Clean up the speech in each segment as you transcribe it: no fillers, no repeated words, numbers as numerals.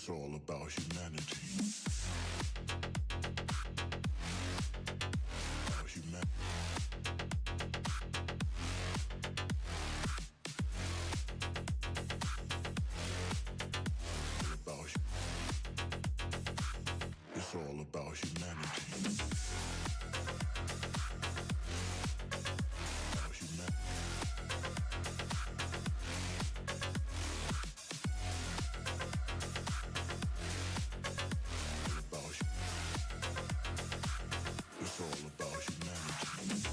It's all about humanity. About humanity. It's all about humanity. About humanity. It's all about humanity.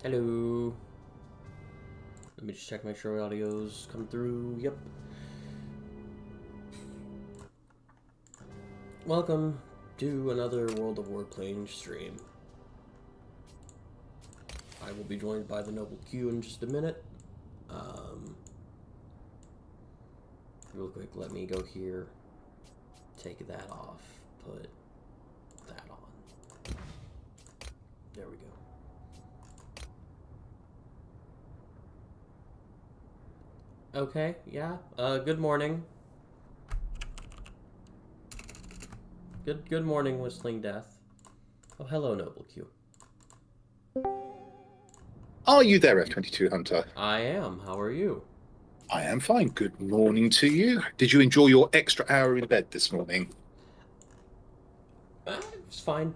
Hello. Let me just check, make sure audio's come through. Yep. Welcome to another World of Warplanes stream. I will be joined by the Noble Q in just a minute. Real quick, let me go here, take that off, put that on. There we go. Okay, yeah. Good morning. Good morning, Whistling Death. Oh, hello, Noble Q. Are you there, F-22 Hunter? I am. How are you? I am fine. Good morning to you. Did you enjoy your extra hour in bed this morning? It's fine.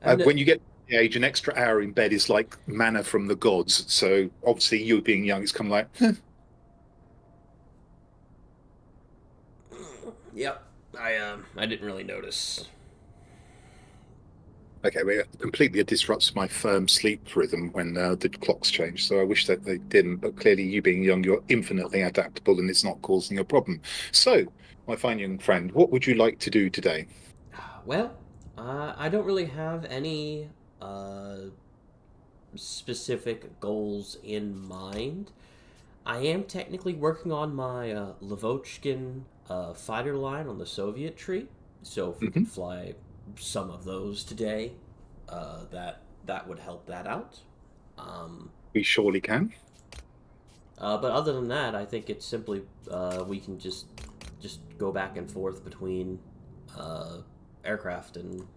When you get to the age, an extra hour in bed is like manna from the gods. So obviously, you being young, it's kind of like, Yep. I didn't really notice. okay, well, it completely disrupts my firm sleep rhythm when the clocks change. So I wish that they didn't. But clearly, you being young, you're infinitely adaptable, and it's not causing a problem. So, my fine young friend, what would you like to do today? Well, I don't really have any specific goals in mind. I am technically working on my Lavochkin fighter line on the Soviet tree, so if we Mhm. could fly some of those today, that would help that out. We surely can. But other than that, I think it's simply we can just go back and forth between uh, aircraft and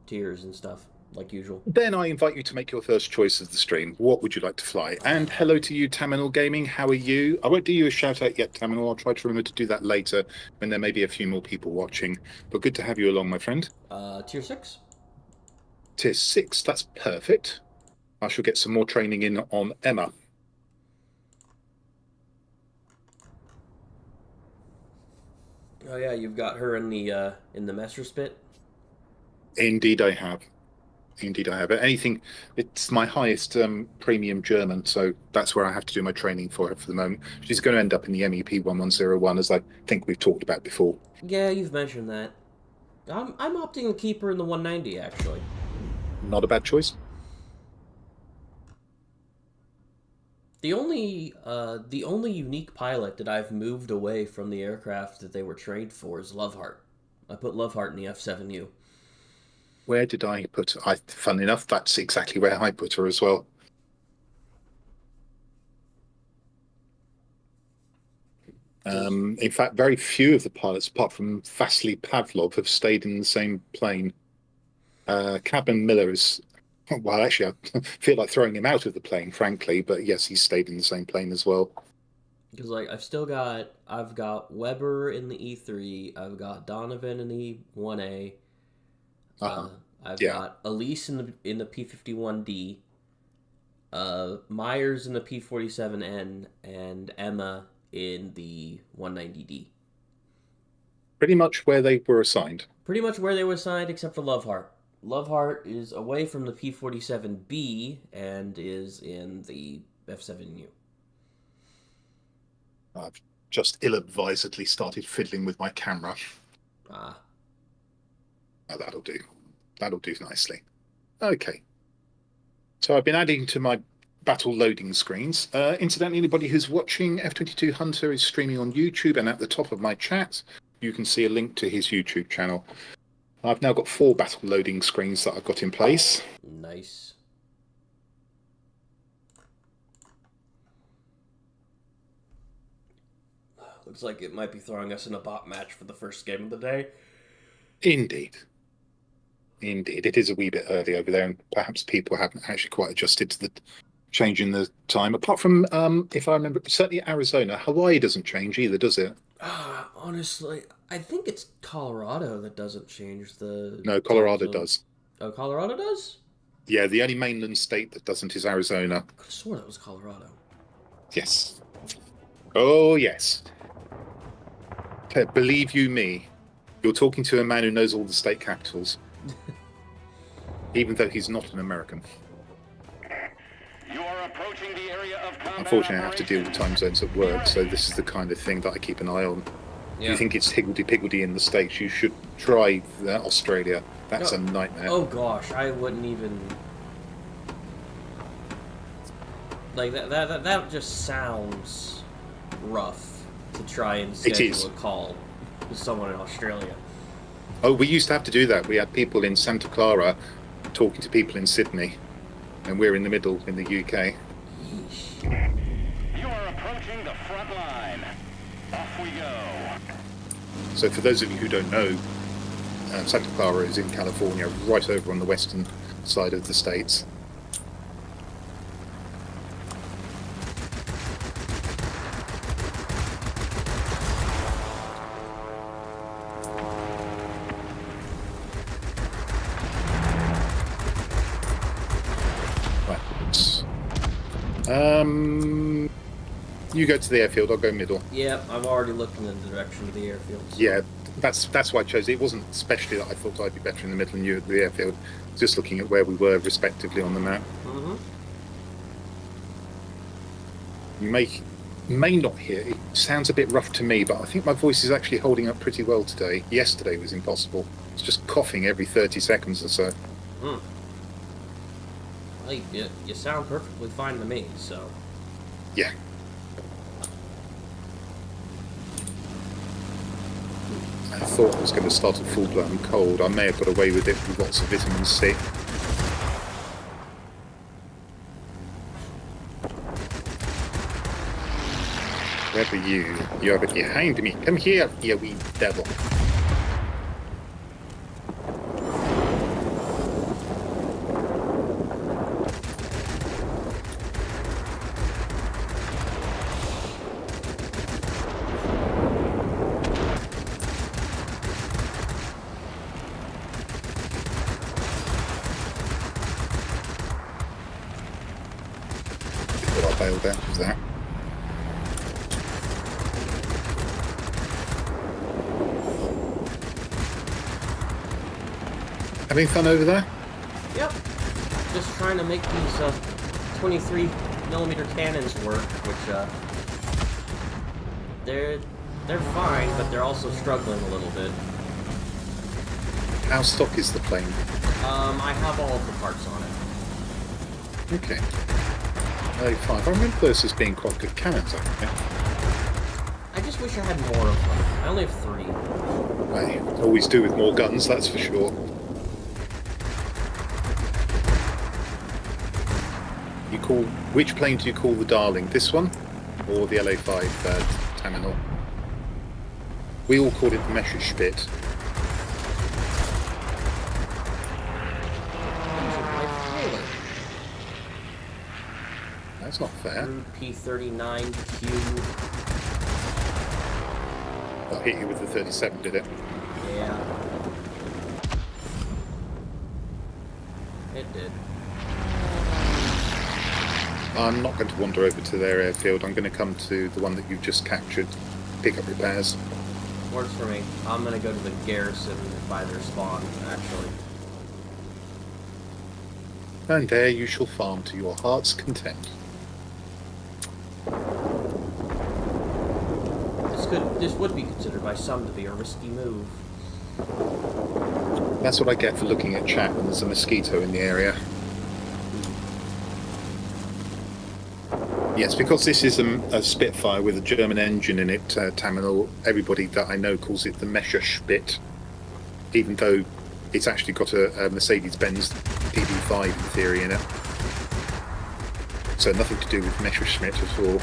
tiers and stuff like usual. Then I invite you to make your first choice of the stream. What would you like to fly? And hello to you, Taminal Gaming. How are you? I won't do you a shout out yet, Taminal. I'll try to remember to do that later when there may be a few more people watching. But good to have you along, my friend. Tier 6? Tier 6, that's perfect. I shall get some more training in on Emma. Oh yeah, you've got her in the Messer Spit. Indeed, I have. Indeed, I have. Anything, it's my highest premium German, so that's where I have to do my training for her for the moment. She's going to end up in the MEP 1101, as I think we've talked about before. Yeah, you've mentioned that. I'm opting to keep her in the 190 actually. Not a bad choice. The only unique pilot that I've moved away from the aircraft that they were trained for is Loveheart. I put Loveheart in the F7U. Where did I put her? Fun enough, that's exactly where I put her as well. In fact, very few of the pilots, apart from Vasily Pavlov, have stayed in the same plane. Cabin Miller is, well, actually, I feel like throwing him out of the plane, frankly, but yes, he's stayed in the same plane as well. Because like I've got Weber in the E3, I've got Donovan in the 1A, Uh-huh. I've Yeah, got Elise in the P51D, Myers in the P47N, and Emma in the 190D. pretty much where they were assigned. Pretty much where they were assigned except for Loveheart. Loveheart is away from the P47B and is in the F7U. I've just ill-advisedly started fiddling with my camera. Ah. Oh, that'll do. That'll do nicely. Okay. So I've been adding to my battle loading screens. Incidentally, anybody who's watching F22 Hunter is streaming on YouTube, and at the top of my chat, you can see a link to his YouTube channel. I've now got 4 battle loading screens that I've got in place. Nice. Looks like it might be throwing us in a bot match for the first game of the day. Indeed. It is a wee bit early over there, and perhaps people haven't actually quite adjusted to the change in the time. Apart from, if I remember, certainly Arizona. Hawaii doesn't change either, does it? Honestly, I think it's Colorado that doesn't change the... No, Colorado does. Oh, Colorado does? Yeah, the only mainland state that doesn't is Arizona. I could have sworn that was Colorado. Yes. Oh, yes. Believe you me, you're talking to a man who knows all the state capitals. Even though he's not an American. You are approaching the area of combat. Unfortunately, I have to deal with time zones at work, so this is the kind of thing that I keep an eye on. Yeah. If you think it's higgledy-piggledy in the States, you should try Australia. That's a nightmare. Oh gosh, I wouldn't even... Like, that just sounds rough to try and schedule a call with someone in Australia. Oh, we used to have to do that. We had people in Santa Clara talking to people in Sydney, and we're in the middle in the UK. Yeesh. You are approaching the front line. Off we go. So for those of you who don't know, Santa Clara is in California, right over on the western side of the States. You go to the airfield, I'll go middle. Yeah, I'm already looking in the direction of the airfield. So. Yeah, that's why I chose it. It wasn't especially that I thought I'd be better in the middle and you at the airfield. Just looking at where we were respectively on the map. Mm-hmm. You may not hear, it sounds a bit rough to me, but I think my voice is actually holding up pretty well today. Yesterday was impossible. It's just coughing every 30 seconds or so. Well, you sound perfectly fine to me, so... Yeah. I thought I was going to start a full-blown cold. I may have got away with it with lots of vitamin C. Where are you? You're behind me. Come here, you wee devil. I bailed out of that. Having fun over there? Yep. Just trying to make these 23mm cannons work, which they're fine, but they're also struggling a little bit. How stock is the plane? I have all of the parts on it. Okay. 5. I remember those as being quite good cannons, I think. I just wish I had more of them. I only have 3. I always do with more guns, that's for sure. Which plane do you call the Darling? This one? Or the LA-5 Terminal? We all called it the Messerschmitt. That's not fair. P-39Q. That hit you with the 37, did it? Yeah. It did. I'm not going to wander over to their airfield. I'm going to come to the one that you've just captured, pick up repairs. Works for me. I'm going to go to the garrison by their spawn, actually. And there you shall farm to your heart's content. This would be considered by some to be a risky move. That's what I get for looking at chat when there's a mosquito in the area. Yes, because this is a Spitfire with a German engine in it, Taminal, everybody that I know calls it the Messerschmitt, even though it's actually got a Mercedes-Benz DB5 in theory in it. So nothing to do with Messerschmitt at all.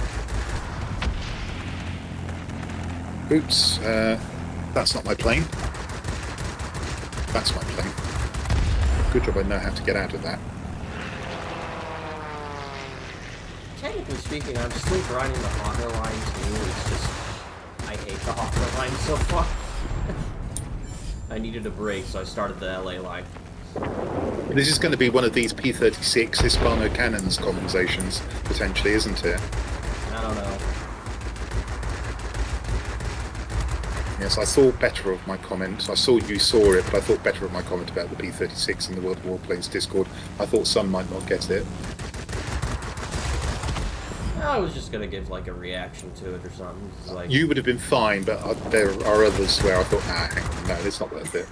Oops, that's not my plane. That's my plane. Good job I know how to get out of that. Technically speaking, I'm still grinding the Honda line too. It's just I hate the Honda line so far. I needed a break, so I started the LA line. This is going to be one of these P-36 Hispano Cannons conversations, potentially, isn't it? I don't know. Yes, I thought better of my comment. I saw you saw it, but I thought better of my comment about the P-36 in the World Warplanes Discord. I thought some might not get it. I was just gonna give like a reaction to it or something. It's like You would have been fine, but there are others where I thought, hang on, no, it's not worth it.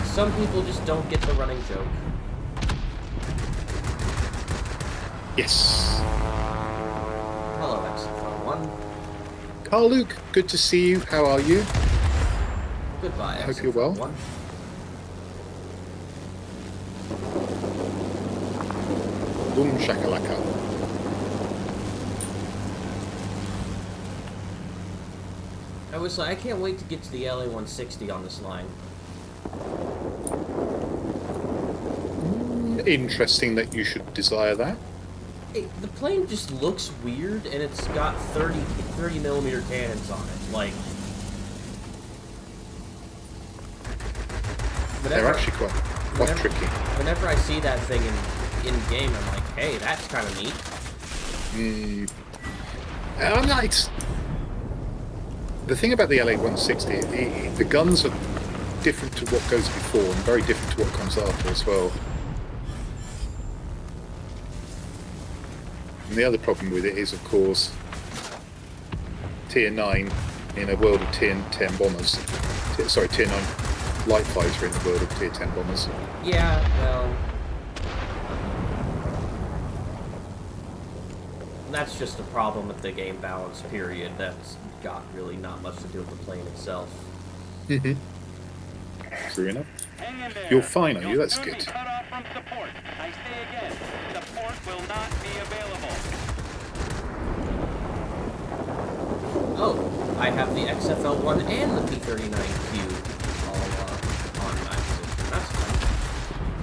some people just don't get the running joke. Yes. Hello, XFL1. Carl Luke, good to see you. How are you? Goodbye, I hope you're well. XFL1. Boom shakalaka. I was like, I can't wait to get to the LA 160 on this line. Interesting that you should desire that. The plane just looks weird, and it's got 30 millimeter cannons on it. Like, They're actually quite tricky. Whenever I see that thing in game, I'm like, hey, that's kind of neat. The thing about the LA 160, the guns are different to what goes before and very different to what comes after as well. And the other problem with it is, of course, Tier 9 in a world of Tier 10 bombers. Tier 9 light fighter in the world of Tier 10 bombers. Yeah, well, that's just a problem with the game balance, period. That's got really not much to do with the plane itself. Mm-hmm. True enough. Hang in there. You're fine, are you? You'll That's soon be good. cut off from support. I say again, support will not be available. Oh, I have the XFL1 and the P39Q all on my position. That's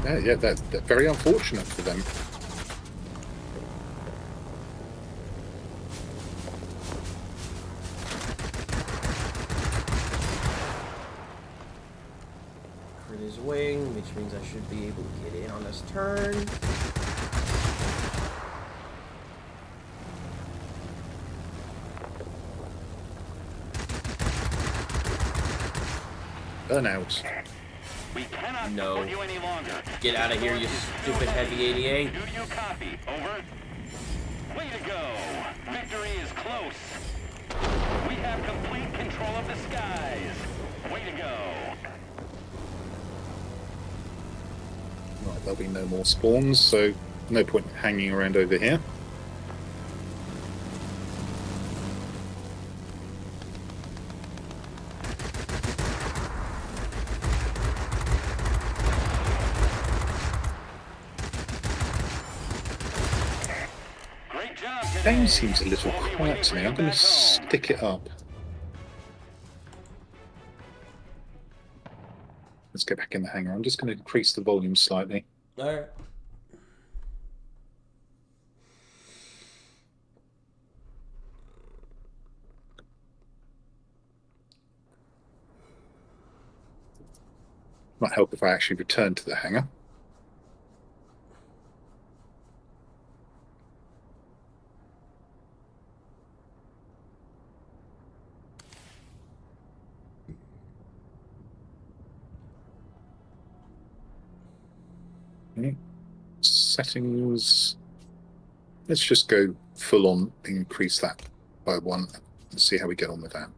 fine. Yeah, that's very unfortunate for them. Crit his wing, which means I should be able to get in on this turn. Burnout. We cannot No. support you any longer. Get out of here, you stupid heavy 88. Do you copy? Over. Way to go. Victory is close. We have complete control of the skies. Way to go. Right, there'll be no more spawns, so no point hanging around over here. Great job today. Game seems a little We'll be quiet waiting to for me. you I'm going back to home. stick it up. Let's get back in the hangar. I'm just going to increase the volume slightly. Alright. Might help if I actually return to the hangar. Okay. Settings. Let's just go full on, increase that by 1 and see how we get on with that.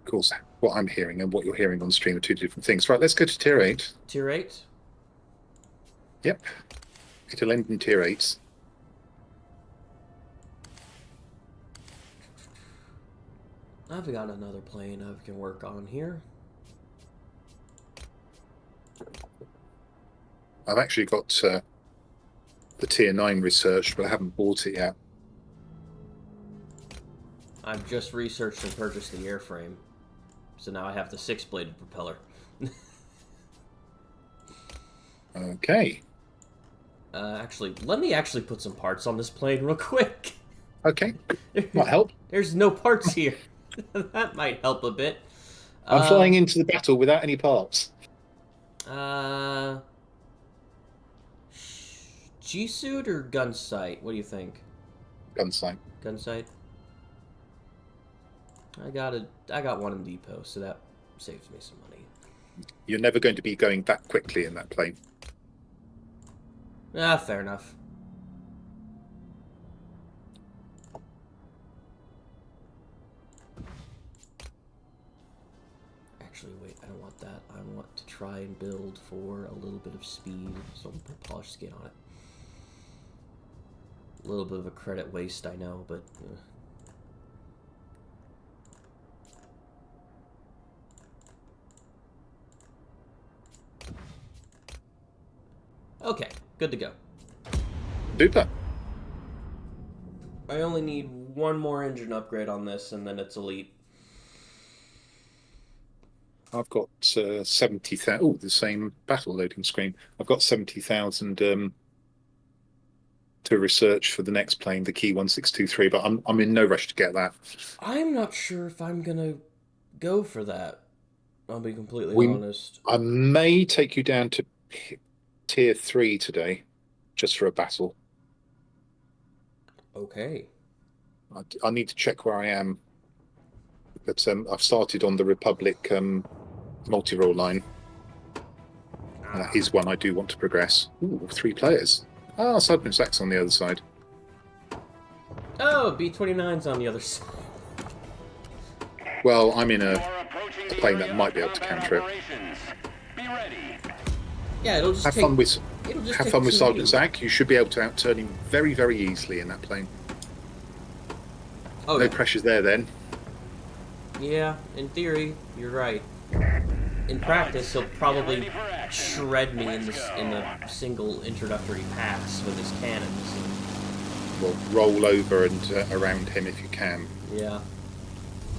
Of course, what I'm hearing and what you're hearing on stream are two different things. Right, let's go to tier 8. Tier 8? Yep. It'll end in tier 8. I've got another plane I can work on here. I've actually got the tier 9 researched, but I haven't bought it yet. I've just researched and purchased the airframe. So now I have the 6-bladed propeller. Okay. Actually, let me actually put some parts on this plane real quick. Okay. Might help. There's no parts here. That might help a bit. I'm flying into the battle without any parts. G-suit or gun sight? What do you think? Gun sight. Gun sight. I got one in depot, so that saves me some money. You're never going to be going that quickly in that plane. Ah, fair enough. Actually, wait, I don't want that. I want to try and build for a little bit of speed, so I'll put polish skin on it. A little bit of a credit waste, I know, but... Okay, good to go. Super. I only need one more engine upgrade on this, and then it's elite. I've got 70,000. Oh, the same battle loading screen. I've got 70,000 to research for the next plane, the Key 1623. But I'm in no rush to get that. I'm not sure if I'm gonna go for that. I'll be completely honest. I may take you down to tier 3 today, just for a battle. Okay. I need to check where I am, but I've started on the Republic multi-role line. And that is one I do want to progress. Ooh, 3 players. Ah, Cypress X on the other side. Oh, B-29's on the other side. Well, I'm in a plane that might be able to counter it. Be ready. Yeah, it'll just Have take... fun with it'll just have take fun with 2 Sergeant minutes. Zach. You should be able to outturn him very, very easily in that plane. Oh, No yeah. pressures there then. Yeah, in theory, you're right. In practice, he'll probably shred me in the single introductory pass with his cannons. Well, roll over and around him if you can. Yeah.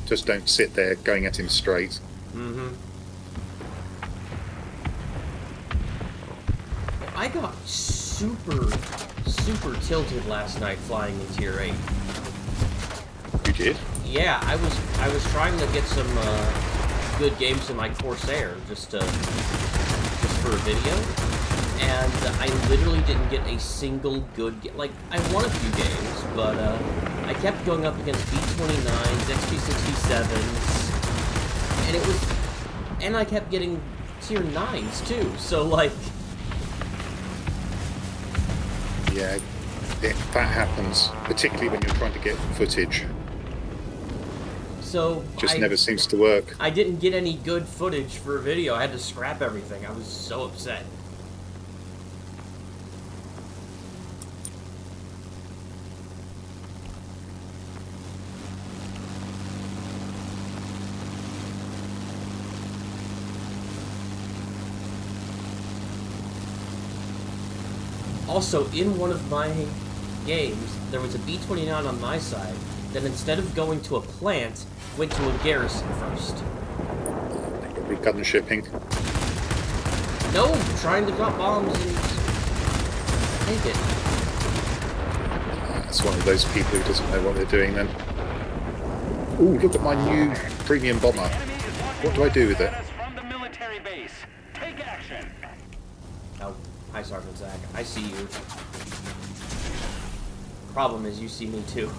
Just don't sit there going at him straight. Mm-hmm. I got super tilted last night flying in Tier 8. You did? Yeah, I was trying to get some good games in my Corsair just for a video, and I literally didn't get a single good like, I won a few games, but I kept going up against B-29s, XP-67s, and I kept getting Tier 9s too, so like... Yeah, that happens, particularly when you're trying to get footage. So Just never seems to work. I didn't get any good footage for a video. I had to scrap everything. I was so upset. Also, in one of my games, there was a B-29 on my side that instead of going to a plant, went to a garrison first. Probably gun shipping. No, trying to drop bombs and take it. That's one of those people who doesn't know what they're doing then. Ooh, look at my new premium bomber. What do I do with it? From the military base. Take action. Oh, hi Sergeant Zach. I see you. Problem is, you see me too.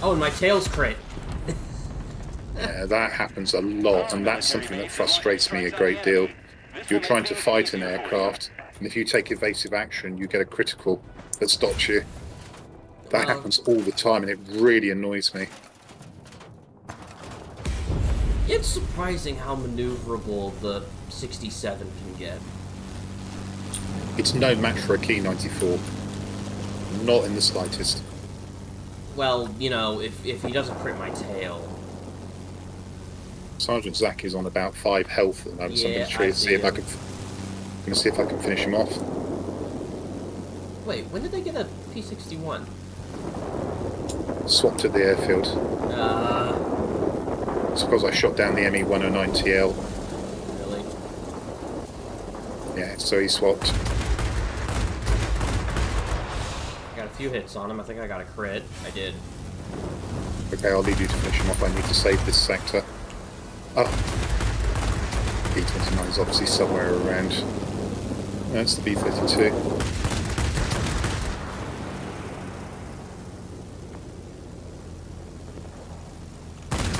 Oh, and my tail's crit. Yeah, that happens a lot, and that's something that frustrates me a great deal. You're trying to fight an aircraft, and if you take evasive action, you get a critical that stops you. That happens all the time, and it really annoys me. It's surprising how maneuverable the 67 can get. It's no match for a Key 94. Not in the slightest. Well, you know, if he doesn't crit my tail. Sergeant Zach is on about 5 health at the moment, so I'm Yeah, going to try to see if I can. I'm going to see if I can finish him off. Wait, when did they get a P61? Swapped at the airfield. Suppose I shot down the ME-109TL. Really? Yeah, so he swapped. I got a few hits on him. I think I got a crit. I did. Okay, I'll leave you to finish him off. I need to save this sector. Oh. B-29 is obviously somewhere around. That's the B-32.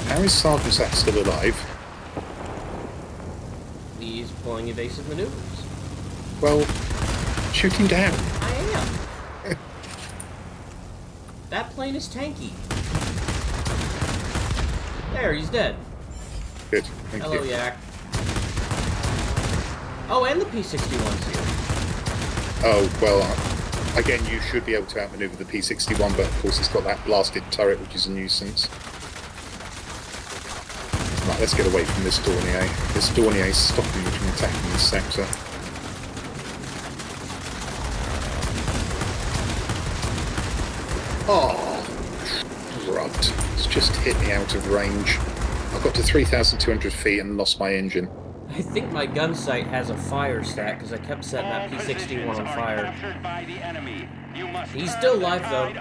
How is Sergeant Zach still alive? He's pulling evasive maneuvers. Well, shoot him down. I am. That plane is tanky. There, he's dead. Good, thank Hello, you. Yak. Oh, and the P-61's here. Oh, well, again, you should be able to outmaneuver the P-61, but of course it's got that blasted turret, which is a nuisance. Right, let's get away from this Dornier. This Dornier is stopping me from attacking this sector. Oh, right. It's just hit me out of range. I got to 3,200 feet and lost my engine. I think my gun sight has a fire stack because I kept setting that P-61 on fire. He's still alive though,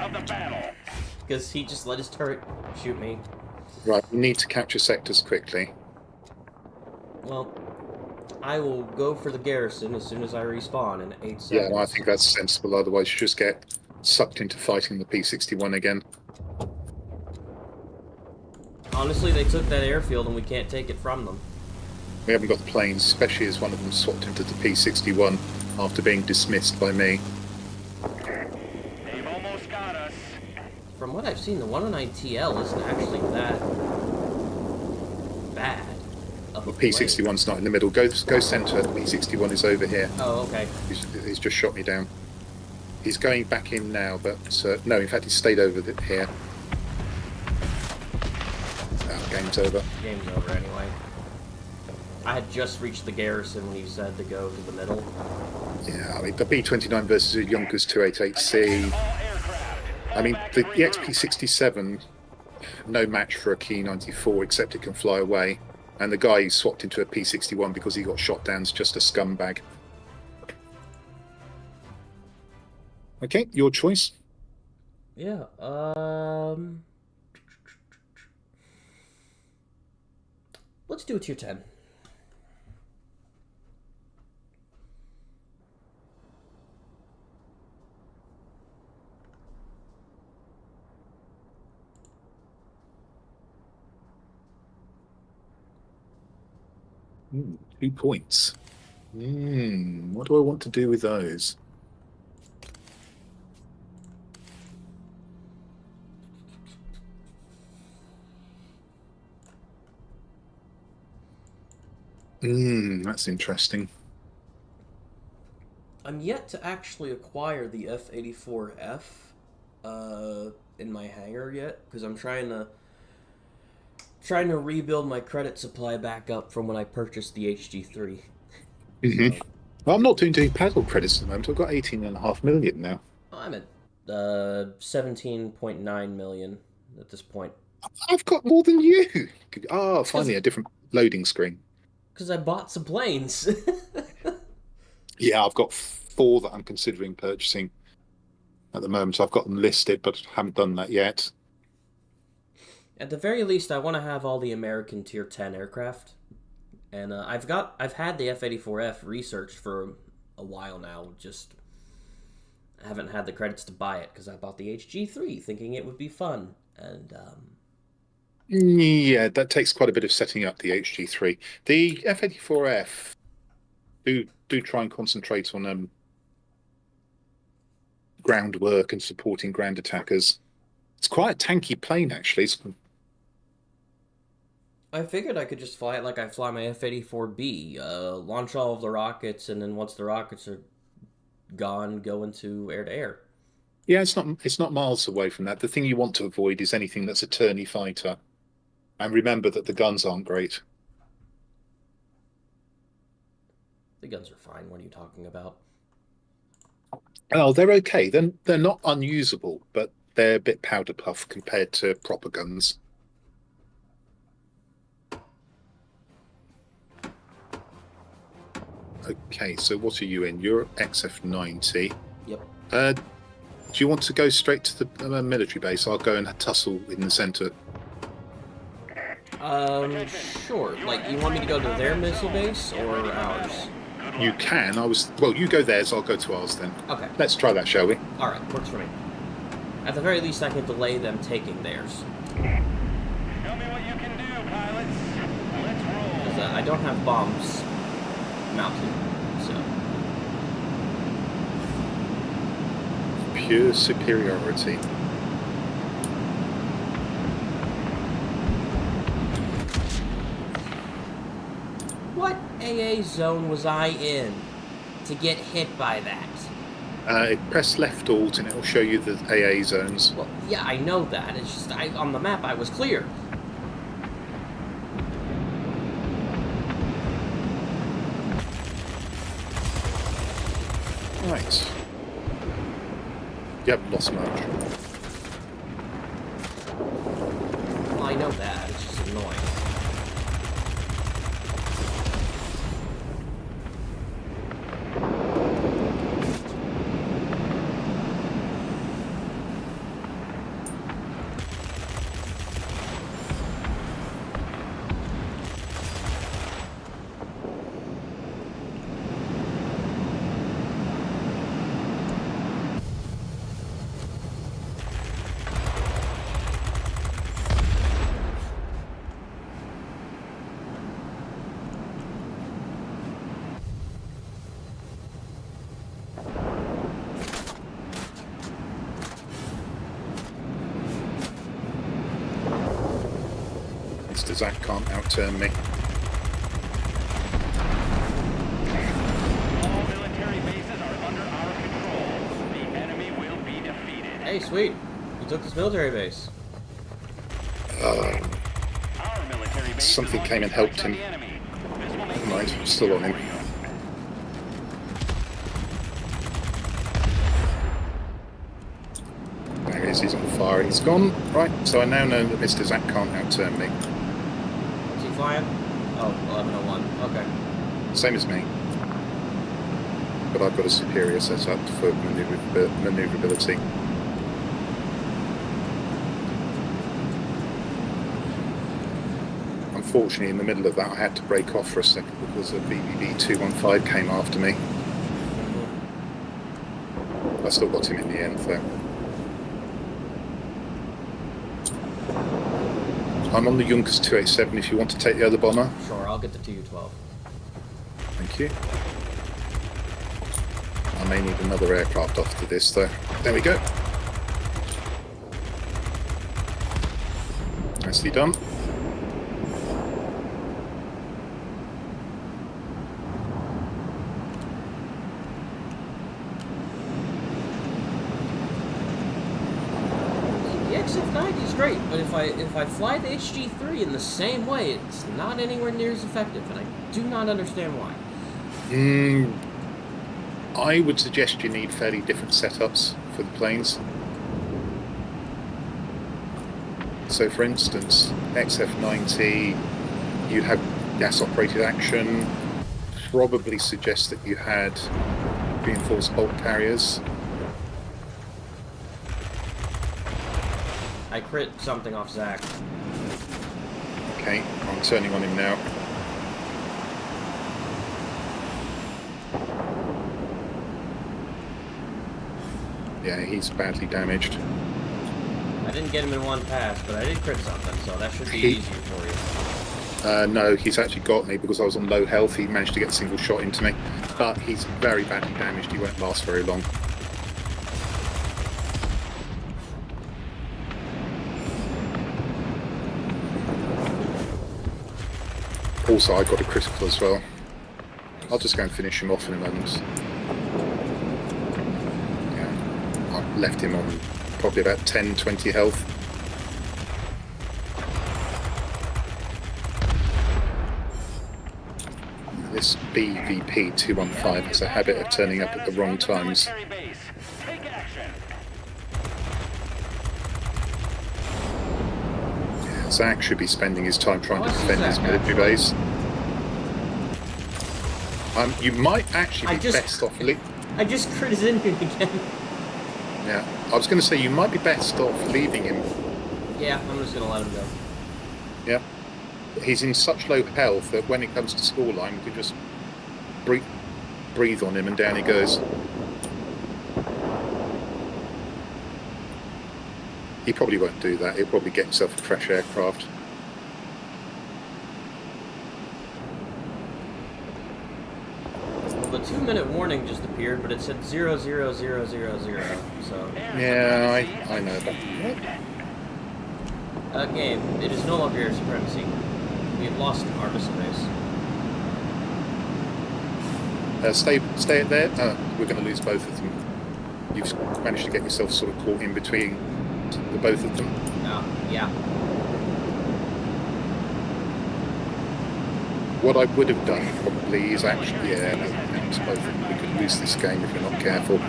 because he just let his turret shoot me. Right, we need to capture sectors quickly. Well, I will go for the garrison as soon as I respawn in 8 seconds. Yeah, well, I think that's sensible. Otherwise, you just get sucked into fighting the P-61 again. Honestly, they took that airfield and we can't take it from them. We haven't got the planes, especially as one of them swapped into the P-61 after being dismissed by me. They've almost got us. From what I've seen, the 109TL isn't actually that bad. The P-61's not in the middle. Go centre. The P-61 is over here. Oh, okay. He's just shot me down. He's going back in now, but no, in fact, he stayed over here. Oh, game's over. Game's over anyway. I had just reached the garrison when you said to go to the middle. Yeah, I mean, the B-29 versus a Junkers 288C. I mean, the XP-67, no match for a Key 94, except it can fly away. And the guy who swapped into a P-61 because he got shot down is just a scumbag. Okay, your choice. Yeah, let's do a tier 10. Ooh, 2 points. What do I want to do with those? That's interesting. I'm yet to actually acquire the F-84F in my hangar yet, because I'm trying to rebuild my credit supply back up from when I purchased the HG3. Well, I'm not doing paddle credits at the moment. I've got 18.5 million now. I'm at 17.9 million at this point. I've got more than you. Oh, finally a different loading screen. Because I bought some planes. Yeah, I've got 4 that I'm considering purchasing at the moment. So I've got them listed, but haven't done that yet. At the very least, I want to have all the American Tier 10 aircraft. And I've had the F-84F researched for a while now, just I haven't had the credits to buy it because I bought the HG3 thinking it would be fun. And yeah, that takes quite a bit of setting up the HG3. The F-84F do try and concentrate on groundwork and supporting ground attackers. It's quite a tanky plane, actually. I figured I could just fly it like I fly my F-84B, launch all of the rockets, and then once the rockets are gone, go into air-to-air. Yeah, it's not miles away from that. The thing you want to avoid is anything that's a turny fighter. And remember that the guns aren't great. The guns are fine. What are you talking about? Oh, they're okay. They're not unusable, but they're a bit powder puff compared to proper guns. Okay, so what are you in? You're XF90. Yep. Do you want to go straight to the military base? I'll go and tussle in the center. Sure. Like, you want me to go to their missile base or ours? You can. Well, you go theirs, I'll go to ours then. Okay. Let's try that, shall we? Alright, works for me. At the very least, I can delay them taking theirs. Show me what you can do, pilots. Let's roll. Because I don't have bombs mounted, so... Pure superiority. What AA zone was I in to get hit by that? Press left alt and it'll show you the AA zones. Well, yeah, I know that. It's just, on the map, I was clear. Right. Yep, lost much. Well, I know that. It's just annoying. Mr. Zach can't outturn me. All military bases are under our control. The enemy will be defeated. Hey, sweet. You took this military base. Our military base Something is came and launching helped strikes on him. the enemy. This will make Never mind, it I'm still on him. easier for you. There he is, he's on fire. He's gone. Right, so I now know that Mr. Zach can't outturn me. What's he flying? Oh, 1101. Okay. Same as me. But I've got a superior setup for maneuverability. Unfortunately, in the middle of that, I had to break off for a second because a BBB 215 came after me. I still got him in the end, though. I'm on the Junkers 287 if you want to take the other bomber. Sure, I'll get the Tu-12. Thank you. I may need another aircraft after this, though. There we go. Nicely done. The XF90 is great, but if I fly the HG3 in the same way, it's not anywhere near as effective, and I do not understand why. I would suggest you need fairly different setups for the planes. So, for instance, XF90, you had gas-operated action. Probably suggest that you had reinforced bulk carriers. I crit something off Zach. Okay, I'm turning on him now. Yeah, he's badly damaged. I didn't get him in one pass, but I did crit something, so that should be easier for you. No, he's actually got me because I was on low health. He managed to get a single shot into me. But he's very badly damaged. He won't last very long. Also, I got a critical as well. I'll just go and finish him off in a moment. Yeah, I left him on probably about 10, 20 health. This BVP 215 has a habit of turning up at the wrong times. Zach should be spending his time trying to defend his military base. You might actually be best off... I just crit his engine again. Yeah, I was going to say you might be best off leaving him. Yeah, I'm just going to let him go. Yeah. He's in such low health that when it comes to scoreline, we can just breathe on him and down he goes. He probably won't do that. He'll probably get himself a fresh aircraft. Well, the 2-minute warning just appeared, but it said 00000, so... Yeah, I know that. Game, it is no longer air supremacy. We have lost our missile base. Stay there. We're going to lose both of them. You've managed to get yourself sort of caught in between the both of them. Yeah. What I would have done probably is actually, both of them. We could lose this game if we're not careful.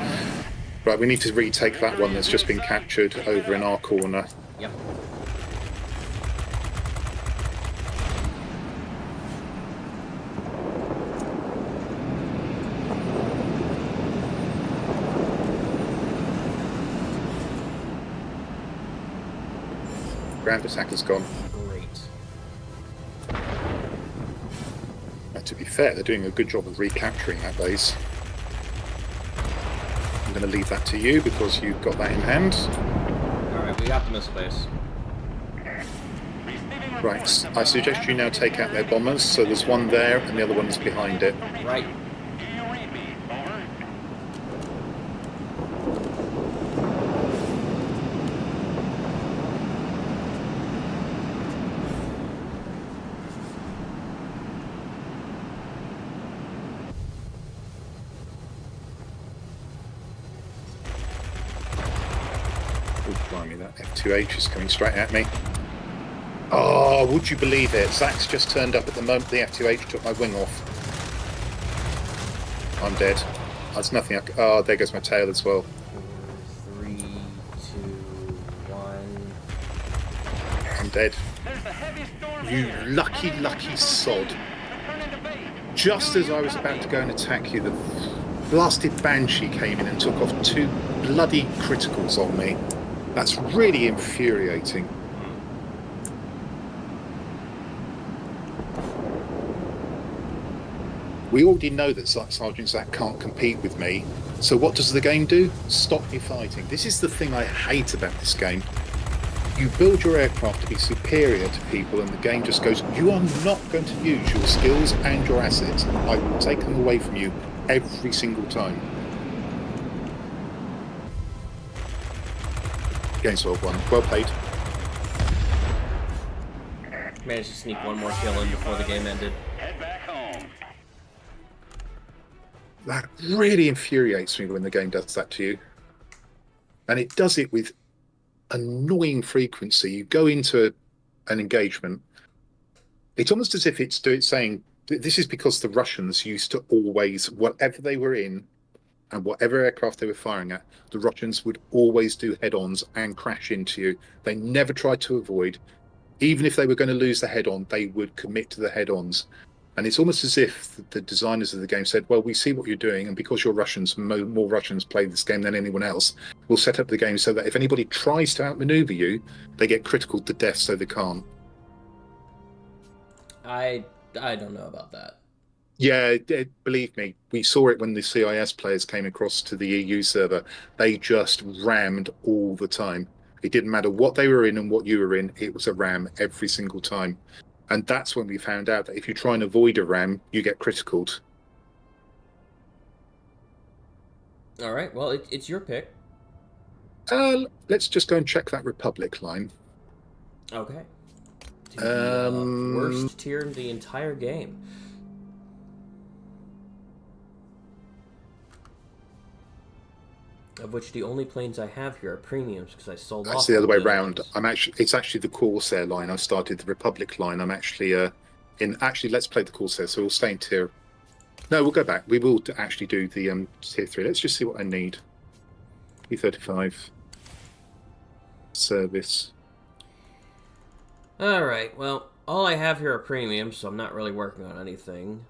Right, we need to retake that one that's just been captured over in our corner. Yep. Ground attack has gone. Great. To be fair, they're doing a good job of recapturing that base. I'm going to leave that to you because you've got that in hand. Alright, we got the missile base. Right, I suggest you now take out their bombers. So there's one there and the other one is behind it. Right. Blimey, that F2H is coming straight at me. Oh, would you believe it? Zach's just turned up at the moment the F2H took my wing off. I'm dead. There's nothing I can... Oh, there goes my tail as well. 3, 2, 1. I'm dead. You lucky, lucky sod. Just as I was about to go and attack you, the blasted Banshee came in and took off 2 bloody criticals on me. That's really infuriating. We already know that Sergeant Zach can't compete with me, so what does the game do? Stop me fighting. This is the thing I hate about this game. You build your aircraft to be superior to people and the game just goes, you are not going to use your skills and your assets. I will take them away from you every single time. Game's well won. Well played. Managed to sneak one more kill in before the game ended. Head back home. That really infuriates me when the game does that to you. And it does it with annoying frequency. You go into an engagement, it's almost as if it's saying, this is because the Russians used to always, whatever they were in, and whatever aircraft they were firing at, the Russians would always do head-ons and crash into you. They never tried to avoid. Even if they were going to lose the head-on, they would commit to the head-ons. And it's almost as if the designers of the game said, well, we see what you're doing, and because you're Russians, more Russians play this game than anyone else, we'll set up the game so that if anybody tries to outmaneuver you, they get critical to death so they can't. I don't know about that. Yeah, believe me, we saw it when the CIS players came across to the EU server. They just rammed all the time. It didn't matter what they were in and what you were in, it was a ram every single time. And that's when we found out that if you try and avoid a ram, you get criticaled. All right, well, it's your pick. Let's just go and check that Republic line. Okay. to the worst tier in the entire game. Of which the only planes I have here are premiums because I sold off. It's the other all way the other round. ones. It's actually the Corsair line. I've started the Republic line. I'm actually let's play the Corsair. So we'll stay in tier. No, we'll go back. We will actually do the tier 3. Let's just see what I need. P35 service. All right. Well, all I have here are premiums, so I'm not really working on anything.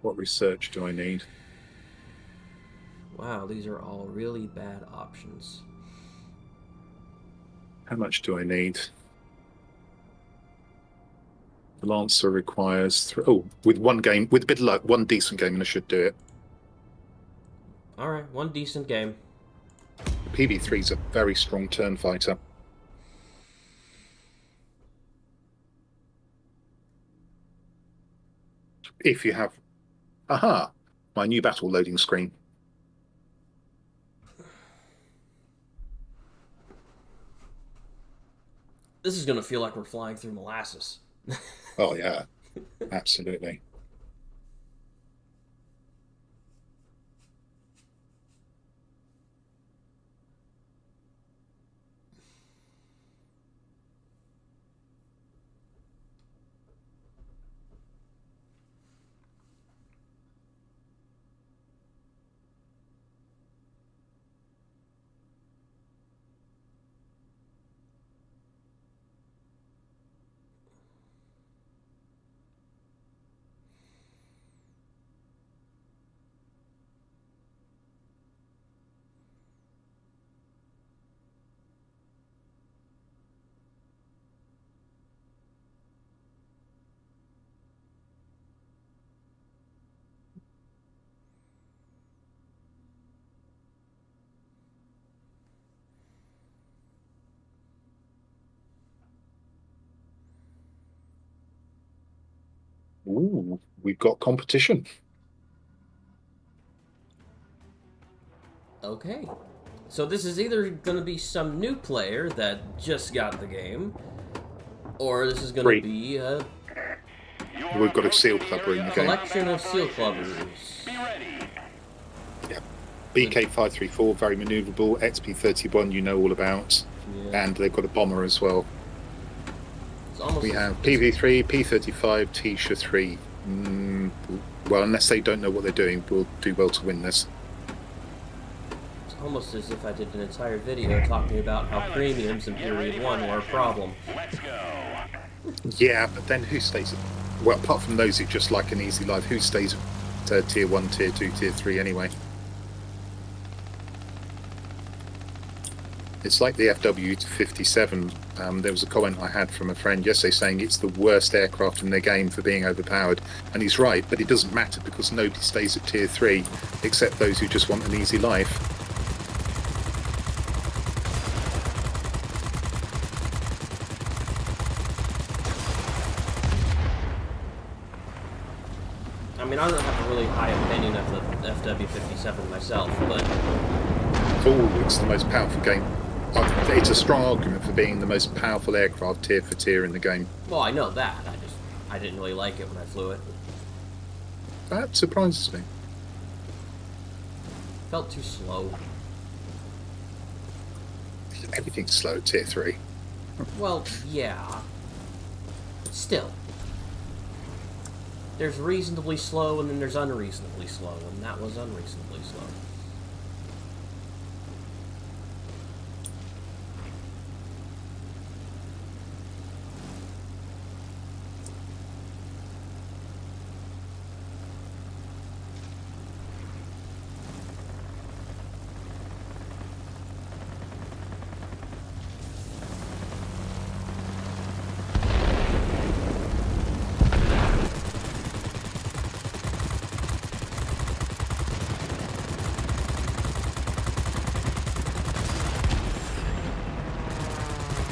What research do I need? Wow, these are all really bad options. How much do I need? The Lancer requires with one game, with a bit of luck, one decent game, and I should do it. All right, one decent game. The PV3 is a very strong turn fighter. If you have, my new battle loading screen. This is going to feel like we're flying through molasses. Oh, yeah, absolutely. Ooh, we've got competition. Okay. So this is either going to be some new player that just got the game, or this is going to be a We've got a seal clubber in the game. collection of seal clubbers. Be ready. Yeah. BK534, very maneuverable. XP31, you know all about. Yeah. And they've got a bomber as well. It's almost We have PV3, P35, Tisha 3. Well, unless they don't know what they're doing, we'll do well to win this. It's almost as if I did an entire video talking about how premiums in Period 1 were a problem. Let's go. Yeah, but then who stays at... Well, apart from those, it's just like an easy life. Who stays at tier 1, tier 2, tier 3 anyway? It's like the FW57. There was a comment I had from a friend yesterday saying it's the worst aircraft in their game for being overpowered. And he's right, but it doesn't matter because nobody stays at tier 3 except those who just want an easy life. I mean, I don't have a really high opinion of the FW57 myself, but Oh, it's the most powerful game. It's a strong argument for being the most powerful aircraft tier for tier in the game. well, I know that. I didn't really like it when I flew it. That surprises me. Felt too slow. Everything's slow at tier 3. Well, yeah. Still. There's reasonably slow and then there's unreasonably slow, and that was unreasonably slow.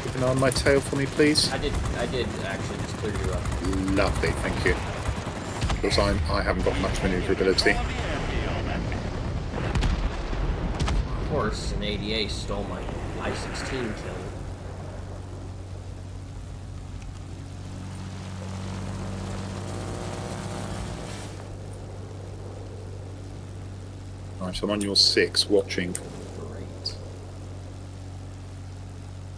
Keep an eye on my tail for me, please. I did actually just clear you up. Lovely, thank you. Because I haven't got much maneuverability. Of course, an ADA stole my I-16 kill. Right, I'm on your 6, watching. Great.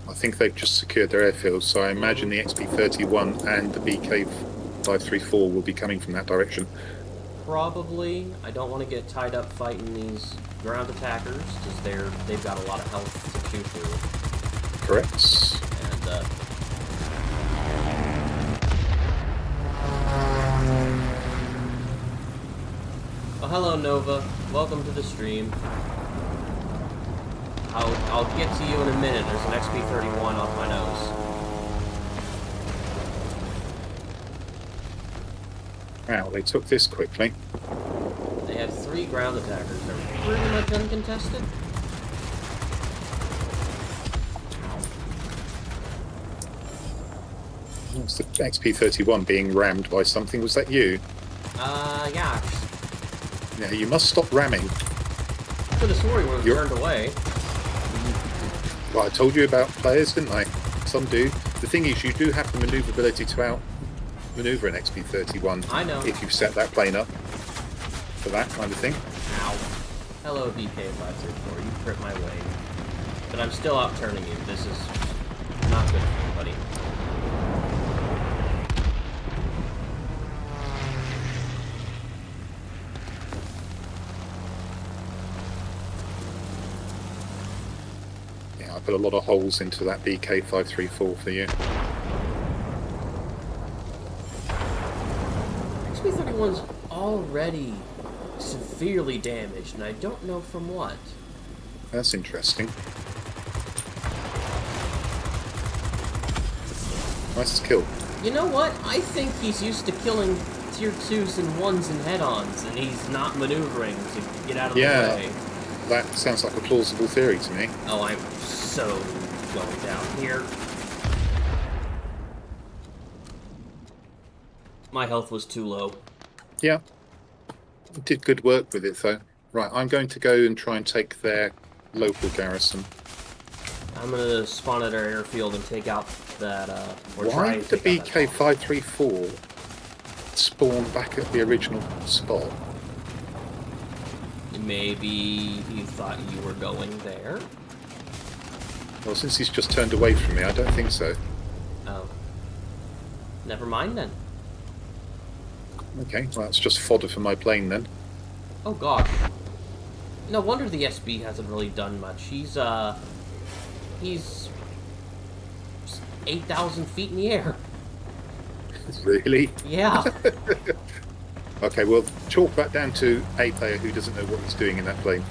I think they've just secured their airfield, so I imagine the XP-31 and the BK-534 will be coming from that direction. Probably. I don't want to get tied up fighting these ground attackers because they've got a lot of health to chew through. Correct. And oh, hello Nova. Welcome to the stream. I'll get to you in a minute. There's an XP-31 off my nose. Wow, they took this quickly. They have 3 ground attackers. They're pretty much uncontested. It's the XP-31 being rammed by something. Was that you? Yeah. Yeah, you must stop ramming. Could have swore he would have You're- turned away. Well, I told you about players, didn't I? Some do. The thing is, you do have the maneuverability to out-maneuver an XP-31. I know. If you've set that plane up for that kind of thing. Ow. Hello, BK-534. You crit my way. But I'm still outturning you. This is not good for you, buddy. Yeah, I put a lot of holes into that BK-534 for you. XP-31's already severely damaged, and I don't know from what. That's interesting. Nice kill. You know what? I think he's used to killing tier 2s and 1s and head-ons, and he's not maneuvering to get out of the way. That sounds like a plausible theory to me. Oh, I'm so going down here. My health was too low. Yeah. Did good work with it, though. Right, I'm going to go and try and take their local garrison. I'm gonna spawn at our airfield and take out that, or try Why and did the take out that bomb. BK-534 spawn back at the original spot? Maybe he thought you were going there? Well, since he's just turned away from me, I don't think so. Oh. Never mind then. Okay, well, that's just fodder for my plane then. Oh gosh. No wonder the SB hasn't really done much. He's 8,000 feet in the air. Really? Yeah. Okay, well, chalk that down to a player who doesn't know what he's doing in that plane.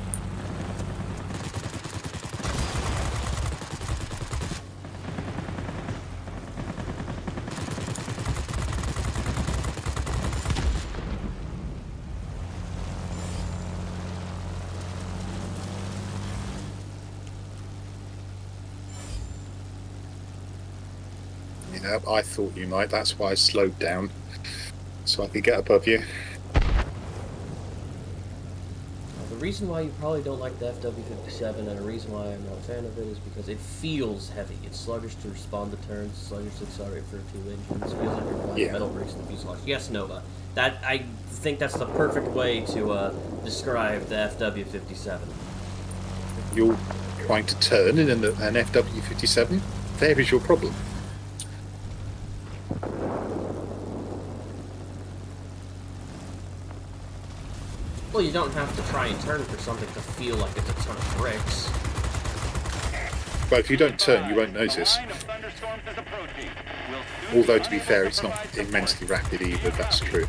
Yeah, I thought you might. That's why I slowed down, so I could get above you. The reason why you probably don't like the FW57 and a reason why I'm not a fan of it is because it feels heavy. It's sluggish to respond to turns, sluggish to accelerate for 2 engines. Feels like you're flying metal bricks in the fuselage. Yes, Nova. That I think that's the perfect way to describe the FW57. You're trying to turn in an FW57? There is your problem. Well, you don't have to try and turn for something to feel like it's a ton of bricks. But if you don't turn, you won't notice. Although, to be fair, it's not immensely rapid either, that's true.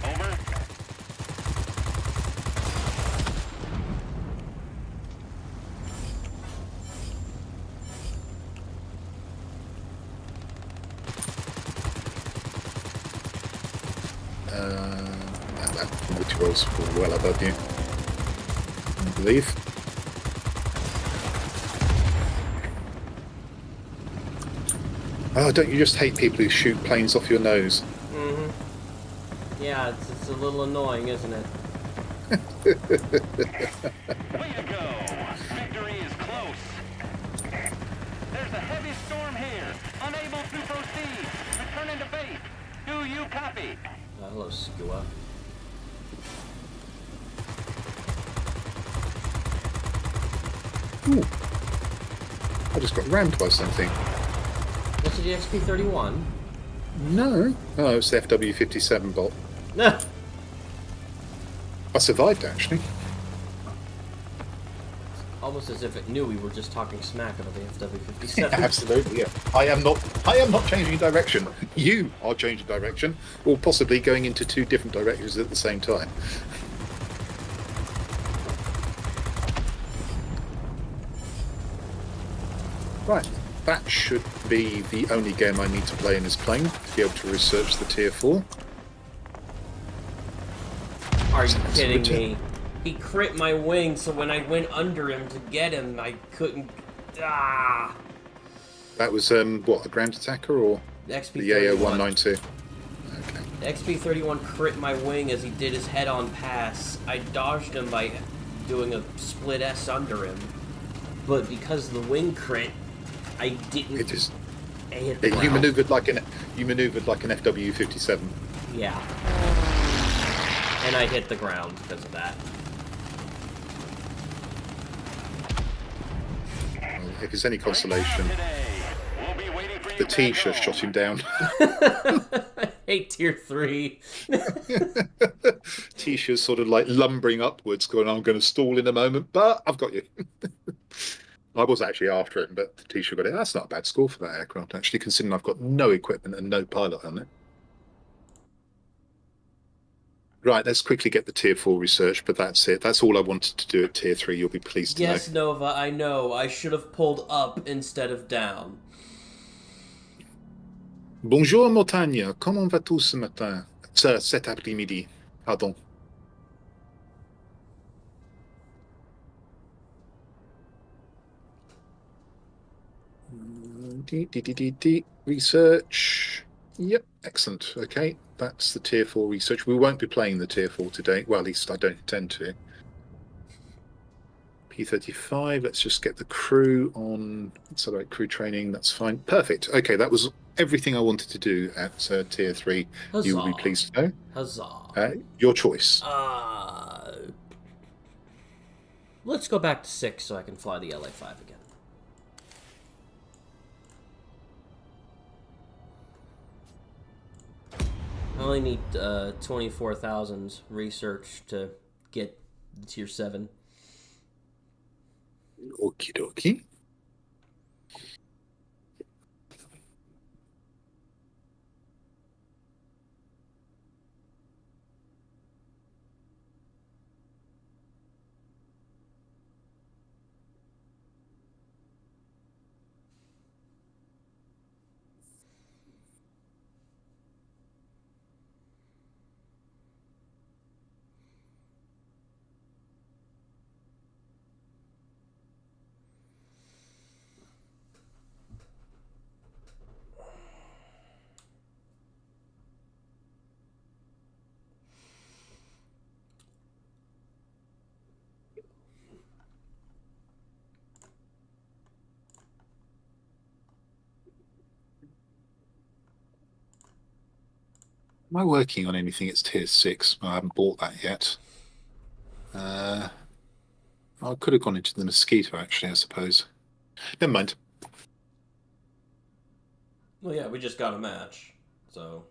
That multi-roll's well above you, I believe. Oh, don't you just hate people who shoot planes off your nose? Mm-hmm. Yeah, it's a little annoying, isn't it? Way to go! Victory is close. There's a heavy storm here. Unable to proceed. Returning to base. Do you copy? Hello, Skua. Ooh. I just got rammed by something. Was it the XP-31? No. Oh, it's the FW-57 bot. No. I survived, actually. Almost as if it knew we were just talking smack about the FW-57. Absolutely, yeah. I am not changing direction. You are changing direction, or possibly going into two different directions at the same time. Right, that should be the only game I need to play in this plane to be able to research the tier 4. Are you kidding me? He crit my wing, so when I went under him to get him, I couldn't... Ah! That was, what, a ground attacker or the AO-192? Okay. The XP-31 crit my wing as he did his head-on pass. I dodged him by doing a split S under him. But because the wing crit, I didn't... It just... I hit the You ground. manoeuvred like an FW-57. Yeah. And I hit the ground because of that. Well, if it's any consolation, the T-shirt shot him down. I hate tier 3. T-shirt's sort of like lumbering upwards, going, I'm going to stall in a moment, but I've got you. I was actually after it, but the T-shirt got it. That's not a bad score for that aircraft, actually, considering I've got no equipment and no pilot on it. Right, let's quickly get the tier 4 research, but that's it. That's all I wanted to do at tier 3. You'll be pleased to know. Yes, Nova, I know. I should have pulled up instead of down. Bonjour, Montagne. Comment vas-tu ce matin? Cet après-midi. Pardon. Research. Yep, excellent. Okay, that's the tier 4 research. We won't be playing the tier 4 today. Well, at least I don't intend to. P35, let's just get the crew on. Accelerate crew training, that's fine. Perfect. Okay, that was everything I wanted to do at tier 3. Huzzah. You will be pleased to know. Huzzah. Your choice. Let's go back to 6 so I can fly the LA-5 again. I only need 24,000 research to get the tier 7. Okie dokie. Am I working on anything? It's tier 6. I haven't bought that yet. I could have gone into the Mosquito, actually, I suppose. Never mind. Well, yeah, we just got a match, so...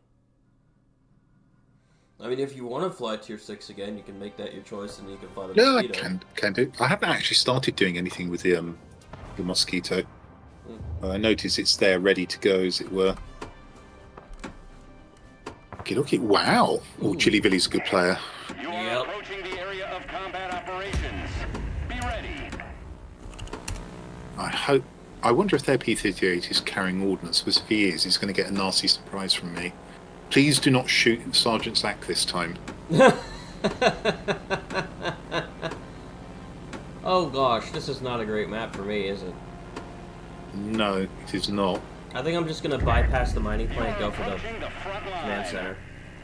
I mean, if you want to fly tier 6 again, you can make that your choice and you can fly the No, I Mosquito. can do. I haven't actually started doing anything with the Mosquito. I notice it's there ready to go, as it were. Okay, wow. Oh, Chili Billy's a good player. You are approaching the area of combat operations. Be ready. I wonder if their P-38 is carrying ordnance, because if he is, he's going to get a nasty surprise from me. Please do not shoot Sergeant Zack this time. Oh gosh, this is not a great map for me, is it? No, it is not. I think I'm just gonna bypass the mining plant and go for the Approaching the front command line. center.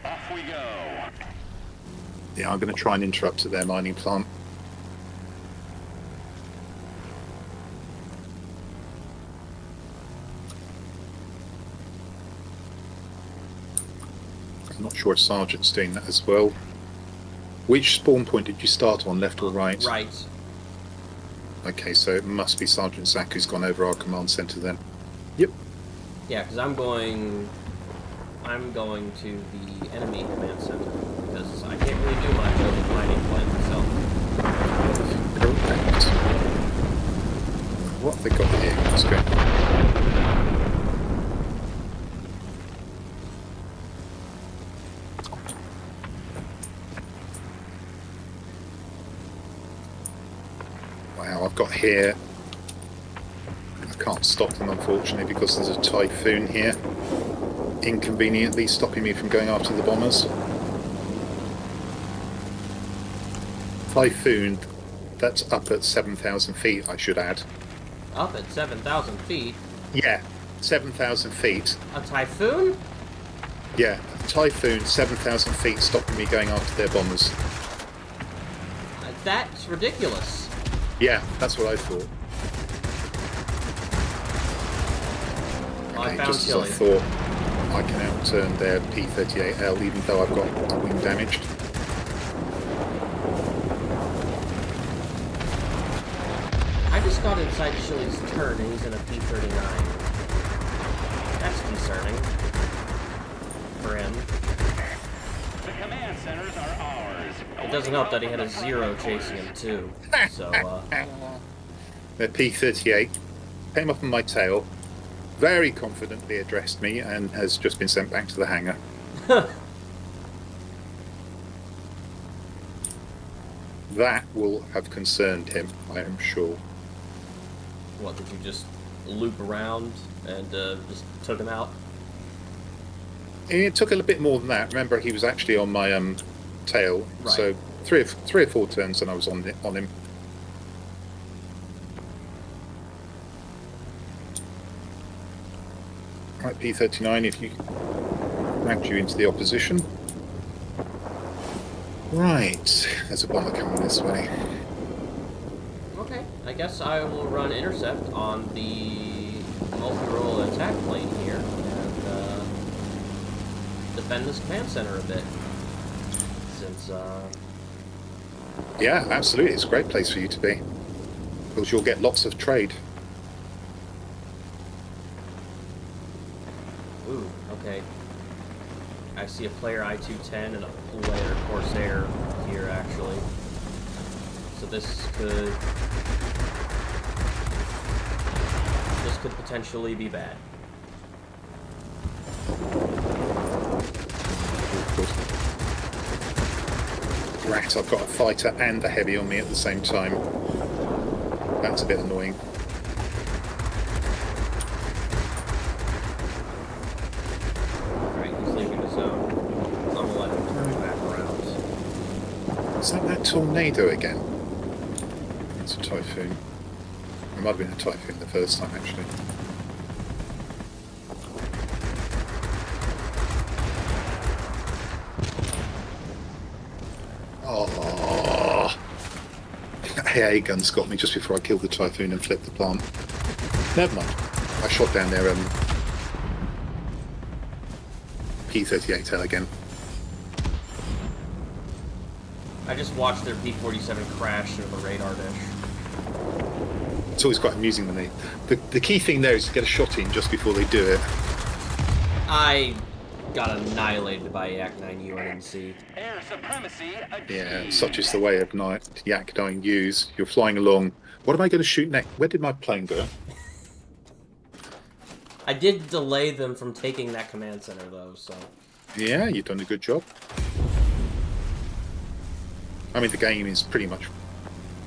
Off we go. Yeah, I'm going to try and interrupt at their mining plant. I'm not sure if Sergeant's doing that as well. Which spawn point did you start on, left or right? Right. Okay, so it must be Sergeant Zach who's gone over our command center then. Yep. Yeah, because I'm going to the enemy command center because I can't really do much over fighting planes myself. Correct. What have they got here? Let's go. Wow, I've got here. I can't stop them unfortunately because there's a typhoon here, inconveniently stopping me from going after the bombers. Typhoon, that's up at 7,000 feet, I should add. Up at 7,000 feet? Yeah, 7,000 feet. A typhoon? Yeah, a typhoon, 7,000 feet, stopping me going after their bombers. That's ridiculous. Yeah, that's what I thought. Well, Okay, I found just as I Chile. thought, I can outturn their P-38L even though I've got a wing damaged. I just got inside Chile's turn and he's in a P-39. That's concerning. For him. The command centers are ours. It doesn't help that he had a 0 chasing him too. So, Their P-38 came up on my tail, very confidently addressed me, and has just been sent back to the hangar. That will have concerned him, I am sure. what, did you just loop around and just took him out? It took a little bit more than that. Remember, he was actually on my tail, Right. so three or four turns, and I was on him. Right, P-39, if you route you into the opposition. Right, there's a bomber coming this way. Okay, I guess I will run intercept on the multi-role attack plane here and defend this command center a bit. Since, Yeah, absolutely, it's a great place for you to be, because you'll get lots of trade. ooh, okay. I see a player I-210 and a player Corsair here, actually. So this could potentially be bad. Right, I've got a fighter and a heavy on me at the same time. That's a bit annoying. Alright, he's leaving the zone. I'm gonna let him turn back around. Is that tornado again? It's a typhoon. It might have been a typhoon the first time, actually. Oh, AA guns got me just before I killed the typhoon and flipped the plant. Never mind. I shot down their P-38L again. I just watched their P-47 crash through the radar dish. It's always quite amusing when the key thing there is to get a shot in just before they do it. I got annihilated by Yak-9 UNC. Air supremacy achieved. Yeah, such is the way of Yak 9Us. You're flying along. What am I going to shoot next? Where did my plane go? I did delay them from taking that command center, though, so... Yeah, you've done a good job. I mean, the game is pretty much...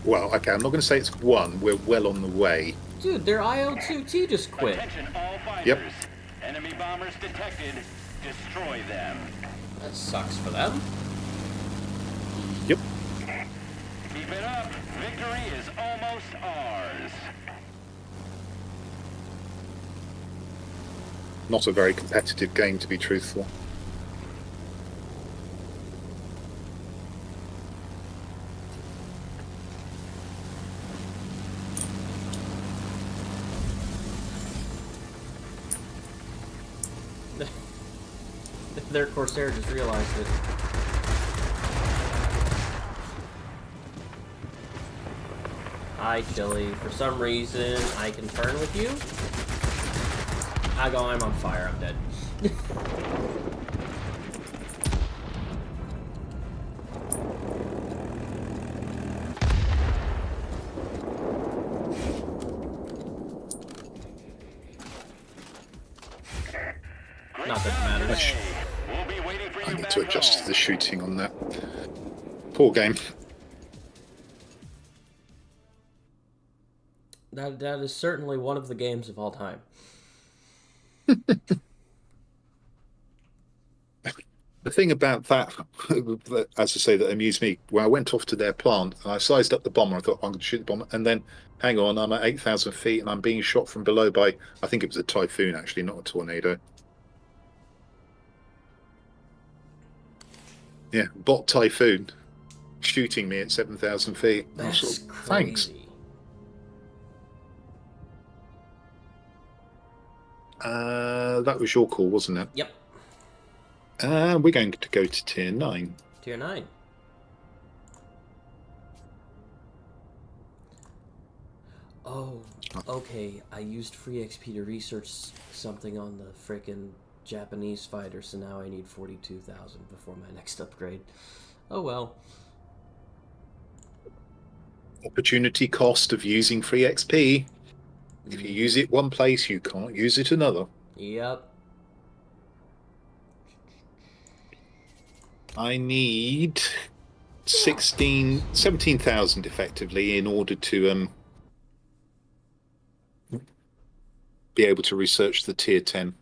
Well, okay, I'm not going to say it's won. We're well on the way. Dude, their IO-2T just quit. Attention all fighters. Yep. Enemy bombers detected. Destroy them. That sucks for them. Yep. Keep it up. Victory is almost ours. Not a very competitive game, to be truthful. Their Corsair just realized it. Hi, Chili. For some reason, I can turn with you. I go, I'm on fire, I'm dead. Not that it matters. We'll be waiting for I you need back to adjust home. the shooting on that. Poor game. That is certainly one of the games of all time. The thing about that, as I say, that amused me, when I went off to their plant and I sized up the bomber, I thought, I'm going to shoot the bomber. And then, hang on, I'm at 8,000 feet and I'm being shot from below by, I think it was a typhoon, actually, not a tornado. Yeah, bot typhoon shooting me at 7,000 feet. I was That's sort of, crazy. thanks. That was your call, wasn't it? Yep. We're going to go to tier 9. Tier 9. Oh, okay. I used free XP to research something on the frickin' Japanese fighter, so now I need 42,000 before my next upgrade. Oh well. Opportunity cost of using free XP. If you use it one place, you can't use it another. Yep. I need 17,000 effectively in order to be able to research the tier 10.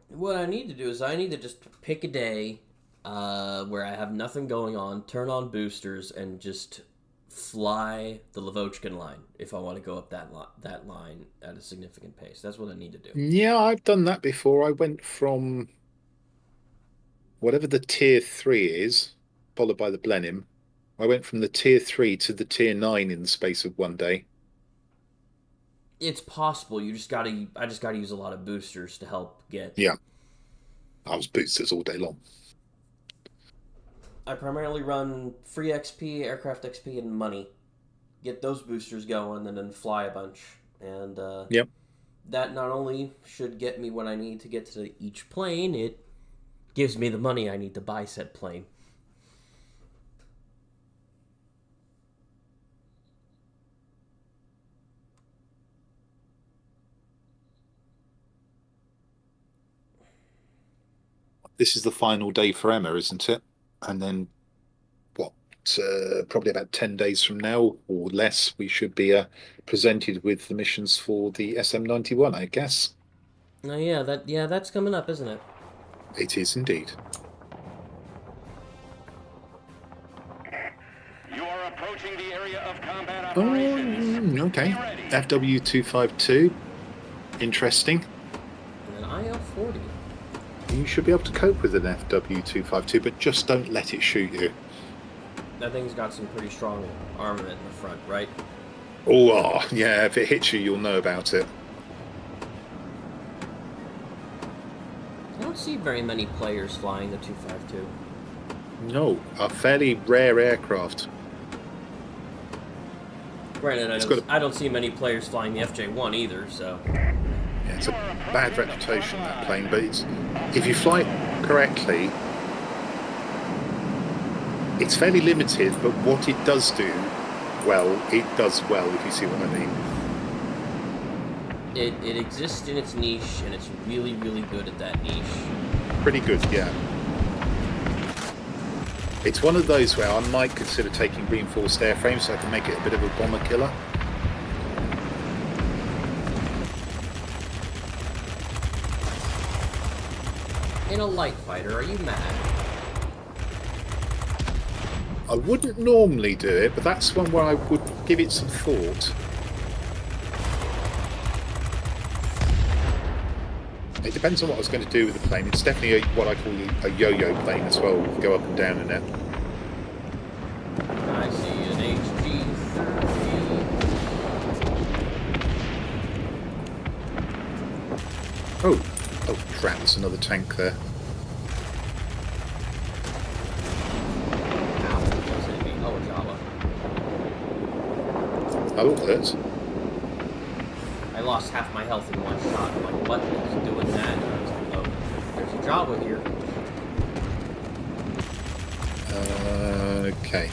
What I need to do is I need to just pick a day where I have nothing going on, turn on boosters, and just fly the Lavochkin line if I want to go up that line at a significant pace. That's what I need to do. Yeah, I've done that before. I went from whatever the tier 3 is, followed by the Blenheim. I went from the tier 3 to the tier 9 in the space of one day. It's possible. I just gotta use a lot of boosters to help get. Yeah. I was boosters all day long. I primarily run free XP, aircraft XP, and money. Get those boosters going, and then fly a bunch. And Yep. that not only should get me what I need to get to each plane, it gives me the money I need to buy said plane. This is the final day for Emma, isn't it? And then, what, probably about 10 days from now or less, we should be presented with the missions for the SM-91, I guess. Oh yeah, that's coming up, isn't it? It is indeed. You are approaching the area of combat Oh, operations. okay. Be ready. FW252. Interesting. And an IL-40. You should be able to cope with an FW252, but just don't let it shoot you. That thing's got some pretty strong armament in the front, right? Oh, yeah, if it hits you, you'll know about it. I don't see very many players flying the 252. No, a fairly rare aircraft. Granted, I don't see many players flying the FJ-1 either, so... Yeah, it's a bad reputation, that plane, but if you fly it correctly, it's fairly limited, but what it does do well, it does well, if you see what I mean. It exists in its niche, and it's really, really good at that niche. Pretty good, yeah. It's one of those where I might consider taking reinforced airframes so I can make it a bit of a bomber killer. In a light fighter, are you mad? I wouldn't normally do it, but that's one where I would give it some thought. It depends on what I was going to do with the plane. It's definitely what I call a yo-yo plane as well. Go up and down in it. I see an HG-30. Oh crap, there's another tank there. Ow, that was hitting me. Oh, a Java. That all hurts. I lost half my health in one shot. I'm like, what is doing that? And I was like, oh, there's a Java here. Okay.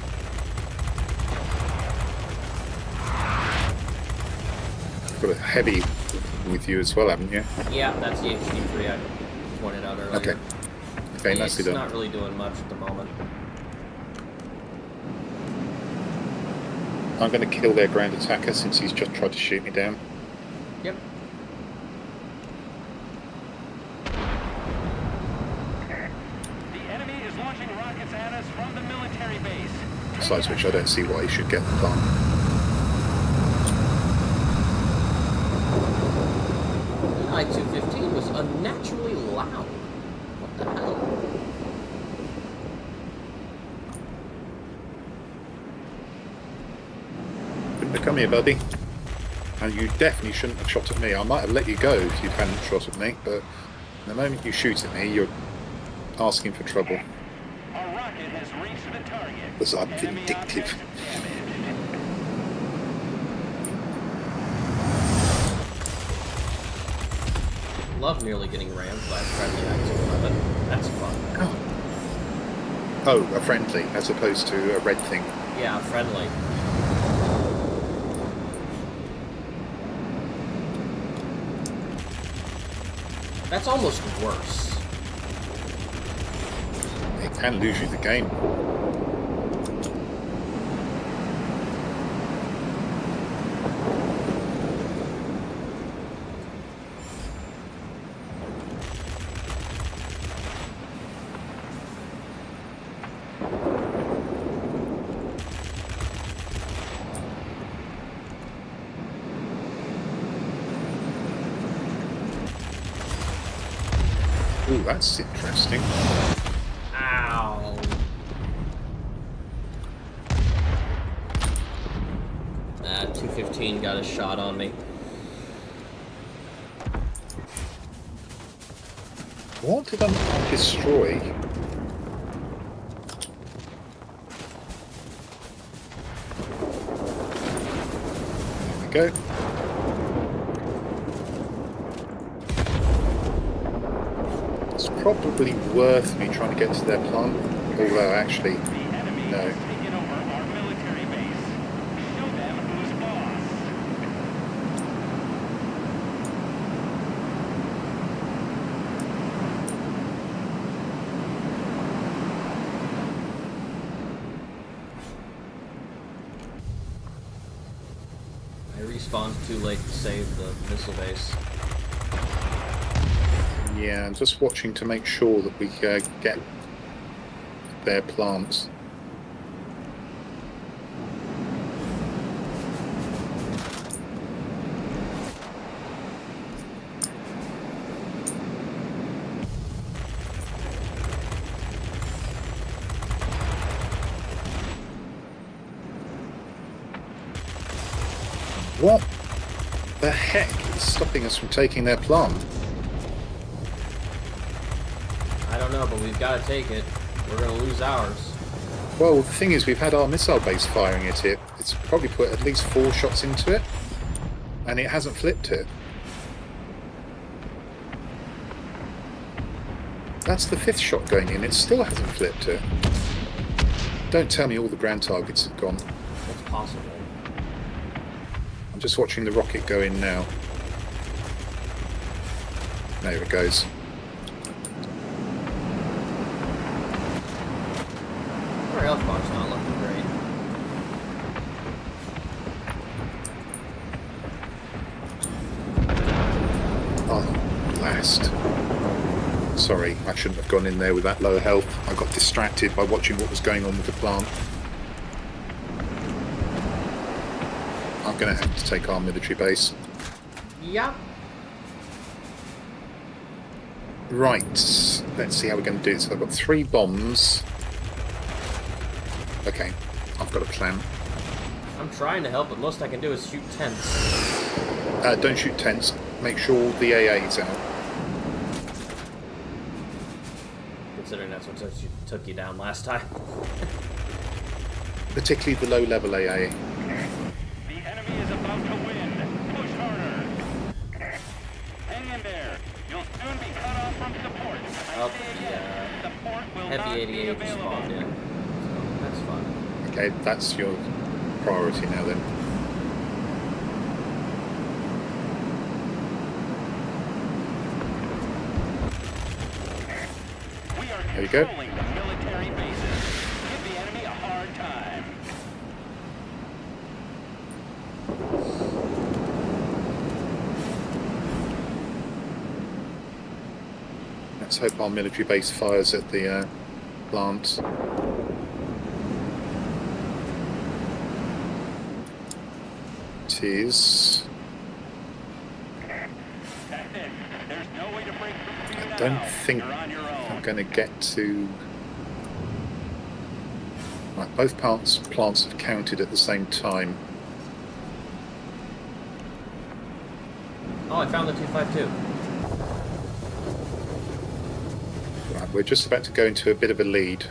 You've got a heavy with you as well, haven't you? Yeah, that's the HD3 I pointed out earlier. Okay. Okay, nicely It's done. not really doing much at the moment. I'm going to kill their ground attacker since he's just tried to shoot me down. Yep. The enemy is launching rockets at us from the military base. Besides which, I don't see why he should get the plant. The I-215 was unnaturally loud. What the hell? Couldn't have come here, buddy. And you definitely shouldn't have shot at me. I might have let you go if you hadn't shot at me, but the moment you shoot at me, you're asking for trouble. Our rocket has reached the target. Because I'm Enemy vindictive. objective damaged. Love nearly getting rammed by a friendly I-211. That's fun. Oh, a friendly, as opposed to a red thing. Yeah, friendly. That's almost worse. It can lose you the game. Ooh, that's interesting. Ow. 215 got a shot on me. What did I destroy? There we go. It's probably worth me trying to get to their plant, although actually, The enemy no. has taken over our military base. Show them who's boss. I respawned too late to save the missile base. Yeah, I'm just watching to make sure that we get their plants. What the heck is stopping us from taking their plant? I don't know, but we've got to take it. We're going to lose ours. Well, the thing is, we've had our missile base firing at it. It's probably put at least 4 shots into it, and it hasn't flipped it. That's the 5th shot going in. It still hasn't flipped it. Don't tell me all the ground targets have gone. It's possible. I'm just watching the rocket go in now. There it goes. Our health bar's not looking great. Oh, last. Sorry, I shouldn't have gone in there with that low health. I got distracted by watching what was going on with the plant. I'm going to have to take our military base. Yep. Right, let's see how we're going to do this. I've got 3 bombs. Okay, I've got a plan. I'm trying to help, but most I can do is shoot tents. Don't shoot tents. Make sure the AA is out. Considering that's what took you down last time. Particularly the low-level AA. The enemy is heavy 88 spawned in. So that's fun. Okay, that's your priority now then. We are There you go. controlling the military bases. Give the enemy a hard time. Let's hope our military base fires at the plant. It is. That's it. There's no way to break through I now. don't think You're on your I'm own. going to get to. Right, both plants have counted at the same time. Oh, I found the 252. Right, we're just about to go into a bit of a lead.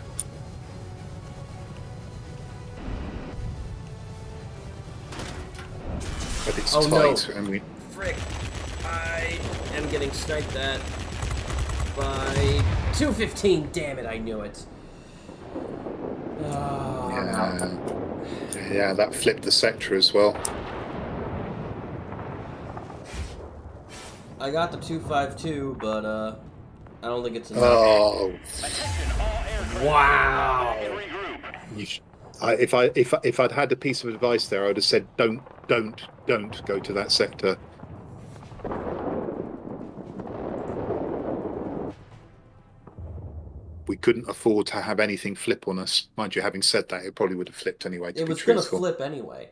But it's Oh, no. tight, and we. Frick. I am getting sniped at by 215. Damn it, I knew it. Yeah, that flipped the sector as well. I got the 252, but I don't think it's enough. Oh, Attention, all aircraft. Wow. And regroup. if I'd had a piece of advice there, I would have said don't go to that sector. We couldn't afford to have anything flip on us. Mind you, having said that, it probably would have flipped anyway. It was going to flip anyway.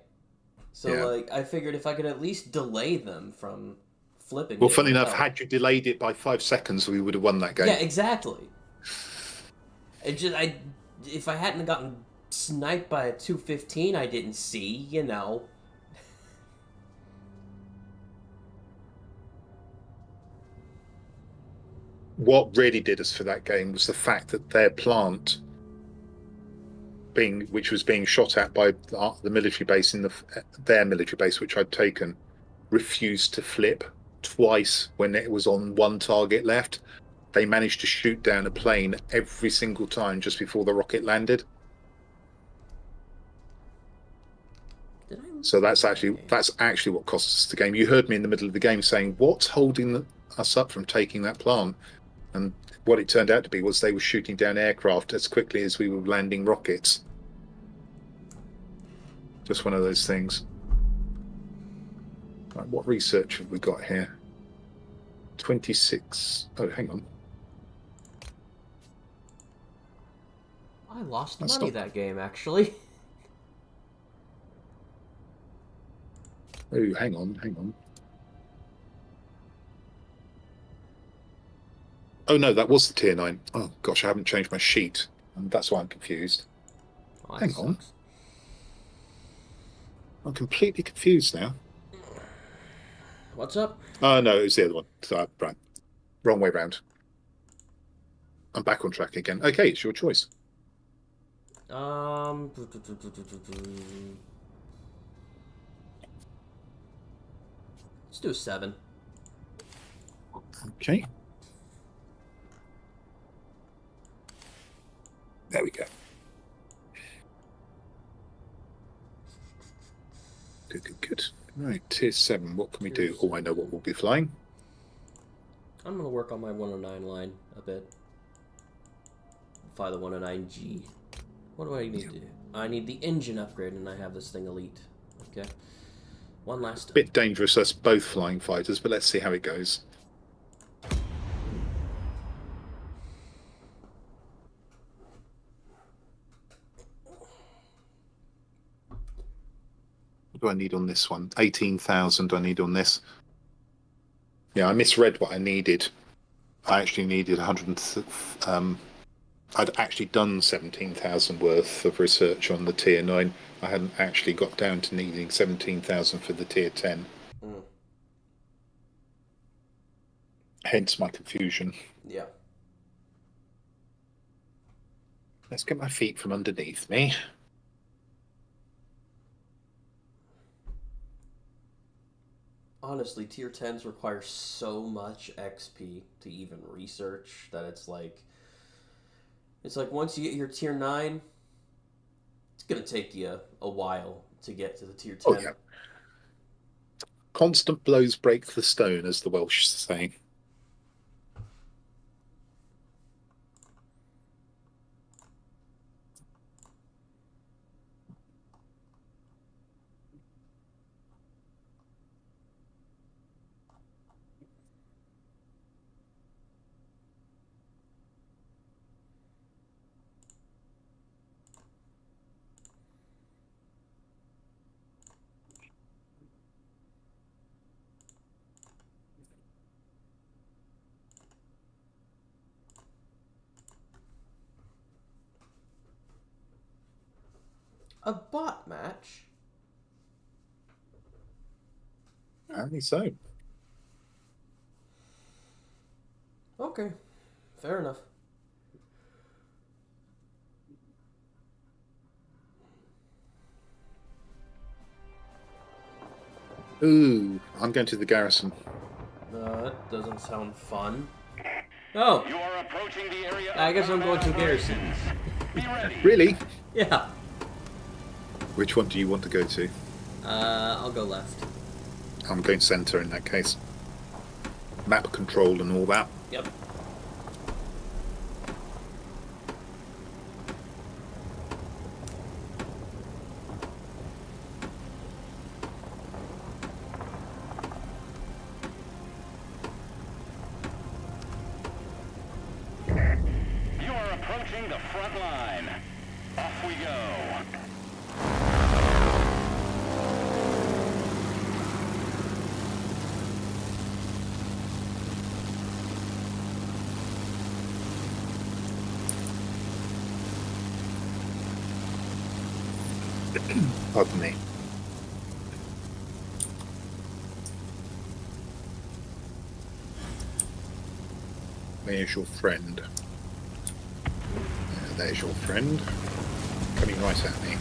So, Yeah. like, I figured if I could at least delay them from flipping. Well, it funny would enough, help. had you delayed it by 5 seconds, we would have won that game. Yeah, exactly. It just, if I hadn't gotten sniped by a 215 I didn't see, you know. What really did us for that game was the fact that their plant, which was being shot at by the military base their military base, which I'd taken, refused to flip twice when it was on one target left. They managed to shoot down a plane every single time just before the rocket landed. Did I lose So that's that actually game? what cost us the game. You heard me in the middle of the game saying, "What's holding us up from taking that plant?" And what it turned out to be was they were shooting down aircraft as quickly as we were landing rockets. Just one of those things. Right, what research have we got here? 26. Oh, hang on. I lost That's money not- that game, actually. Oh, hang on. Oh no, that was the tier 9. Oh gosh, I haven't changed my sheet, and that's why I'm confused. Oh, that Hang on. sucks. I'm completely confused now. What's up? Oh no, it was the other one. So, right, wrong way round. I'm back on track again. Okay, it's your choice. Let's do a 7. Okay. There we go. Good. Right, tier 7. What can we do? Oh, I know what we'll be flying. I'm gonna work on my 109 line a bit. Fly the 109G. What do I need to do? I need the engine upgrade, and I have this thing elite. Okay. One last. Bit dangerous, us both flying fighters, but let's see how it goes. What do I need on this one? 18,000 I need on this. Yeah, I misread what I needed. I actually needed 100. I'd actually done 17,000 worth of research on the tier 9. I hadn't actually got down to needing 17,000 for the tier 10. Hence my confusion. Yeah. Let's get my feet from underneath me. Honestly, tier 10s require so much XP to even research that it's like It's like once you get your tier 9, it's going to take you a while to get to the tier 10. Oh, yeah. Constant blows break the stone, as the Welsh say. A bot match? Apparently so. Okay, fair enough. Ooh, I'm going to the garrison. That doesn't sound fun. Oh, You are approaching the area. I guess I'm going to garrison. Be ready. Really? Yeah. Which one do you want to go to? I'll go left. I'm going centre in that case. Map control and all that. Yep. You are approaching the front line. Off we go. Pardon me. There's your friend. There's your friend. Coming right at me.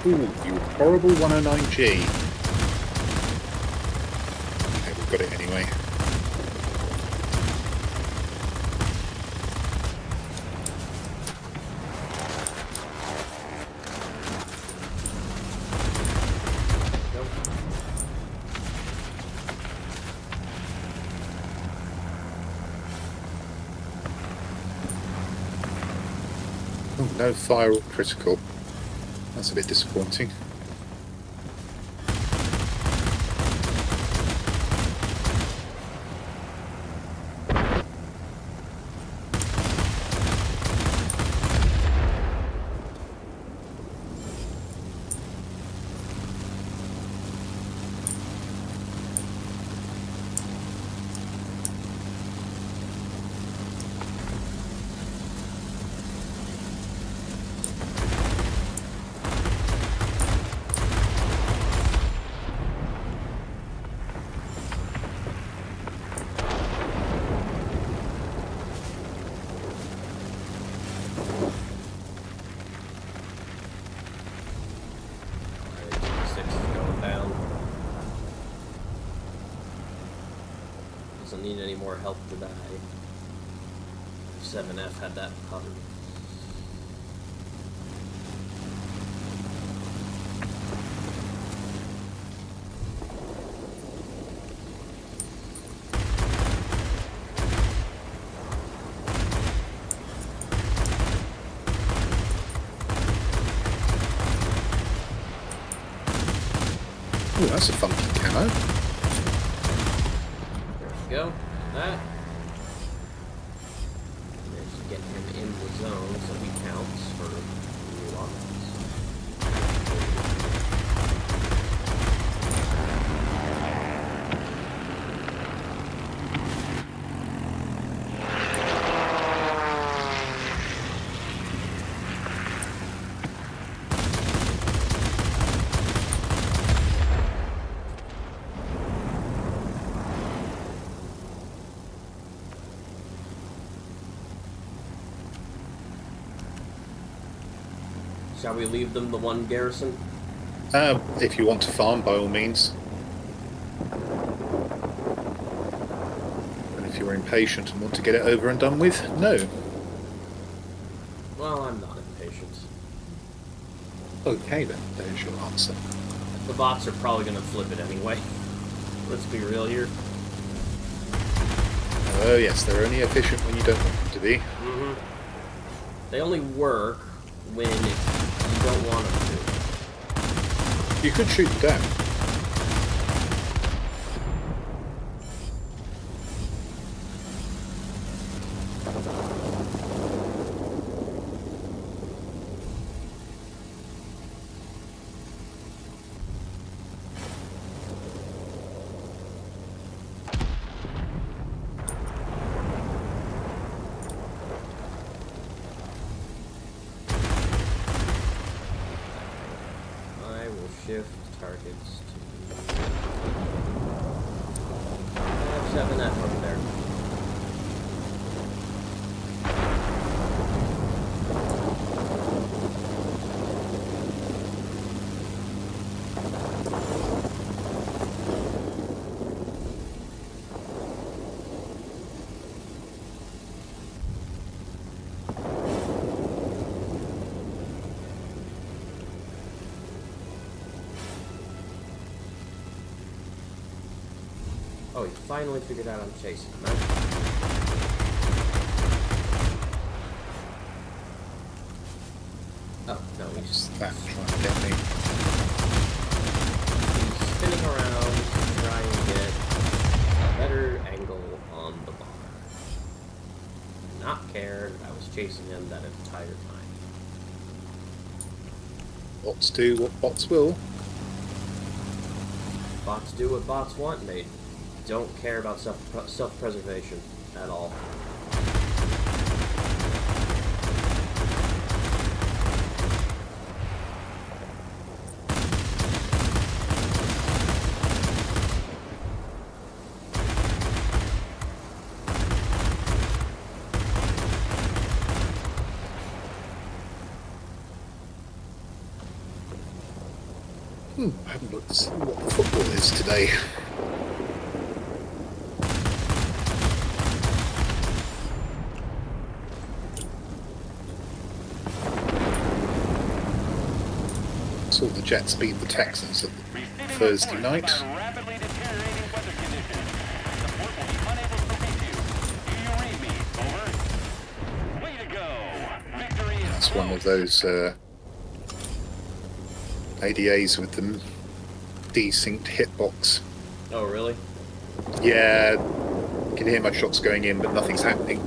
Ooh, you horrible 109G. Okay, we've got it anyway. Oh, no fire or critical. That's a bit disappointing. Doesn't need any more help to die. 7F had that covered. Oh, that's a funky camo. There we go. That. Managed to get him in the zone so he counts for relocks. Shall we leave them the one garrison? If you want to farm, by all means. And if you're impatient and want to get it over and done with, no. Well, I'm not impatient. Okay then, there's your answer. The bots are probably going to flip it anyway. Let's be real here. Oh yes, they're only efficient when you don't want them to be. Mm-hmm. They only work when you don't want them to. You could shoot them down. Shift targets to 7F over there. Oh, he finally figured out I'm chasing him. Oh, no, he's That trying to get me. spinning around to try and get a better angle on the bar. Not cared, I was chasing him that entire time. Bots do what bots will. Bots do what bots want, and they don't care about self-preservation at all. I haven't looked to see what the football is today. Saw the Jets beat the Texans at Thursday night. Rapidly deteriorating weather conditions. The port will be unable to reach you. Do you read me? Over. Way to go. Victory is That's one of close. those ADAs with the desynced hitbox. Oh, really? Yeah, you can hear my shots going in, but nothing's happening.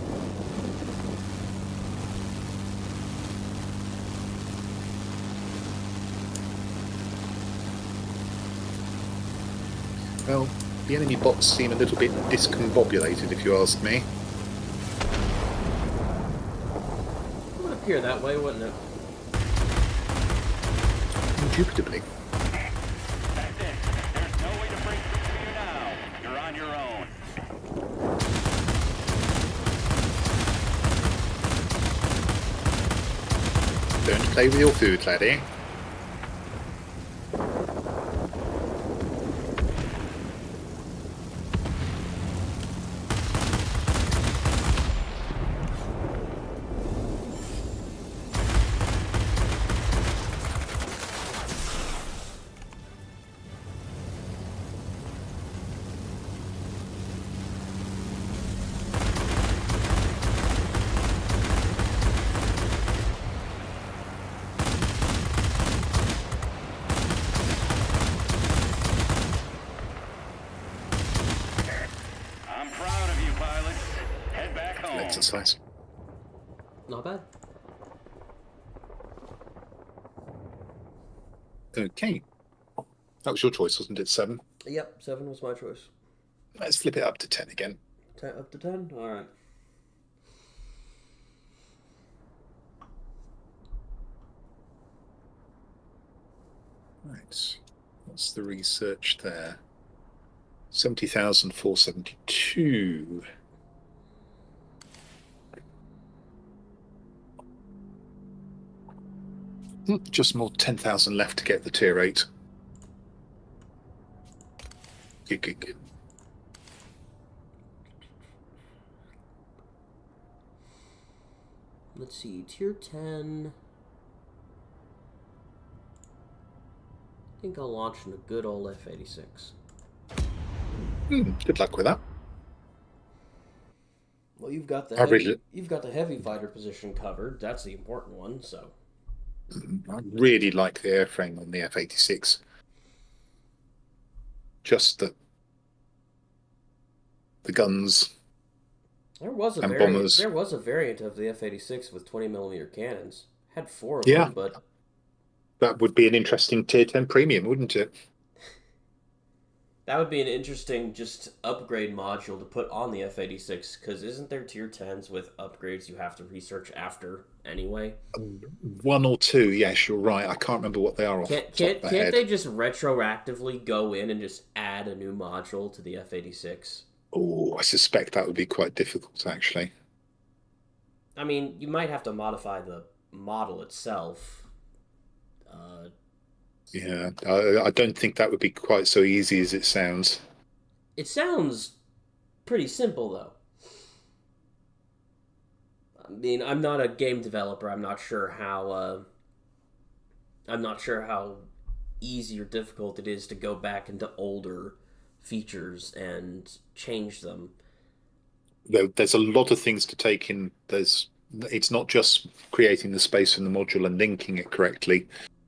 Well, the enemy bots seem a little bit discombobulated, if you ask me. It would appear that way, wouldn't it? Indubitably. That's it. There's no way to break through to you now. You're on your own. Don't play with your food, laddie. I'm proud of you, pilots. Head back home. Exercise. Not bad. Okay. That was your choice, wasn't it? 7? Yep, 7 was my choice. Let's flip it up to 10 again. 10 up to 10? Alright. Right. What's the research there? 70,472. Just more 10,000 left to get the tier 8. Good. Let's see, tier 10. I think I'll launch in a good old F-86. Good luck with that. Well, you've got the Average you've got the heavy fighter position covered. That's the important one. So I really like the airframe on the F-86. Just the guns. there was a And variant. bombers. There was a variant of the F-86 with 20mm cannons. Had 4 of Yeah. them, but That would be an interesting tier 10 premium, wouldn't it? that would be an interesting just upgrade module to put on the F-86. Because isn't there tier 10s with upgrades you have to research after anyway? 1 or 2, yes, you're right. I can't remember what they are off the top of my Can't head. they just retroactively go in and just add a new module to the F-86? Oh, I suspect that would be quite difficult, actually. I mean, you might have to modify the model itself. Yeah, I don't think that would be quite so easy as it sounds. It sounds pretty simple, though. I mean, I'm not a game developer. I'm not sure how easy or difficult it is to go back into older features and change them. There's a lot of things to take in. It's not just creating the space in the module and linking it correctly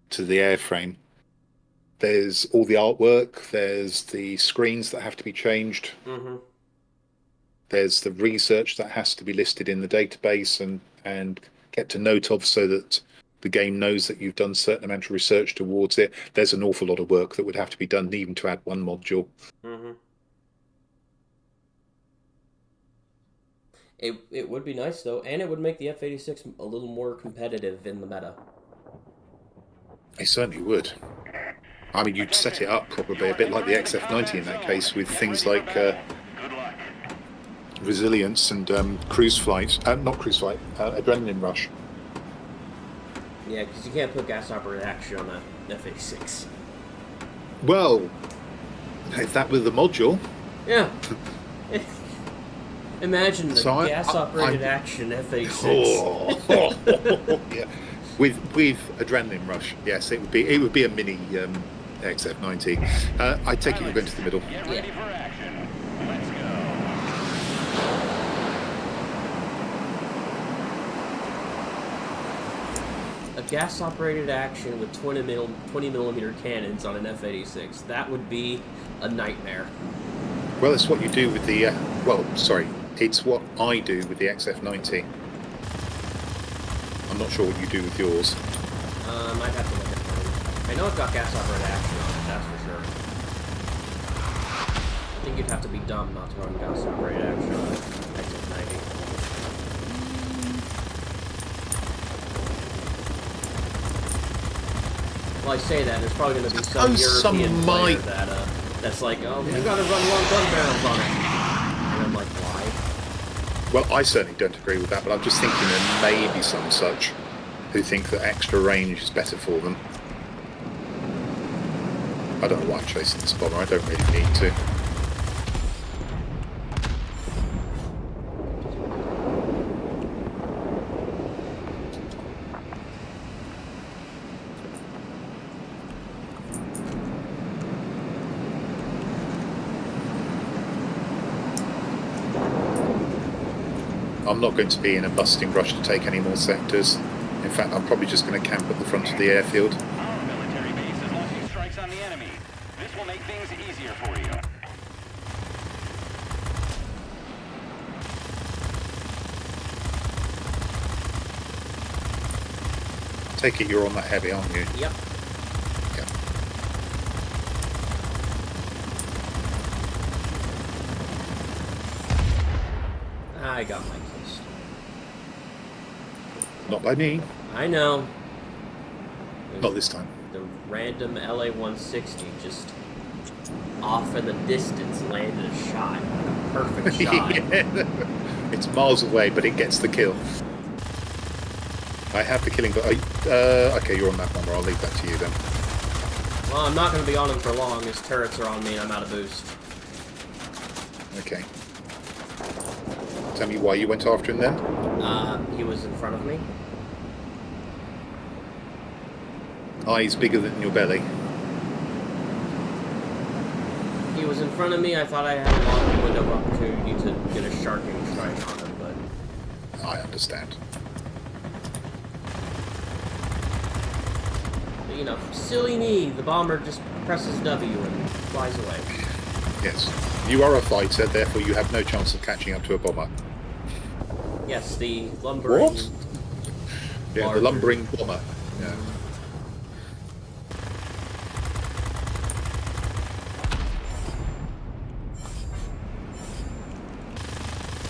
to the airframe. There's all the artwork, there's the screens that have to be changed, Mm-hmm. there's the research that has to be listed in the database and kept a note of so that the game knows that you've done a certain amount of research towards it. There's an awful lot of work that would have to be done even to add one module. Mm-hmm. It would be nice, though, and it would make the F-86 a little more competitive in the meta. It certainly would. I mean, you'd set it up probably a bit like the XF-90 in that case, with things like resilience and cruise flight. Not cruise flight, adrenaline rush. Yeah, because you can't put gas-operated action on an F-86. Well, if that were the module... Yeah. Imagine the So gas-operated I'm- action F-86. Yeah. With adrenaline rush, yes, it would be a mini XF-90. I take it you're going to the middle. Get ready for action. Let's go. A gas-operated action with 20mm cannons on an F-86. That would be a nightmare. Well, it's what you do with the. It's what I do with the XF-90. I'm not sure what you do with yours. I'd have to look at mine. I know it's got gas-operated action on it, that's for sure. I think you'd have to be dumb not to run gas-operated action on it. XF-90. Well, I say that, there's probably going to be some suppose European some player might. that's like, oh, you gotta run long gun barrels on it. And I'm like, why? Well, I certainly don't agree with that, but I'm just thinking there may be some such who think that extra range is better for them. I don't know why I'm chasing this bomber. I don't really need to. I'm not going to be in a busting rush to take any more sectors. In fact, I'm probably just going to camp at the front of the airfield. Our military base is launching strikes on the enemy. This will make things easier for you. Take it you're on that heavy, aren't you? Yep. Yeah. I got my case. Not by me. I know. Not this time. The random LA-160 just off in the distance landed a shot. Like a perfect shot. Yeah. It's miles away, but it gets the kill. I have the killing, but okay, you're on that bomber. I'll leave that to you then. Well, I'm not going to be on him for long. His turrets are on me and I'm out of boost. Okay. Tell me why you went after him then? He was in front of me. Eyes bigger than your belly. He was in front of me. I thought I had a long window of opportunity to get a sharking strike on him, but... I understand. You know, silly me. The bomber just presses W and flies away. Yes. You are a fighter, therefore you have no chance of catching up to a bomber. Yes, the lumbering... What? Yeah, larger. the lumbering bomber. Yeah.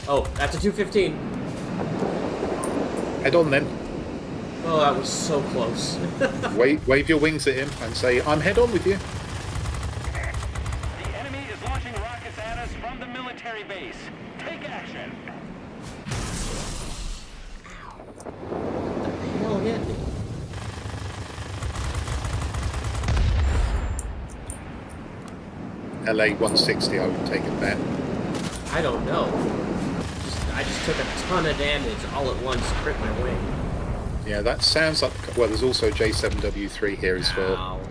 Oh, that's a 215. Head on then. Oh, that was so close. Wave your wings at him and say, I'm head on with you. The enemy is launching rockets at us from the military base. Take action. What the hell hit me? LA 160, I would take it there. I don't know. I just took a ton of damage all at once, crit my wing. Yeah, that sounds like... Well, there's also J7W3 here as well. Ow.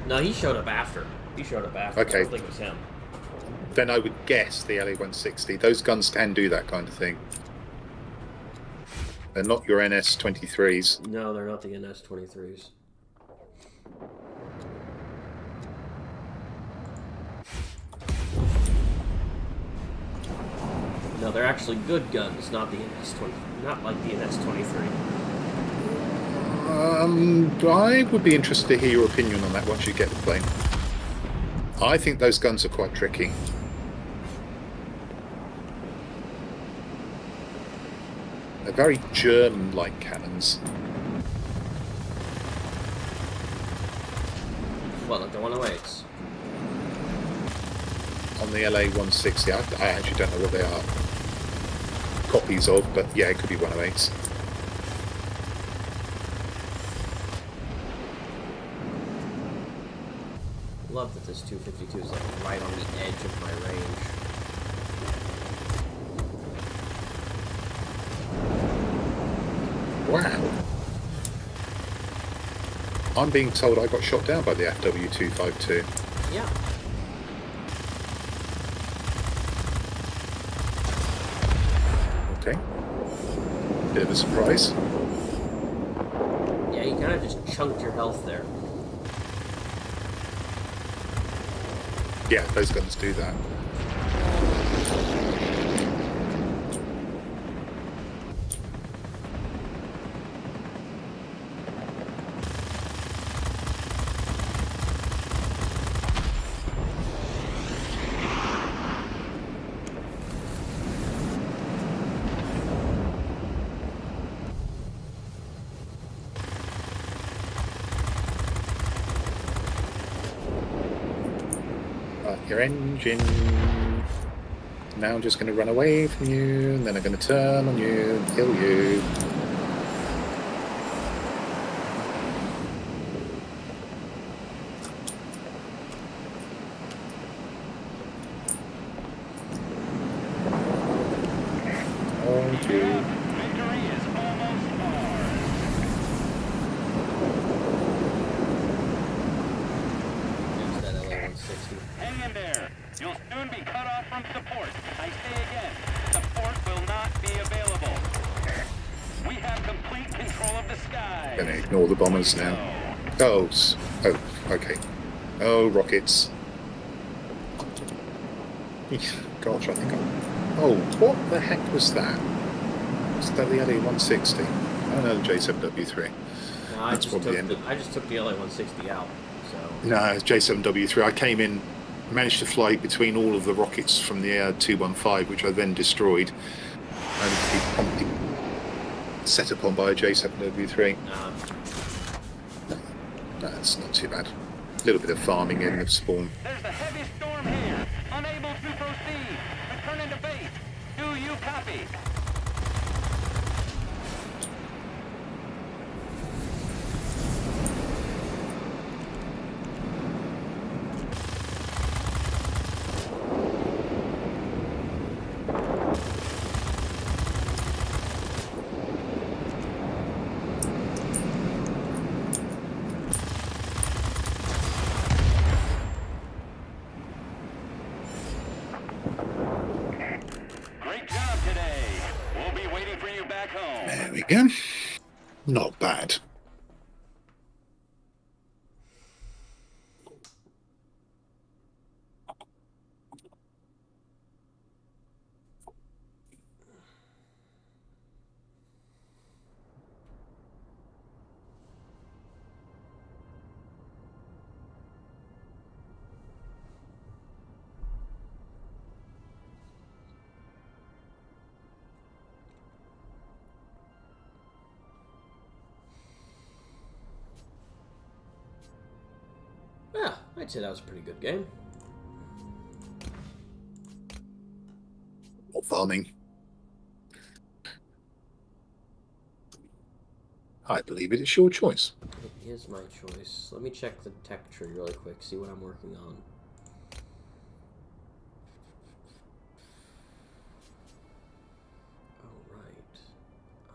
No, he showed up after. He showed up after. Okay. I don't think it was him. Then I would guess the LA 160. Those guns can do that kind of thing. They're not your NS23s. No, they're not the NS-23s. No, they're actually good guns, not the NS-20. Not like the NS-23. I would be interested to hear your opinion on that once you get the plane. I think those guns are quite tricky. They're very German-like cannons. Well, like the 108s. On the LA 160, I actually don't know what they are copies of, but yeah, it could be 108s. Love that this 252 is like right on the edge of my range. Wow. I'm being told I got shot down by the FW252. Yeah. Okay. Bit of a surprise. Yeah, you kind of just chunked your health there. Yeah, those guns do that. Your engine. Now I'm just going to run away from you, and then I'm going to turn on you and kill you. Oh, dude. Victory is almost ours. Use that LA-160. Hang in there. You'll soon be cut off from support. I say again, support will not be available. We have complete control of the sky. Gonna ignore the bombers now. Oh, okay. Oh, rockets. Gosh, I think Oh, what the heck was that? Was that the LA-160? Oh no, the J7W3. No, That's probably ended. I just took the LA-160 out, so... No, it's J7W3. I came in, managed to fly between all of the rockets from the Air-215, which I then destroyed, only to be promptly set upon by a J7W3. That's not too bad. A little bit of farming in of spawn. There's a heavy storm here. Unable to proceed. Return into base. Do you copy? you go. Not bad. Yeah, I'd say that was a pretty good game. Not farming. I believe it is your choice. It is my choice. Let me check the tech tree really quick, see what I'm working on.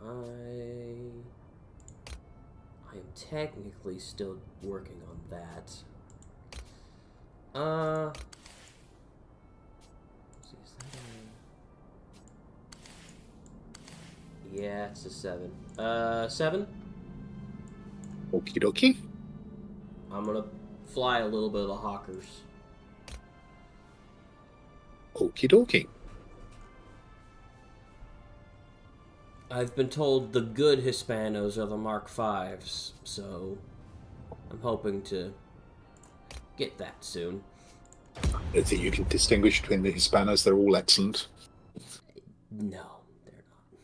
Alright. I am technically still working on that. Let's see, is that a... Yeah, it's a 7. 7? Okie dokie. I'm gonna fly a little bit of the Hawkers. Okie dokie. I've been told the good Hispanos are the Mark V's, so I'm hoping to get that soon. I think you can distinguish between the Hispanos. They're all excellent. No, they're not.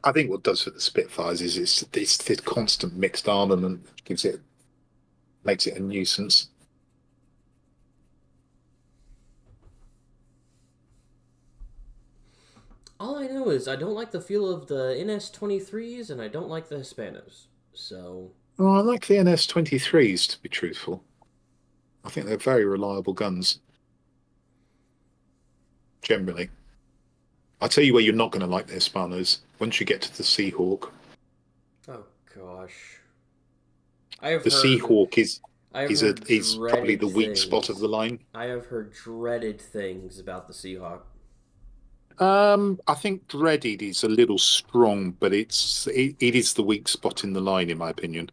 I think what does for the Spitfires is it's the constant mixed armament makes it a nuisance. All I know is I don't like the feel of the NS-23s, and I don't like the Hispanos. So... Oh, I like the NS-23s, to be truthful. I think they're very reliable guns. Generally. I'll tell you where you're not going to like the Hispanos. Once you get to the Seahawk. Oh, gosh. I have The heard, Seahawk is dreaded probably the weak things. spot of the line. I have heard dreaded things about the Seahawk. I think dreaded is a little strong, but it is the weak spot in the line, in my opinion.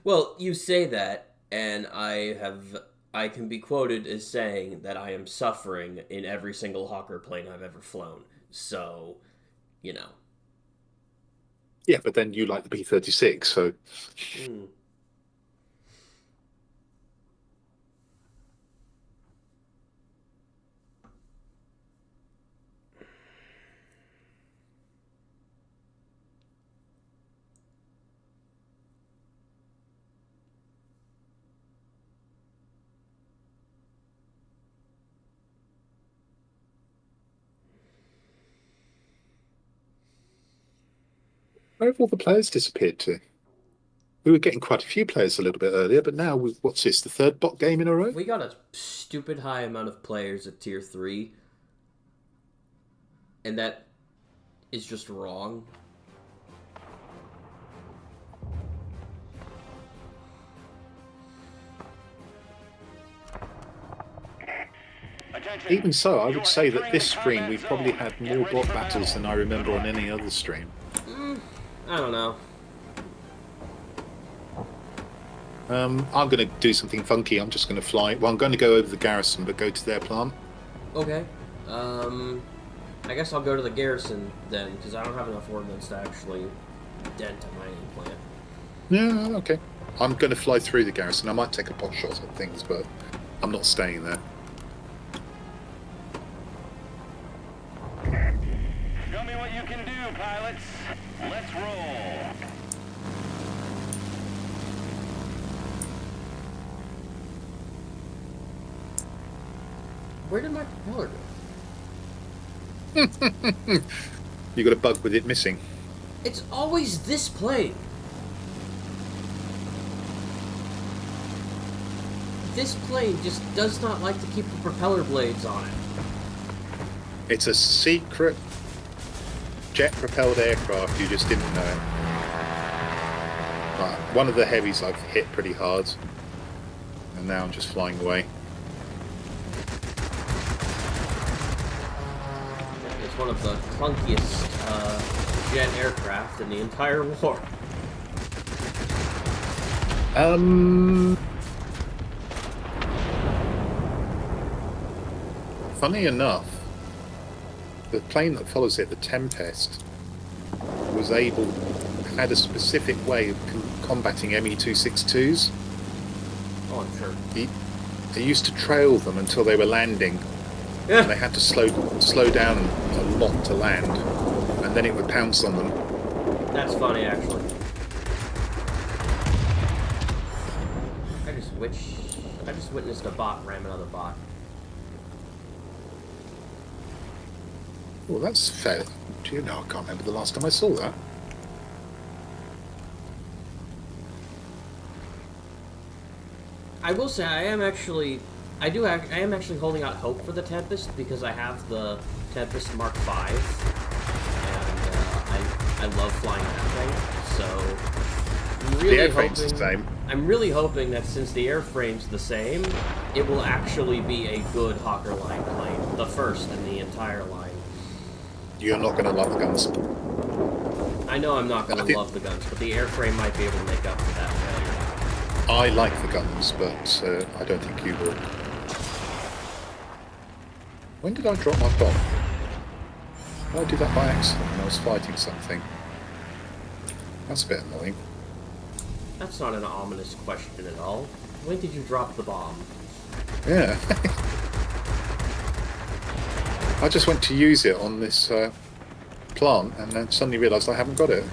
Well, you say that, and I can be quoted as saying that I am suffering in every single Hawker plane I've ever flown. So, you know. Yeah, but then you like the B-36, so... Where have all the players disappeared to? We were getting quite a few players a little bit earlier, but now, what's this, the third bot game in a row? We got a stupid high amount of players at Tier 3. And that is just wrong. Attention. Even so, I would You're say that entering this the stream combat we've probably zone. had Get more ready bot for battles battle. than I remember on any other stream. I don't know. I'm going to do something funky. I'm just going to fly. Well, I'm going to go over the garrison, but go to their plant. Okay. I guess I'll go to the garrison then, because I don't have enough ordnance to actually dent a mining plant. Yeah, okay. I'm going to fly through the garrison. I might take a pot shot at things, but I'm not staying there. Show me what you can do, pilots. Let's roll. Where did my propeller go? You got a bug with it missing. It's always this plane. This plane just does not like to keep the propeller blades on it. It's a secret jet-propelled aircraft. You just didn't know it. One of the heavies I've hit pretty hard, and now I'm just flying away. It's one of the clunkiest jet aircraft in the entire war. Funny enough, the plane that follows it, the Tempest, had a specific way of combating Me-262s. Oh, I'm sure. He used to trail them until they were landing, Yeah. and they had to slow down a lot to land, and then it would pounce on them. That's funny, actually. I just witnessed a bot ram another bot. Oh, that's fair. Do you know? I can't remember the last time I saw that. I will say I am actually holding out hope for the Tempest because I have the Tempest Mark V, and I love flying that thing. So I'm really The airframe's the same. I'm really hoping that since the airframe's the same, it will actually be a good Hawker line plane, the first in the entire line. You're not going to like the guns. I know I'm not going to love the guns, but the airframe might be able to make up for that failure. I like the guns, but I don't think you will. When did I drop my bomb? Did I do that by accident when I was fighting something? That's a bit annoying. That's not an ominous question at all. When did you drop the bomb? Yeah. I just went to use it on this plant and then suddenly realised I haven't got it.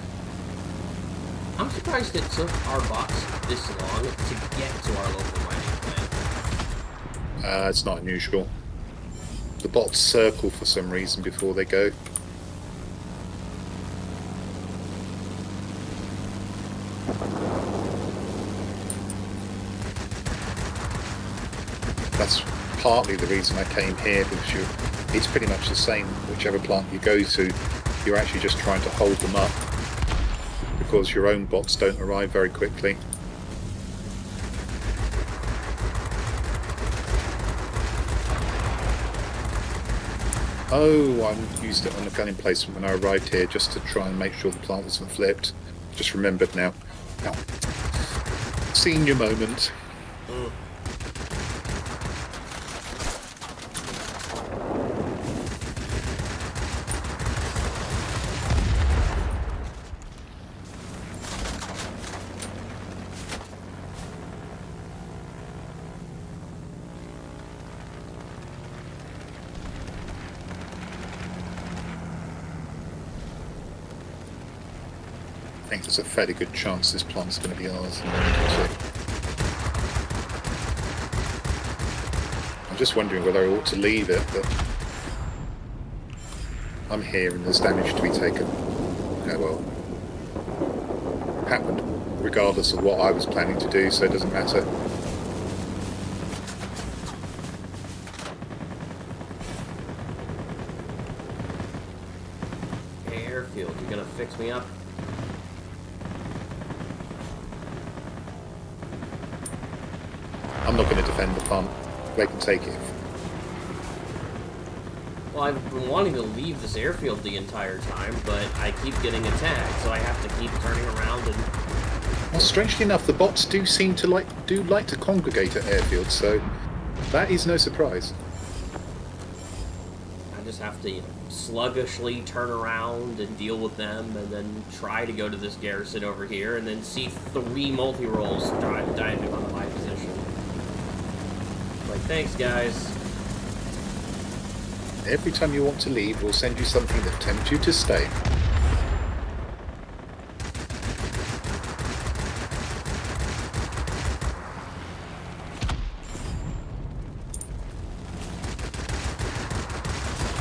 I'm surprised it took our bots this long to get to our local mining plant. It's not unusual. The bots circle for some reason before they go. That's partly the reason I came here, because it's pretty much the same whichever plant you go to. You're actually just trying to hold them up because your own bots don't arrive very quickly. Oh, I used it on the gun emplacement when I arrived here just to try and make sure the plant wasn't flipped. Just remembered now. Senior moment. I think there's a fairly good chance this plant's going to be ours. I'm just wondering whether I ought to leave it, but I'm here and there's damage to be taken. Oh well. It happened regardless of what I was planning to do, so it doesn't matter. Hey, airfield, you gonna fix me up? I'm not going to defend the plant. They can take it. Well, I've been wanting to leave this airfield the entire time, but I keep getting attacked, so I have to keep turning around and... Well, strangely enough, the bots do seem to like to congregate at airfields, so that is no surprise. I just have to, sluggishly turn around and deal with them, and then try to go to this garrison over here, and then see 3 multi-rolls diving onto my position. Like, thanks, guys. Every time you want to leave, we'll send you something that tempts you to stay.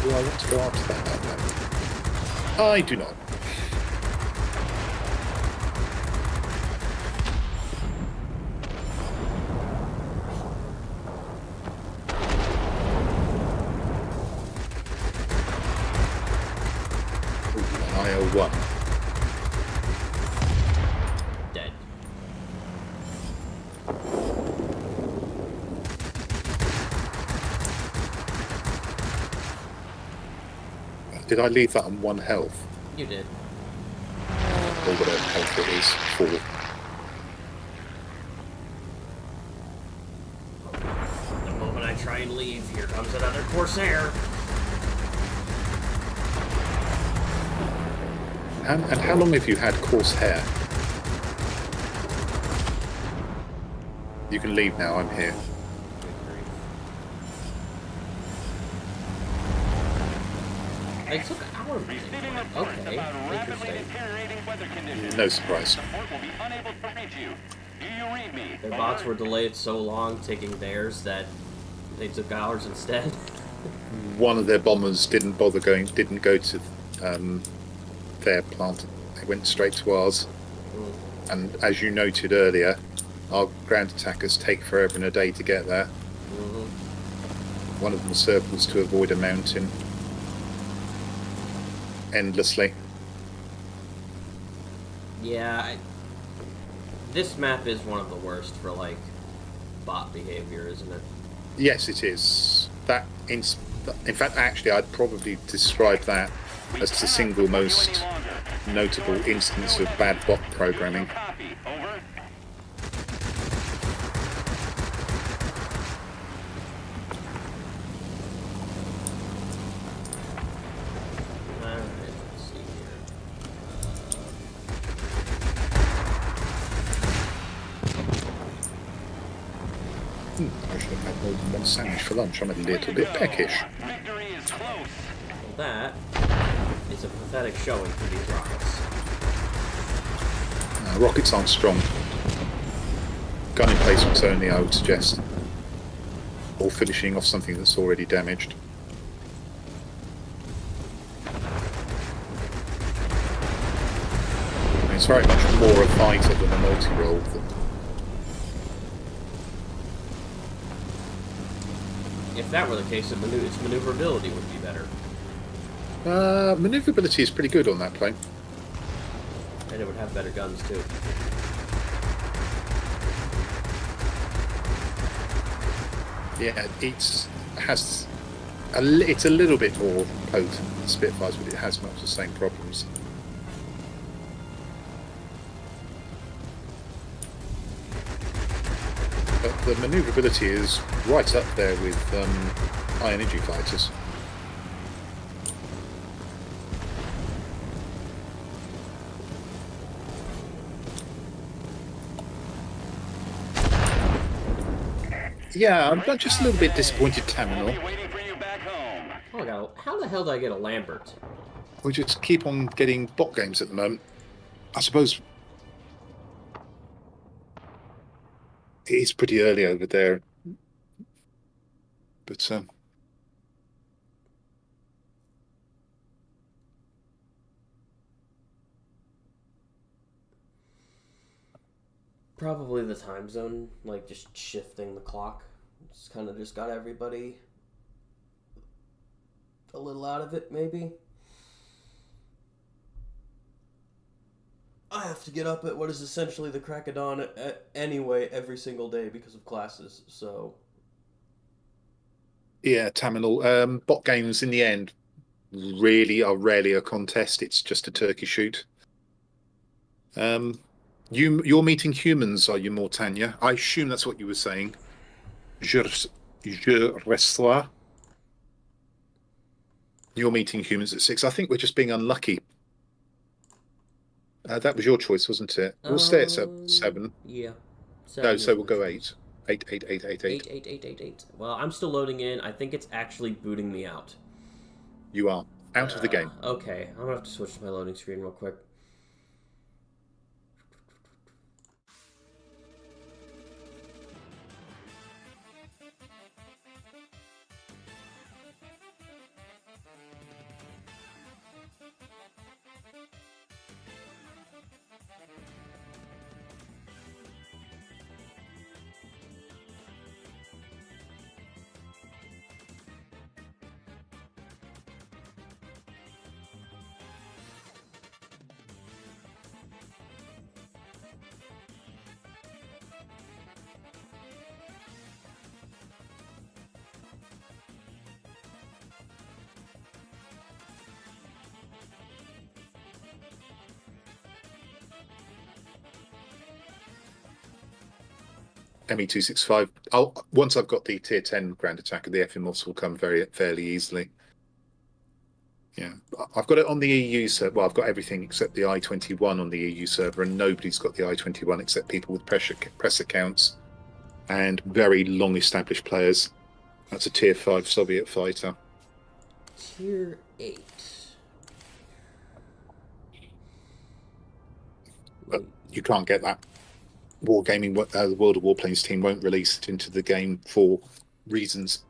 Do I want to go after that? I do not. IO1. Dead. Did I leave that on 1 health? You did. Or whatever health it is, 4. The moment I try and leave, here comes another Corsair. And how long have you had coarse hair? You can leave now, I'm here. I took our Receiving reports Okay, about rapidly interesting. deteriorating weather conditions. No surprise. Support will be unable to reach you. Do you read me? Their Over. bots were delayed so long taking theirs that they took ours instead. One of their bombers didn't go to their plant. They went straight to ours. And as you noted earlier, our ground attackers take forever and a day to get there. One of them circles to avoid a mountain endlessly. Yeah, this map is one of the worst for, like, bot behavior, isn't it? Yes, it is. In fact, actually, I'd probably describe that as the single most notable instance of bad bot programming. Copy. Over. Alright, let's see here. I should have had more than one sandwich for lunch. I'm a little bit peckish. Victory is close. Well, that is a pathetic showing for these rockets. Rockets aren't strong. Gun emplacements only, I would suggest. Or finishing off something that's already damaged. It's very much more a fighter than a multi-role. If that were the case, its maneuverability would be better. Maneuverability is pretty good on that plane. And it would have better guns, too. Yeah, it's a little bit more potent than Spitfires, but it has much the same problems. But the maneuverability is right up there with high energy fighters. Yeah, I'm just a little bit disappointed, Taminor. Waiting for you back home. Oh, I got how the hell did I get a Lambert? We just keep on getting bot games at the moment. I suppose it is pretty early over there, but Probably the time zone, like just shifting the clock. It's kind of just got everybody a little out of it, maybe. I have to get up at what is essentially the crack of dawn anyway every single day because of classes, so... yeah, Taminor. Bot games in the end really are rarely a contest. It's just a turkey shoot. You're meeting humans, are you, Mortania? I assume that's what you were saying. Je reçois. You're meeting humans at 6. I think we're just being unlucky. That was your choice, wasn't it? We'll stay at 7. Yeah. No, so we'll go choice. 8. 8, 8, 8, 8, 8. 8. Well, I'm still loading in. I think it's actually booting me out. You are out of the game. Okay, I'm gonna have to switch to my loading screen real quick. ME265. Once I've got the tier 10 ground attacker, the FMOS will come fairly easily. Yeah, I've got it on the EU server. Well, I've got everything except the I-21 on the EU server, and nobody's got the I-21 except people with press accounts and very long-established players. That's a tier 5 Soviet fighter. Tier 8. But you can't get that. Wargaming, the World of Warplanes team won't release it into the game for reasons.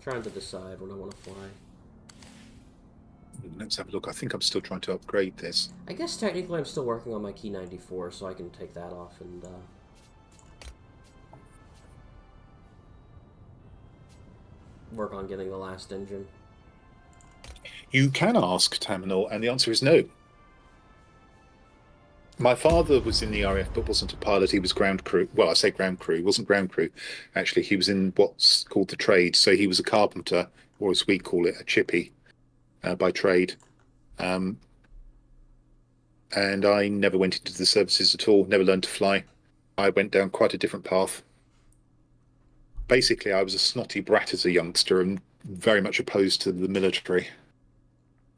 Trying to decide when I want to fly. Let's have a look. I think I'm still trying to upgrade this. I guess technically I'm still working on my Key 94, so I can take that off and work on getting the last engine. You can ask Terminal, and the answer is no. My father was in the RAF, but wasn't a pilot. He was ground crew. Well, I say ground crew. He wasn't ground crew. Actually, he was in what's called the trade. So he was a carpenter, or as we call it, a chippy, by trade. And I never went into the services at all, never learned to fly. I went down quite a different path. Basically, I was a snotty brat as a youngster and very much opposed to the military,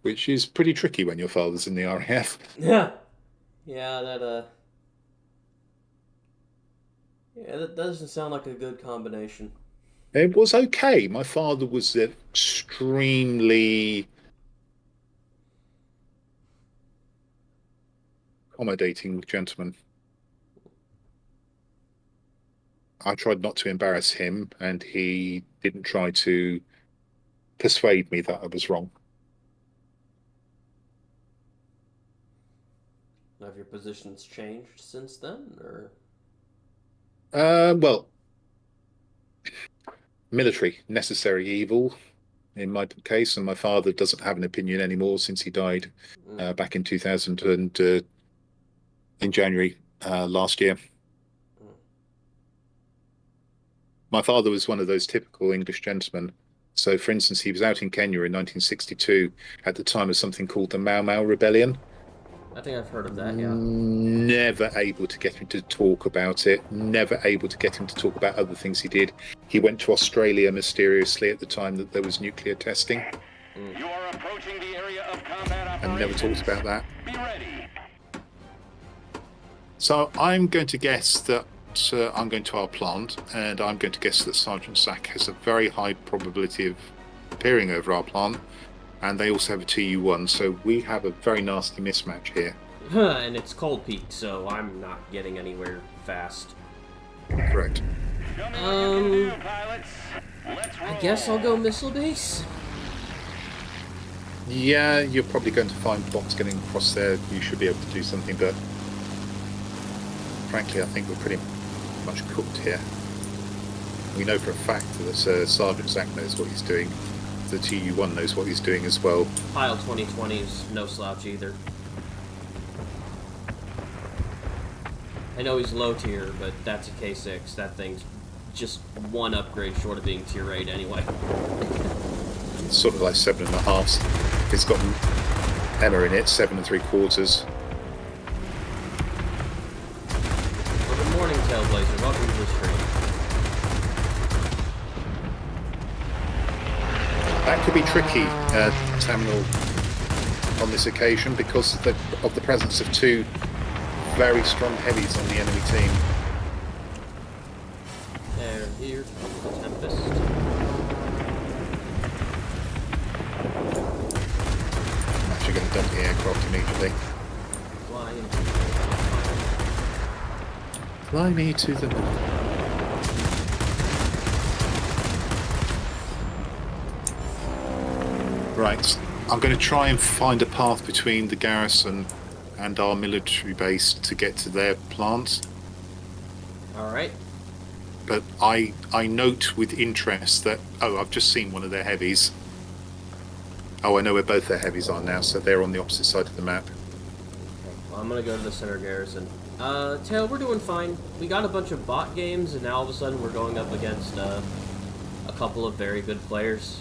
which is pretty tricky when your father's in the RAF. Yeah. Yeah, that doesn't sound like a good combination. It was okay. My father was extremely accommodating gentleman. I tried not to embarrass him, and he didn't try to persuade me that I was wrong. Have your positions changed since then, or? Well, military, necessary evil, in my case, and my father doesn't have an opinion anymore since he died back in 2000 and in January last year. My father was one of those typical English gentlemen. So, for instance, he was out in Kenya in 1962 at the time of something called the Mau Mau Rebellion. I think I've heard of that, yeah. Never able to get him to talk about it. Never able to get him to talk about other things he did. He went to Australia mysteriously at the time that there was nuclear testing. You are approaching the area of combat operations. And never talked about that. Be ready. So I'm going to guess that I'm going to our plant, and I'm going to guess that Sergeant Zach has a very high probability of appearing over our plant. And they also have a TU1, so we have a very nasty mismatch here. And it's Cold Peak, so I'm not getting anywhere fast. Correct. I guess I'll go missile base. Yeah, you're probably going to find bots getting across there. You should be able to do something, but frankly, I think we're pretty much cooked here. We know for a fact that Sergeant Zach knows what he's doing. The TU1 knows what he's doing as well. Pile 2020 is no slouch either. I know he's low tier, but that's a K6. That thing's just one upgrade short of being tier 8 anyway. It's sort of like 7.5. It's got Emma in it, 7 3/4. Well, good morning, Tailblazer. Welcome to the stream. That could be tricky, Terminal, on this occasion because of the presence of two very strong heavies on the enemy team. There, here comes the Tempest. I'm actually going to dump the aircraft immediately. Fly into Fly me to the moon. Right, I'm going to try and find a path between the garrison and our military base to get to their plant. Alright. But I note with interest that, I've just seen one of their heavies. Oh, I know where both their heavies are now, so they're on the opposite side of the map. Well, I'm gonna go to the center garrison. Tail, we're doing fine. We got a bunch of bot games, and now all of a sudden we're going up against a couple of very good players.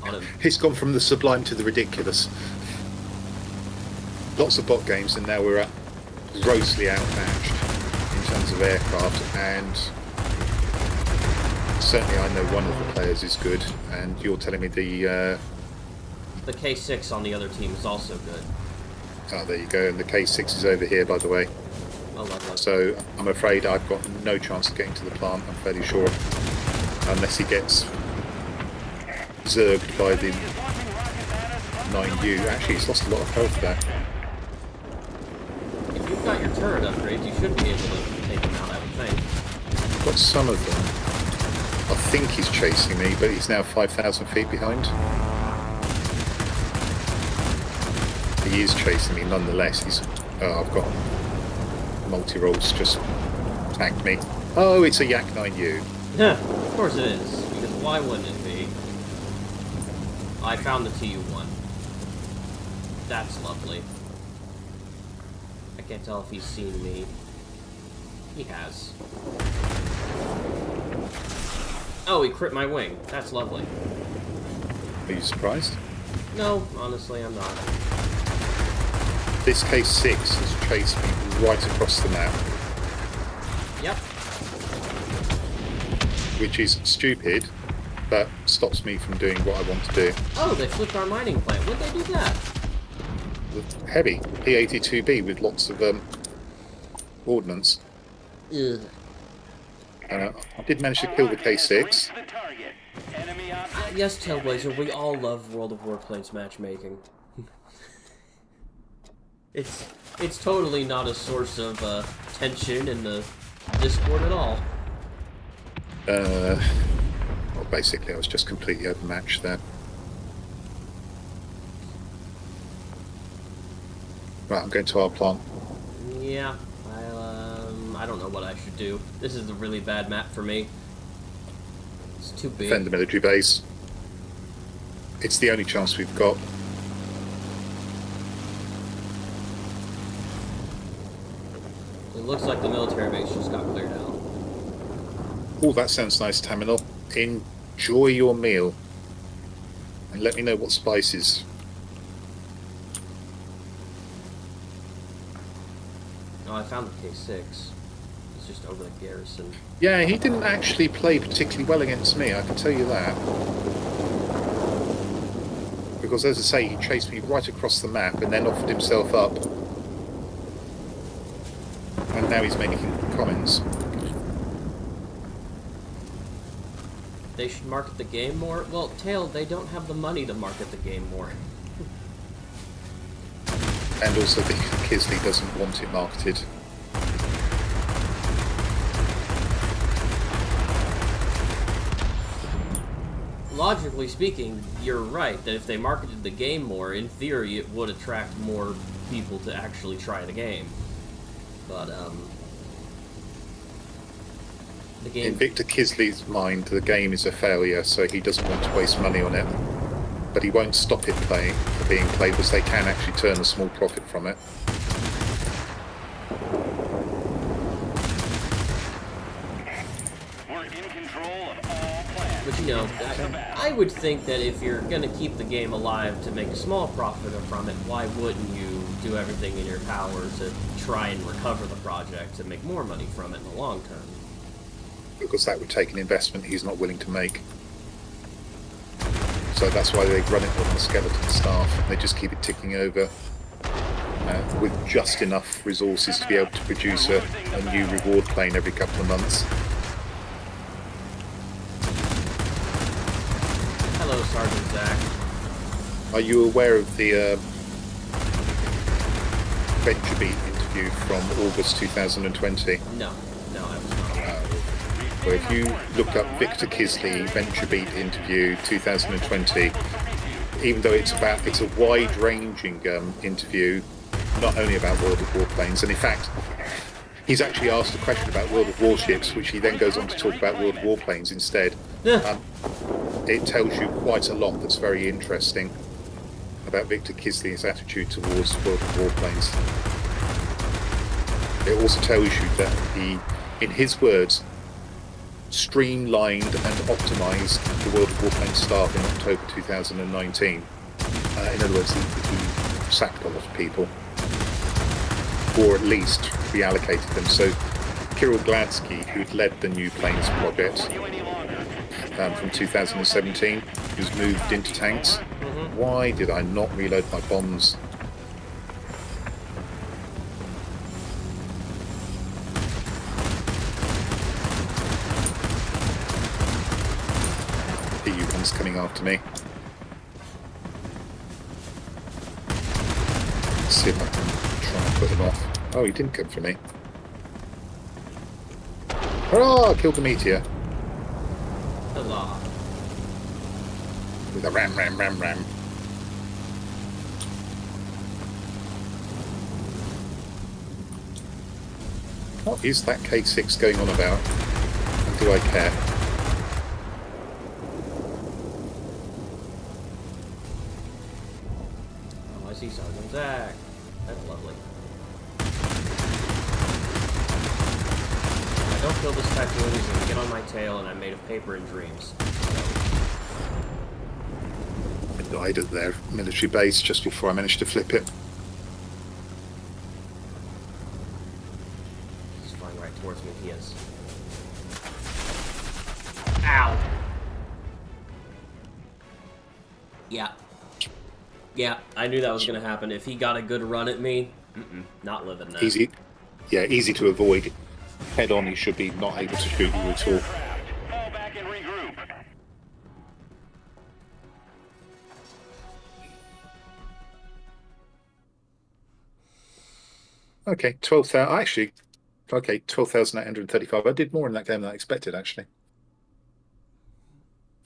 on a It's gone from the sublime to the ridiculous. Lots of bot games, and now we're grossly outmatched in terms of aircraft. And certainly, I know one of the players is good, and you're telling me the K6 on the other team is also good. oh, there you go. And the K6 is over here, by the way. Oh, lovely. So I'm afraid I've got no chance of getting to the plant. I'm fairly sure, unless he gets zerged by the 9U. Actually, it's lost a lot of health there. If you've got your turret upgrades, you should be able to take him out, I would think. I've got some of them. I think he's chasing me, but he's now 5,000 feet behind. He is chasing me nonetheless. He's. Oh, I've got multi-rolls just attacked me. Oh, it's a Yak 9U. Yeah, of course it is. Because why wouldn't it be? I found the TU-1. That's lovely. I can't tell if he's seen me. He has. Oh, he crit my wing. That's lovely. Are you surprised? No, honestly, I'm not. This K6 has chased me right across the map, Yep. which is stupid, but stops me from doing what I want to do. Oh, they flipped our mining plant. When'd they do that? Heavy P82B with lots of ordnance. Ugh. I did manage to kill the K6. Yes, Tailblazer, we all love World of Warplanes matchmaking. It's totally not a source of tension in the Discord at all. Well, basically, I was just completely overmatched there. Right, I'm going to our plant. Yeah, I don't know what I should do. This is a really bad map for me. It's too big. Defend the military base. It's the only chance we've got. It looks like the military base just got cleared out. Oh, that sounds nice, Taminal. Enjoy your meal. And let me know what spices. Oh, I found the K6. It's just over the garrison. Yeah, he didn't actually play particularly well against me, I can tell you that. Because, as I say, he chased me right across the map and then offered himself up. And now he's making comments. They should market the game more? Well, Tail, they don't have the money to market the game more. And also, the Kisley doesn't want it marketed. Logically speaking, you're right, that if they marketed the game more, in theory, it would attract more people to actually try the game. But, the game... In Victor Kisley's mind, the game is a failure, so he doesn't want to waste money on it. But he won't stop it being played, because they can actually turn a small profit from it. We're in control of all plans. But you know, I would think that if you're going to keep the game alive to make a small profit from it, why wouldn't you do everything in your power to try and recover the project to make more money from it in the long term? Because that would take an investment he's not willing to make. So that's why they run it on the skeleton staff. They just keep it ticking over with just enough resources to be able to produce a new reward plane every couple of months. Hello, Sergeant Zach. Are you aware of the VentureBeat interview from August 2020? No, I was not. Where if you look up Victor Kisley VentureBeat interview 2020, even though it's a wide-ranging interview, not only about World of Warplanes, and in fact, he's actually asked a question about World of Warships, which he then goes on to talk about World of Warplanes instead. It tells you quite a lot that's very interesting about Victor Kisley's attitude towards World of Warplanes. It also tells you that in his words, streamlined and optimized the World of Warplanes staff in October 2019. In other words, he sacked a lot of people, or at least reallocated them. So Kirill Gladsky, who'd led the New Planes project from 2017, he was moved into tanks. Why did I not reload my bombs? The U-one's coming after me. Let's see if I can try and put him off. Oh, he didn't come for me. Hurrah! Killed the meteor. Huzzah. With a ram. What is that K6 going on about? And do I care? Oh, I see Sergeant Zach. That's lovely. If I don't kill this typhoon, he's gonna get on my tail, and I'm made of paper and dreams. I died at their military base just before I managed to flip it. He's flying right towards me. He is. Ow! Yeah, I knew that was gonna happen. If he got a good run at me, not living that. Easy to avoid. Head on, he should be not able to shoot you at all. Fall back and regroup. Okay, 12,000. Actually, okay, 12,835. I did more in that game than I expected, actually.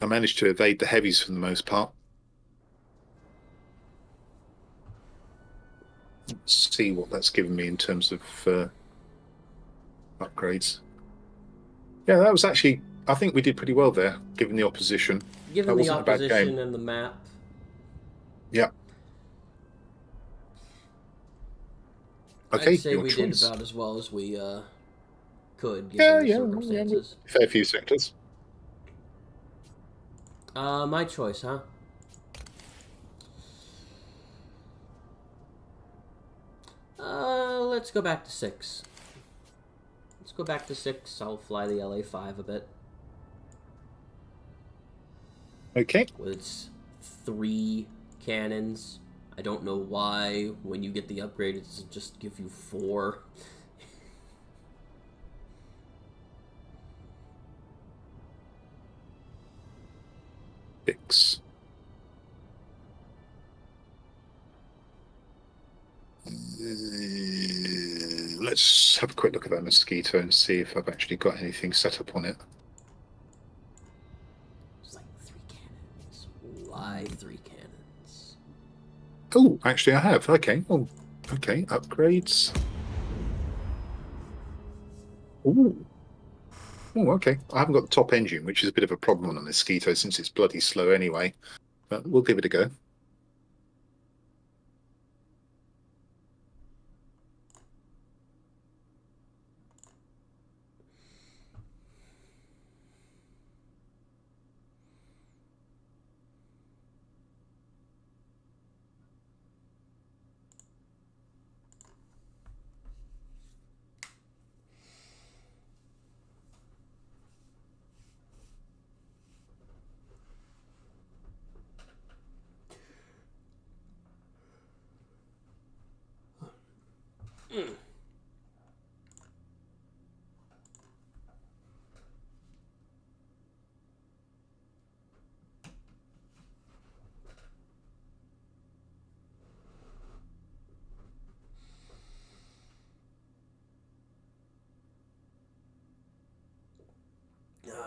I managed to evade the heavies for the most part. Let's see what that's given me in terms of upgrades. Yeah, that was actually, I think we did pretty well there, given the opposition. Given That the wasn't a bad game. opposition and the map, Yeah. Okay, I'd say your we choice. did about as well as we could, Yeah, given the circumstances. fair few sectors. My choice, huh? Let's go back to 6. Let's go back to 6. I'll fly the LA-5 a bit. Okay. With its 3 cannons. I don't know why, when you get the upgrade, it doesn't just give you 4. Six. Let's have a quick look at that mosquito and see if I've actually got anything set up on it. It's like 3 cannons. Why 3 cannons? Oh, actually I have. Okay. Oh, okay. Upgrades. Ooh. Oh, okay. I haven't got the top engine, which is a bit of a problem on a mosquito since it's bloody slow anyway. But we'll give it a go.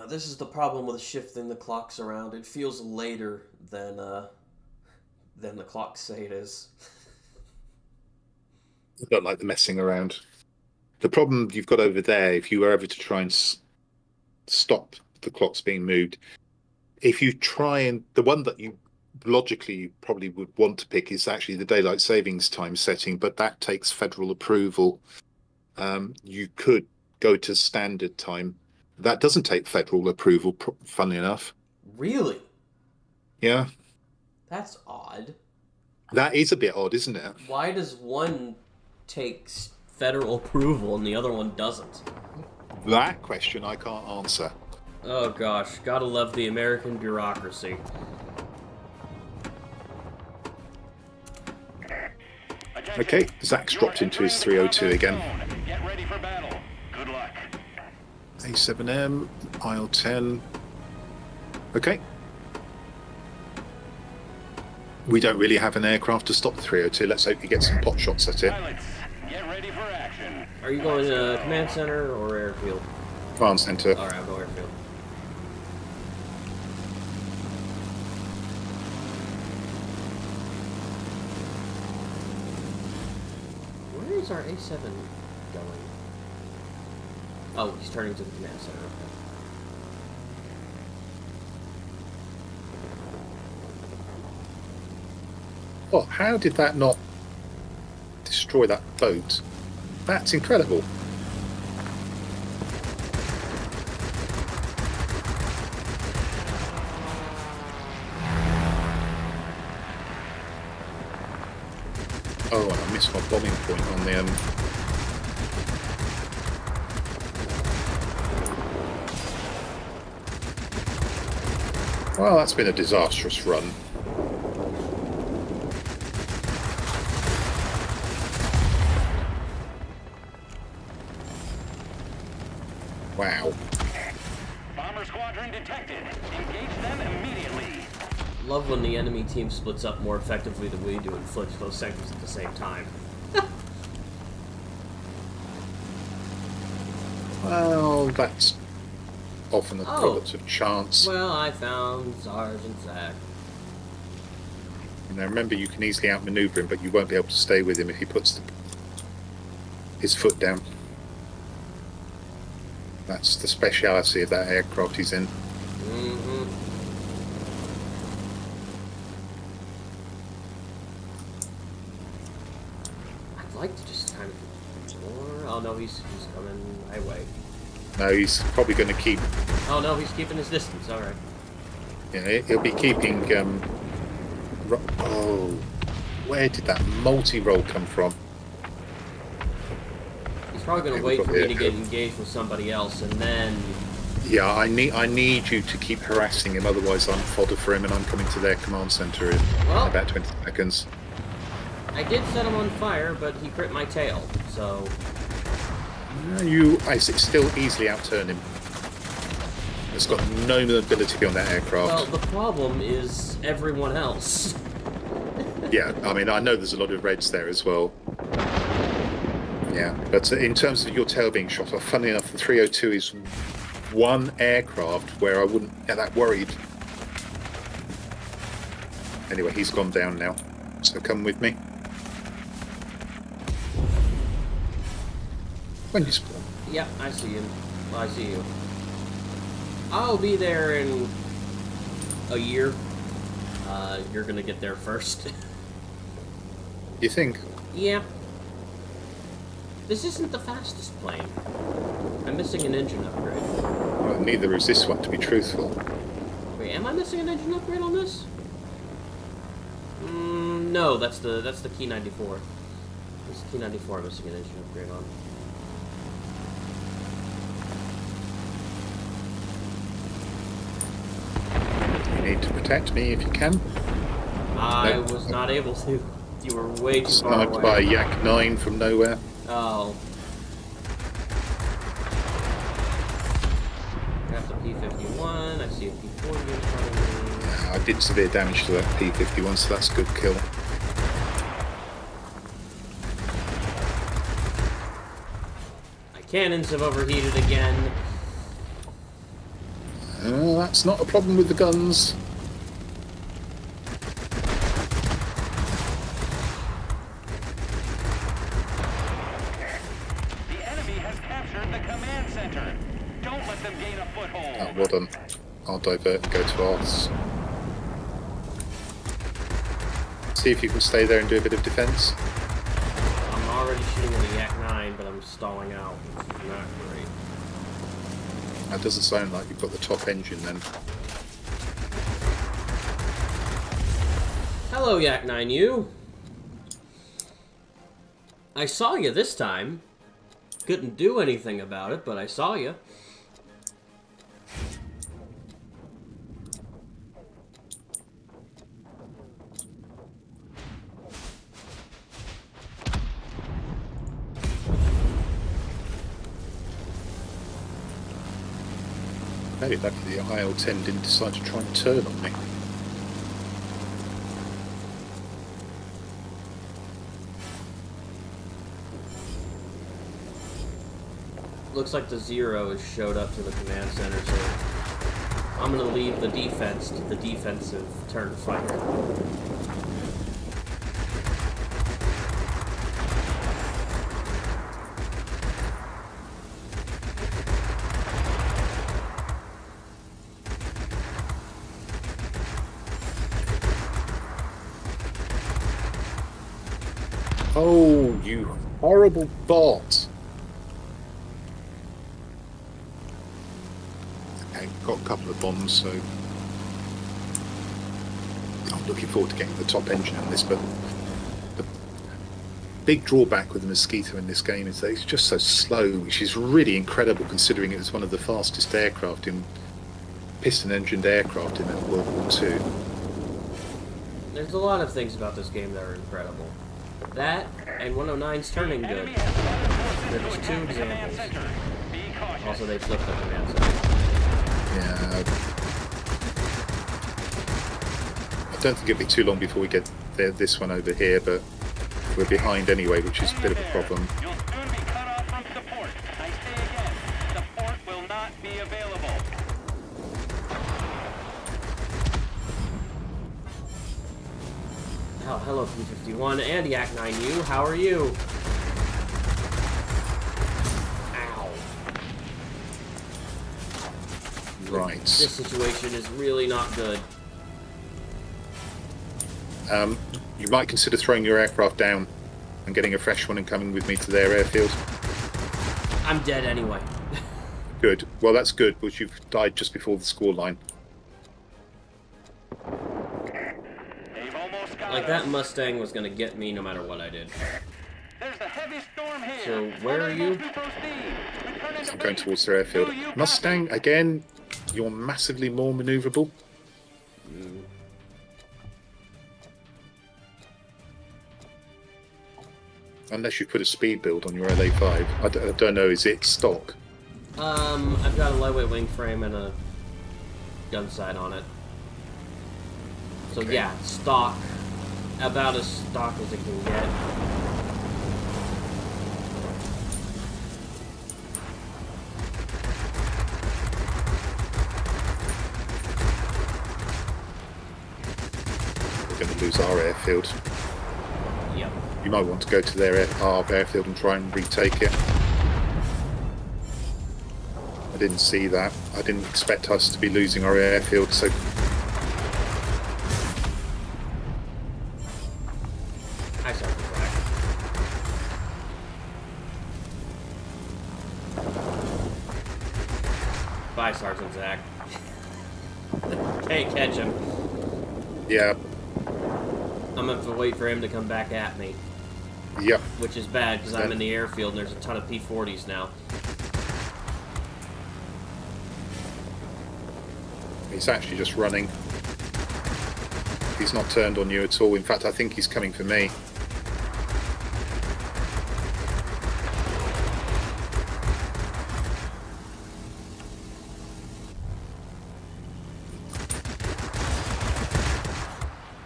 This is the problem with shifting the clocks around. It feels later than the clocks say it is. I don't like the messing around. The problem you've got over there, if you were ever to try and stop the clocks being moved, if you try and the one that you logically probably would want to pick is actually the daylight savings time setting, but that takes federal approval. You could go to standard time, That doesn't take federal approval, funnily enough. Really? Yeah, That's odd. that is a bit odd, isn't it? Why does one take federal approval and the other one doesn't? That question I can't answer. Oh gosh, gotta love the American bureaucracy. Okay, Zach's dropped into his 302 again. Get ready for battle. Good luck. A7M, aisle 10. Okay. We don't really have an aircraft to stop the 302. Let's hope he gets some pot shots at it. Pilots, get ready for action. Are you going to command center or airfield? Command center. Alright, I'll go airfield. Where is our A7 going? Oh, he's turning to the command center. Okay. Oh, how did that not destroy that boat? That's incredible. Oh, and I missed my bombing point on the Well, that's been a disastrous run. Wow. Bomber squadron detected. Engage them immediately. Love when the enemy team splits up more effectively than we do and flips both sectors at the same time. Well, that's often a product of chance. Well, I found Sergeant Zach. Now remember, you can easily outmaneuver him, but you won't be able to stay with him if he puts his foot down. That's the speciality of that aircraft he's in. Mm-hmm. I'd like to just kind of more. Oh no, he's coming my way. No, he's probably going to keep. Oh no, he's keeping his distance. All right. Yeah, he'll be keeping. Oh, where did that multi-roll come from? He's probably going to wait for me to get engaged with somebody else, and then. Yeah, I need you to keep harassing him, otherwise I'm fodder for him, and I'm coming to their command center in about 20 seconds. I did set him on fire, but he crit my tail, so. I still easily outturn him. It's got no ability on that aircraft. Well, the problem is everyone else. Yeah, I mean, I know there's a lot of reds there as well. Yeah, but in terms of your tail being shot off, funny enough, the 302 is one aircraft where I wouldn't get that worried. Anyway, he's gone down now, so come with me. When you spawn. Yep, I see him. Well, I see you. I'll be there in a year. You're gonna get there first. You think? Yeah. This isn't the fastest plane. I'm missing an engine upgrade. Well, neither is this one, to be truthful. Wait, am I missing an engine upgrade on this? No, that's the Key 94. This Key 94 I'm missing an engine upgrade on. You need to protect me if you can. I was not able to. You were way too far Sniped away. by a Yak 9 from nowhere. Oh. Got the P-51. I see a P-40 in front of me. Yeah, I did severe damage to that P-51, so that's a good kill. My cannons have overheated again. That's not a problem with the guns. The enemy has captured the command center. Don't let them gain a foothold. Oh, well done. I'll divert and go to ours. See if you can stay there and do a bit of defense. I'm already shooting at a Yak 9, but I'm stalling out, which is not great. That doesn't sound like you've got the top engine then. Hello, Yak9U. I saw you this time. Couldn't do anything about it, but I saw you. Very lucky the IL-10 didn't decide to try and turn on me. Looks like the Zero has showed up to the command center, so I'm gonna leave the defense to the defensive turn fighter. Oh, you horrible bot! Okay, got a couple of bombs, so I'm looking forward to getting the top engine on this, but the big drawback with the Mosquito in this game is that it's just so slow, which is really incredible considering it was one of the fastest aircraft in piston-engined aircraft in World War II. There's a lot of things about this game that are incredible. That and 109's turning good. They're just two examples. Also, they flipped the command center. Yeah. I don't think it'll be too long before we get this one over here, but we're behind anyway, which is a bit of a problem. You'll soon be cut off from support. I say again, support will not be available. Oh, hello, P51 and Yak9U. How are you? Ow. Right. This situation is really not good. You might consider throwing your aircraft down and getting a fresh one and coming with me to their airfield. I'm dead anyway. Good. Well, that's good, because you've died just before the score line. They've almost got Like, us. that Mustang was gonna get me no matter what I did. There's a heavy storm here. So, where are you? Unable to proceed. Return into I'm going base. towards their airfield. Do you copy? Mustang, again, you're massively more manoeuvrable. Unless you put a speed build on your LA5. I don't know, is it stock? I've got a lightweight wing frame and a gun sight on it. So Okay. yeah, stock. About as stock as it can get. We're going to lose our airfield. Yep. You might want to go to their our airfield and try and retake it. I didn't see that. I didn't expect us to be losing our airfield, so I start to crack. Bye, Sergeant Zach. Can't catch him. yeah, I'm gonna have to wait for him to come back at me. yep. Which is bad, because I'm in the airfield and there's a ton of P-40s now. He's actually just running. He's not turned on you at all. In fact, I think he's coming for me.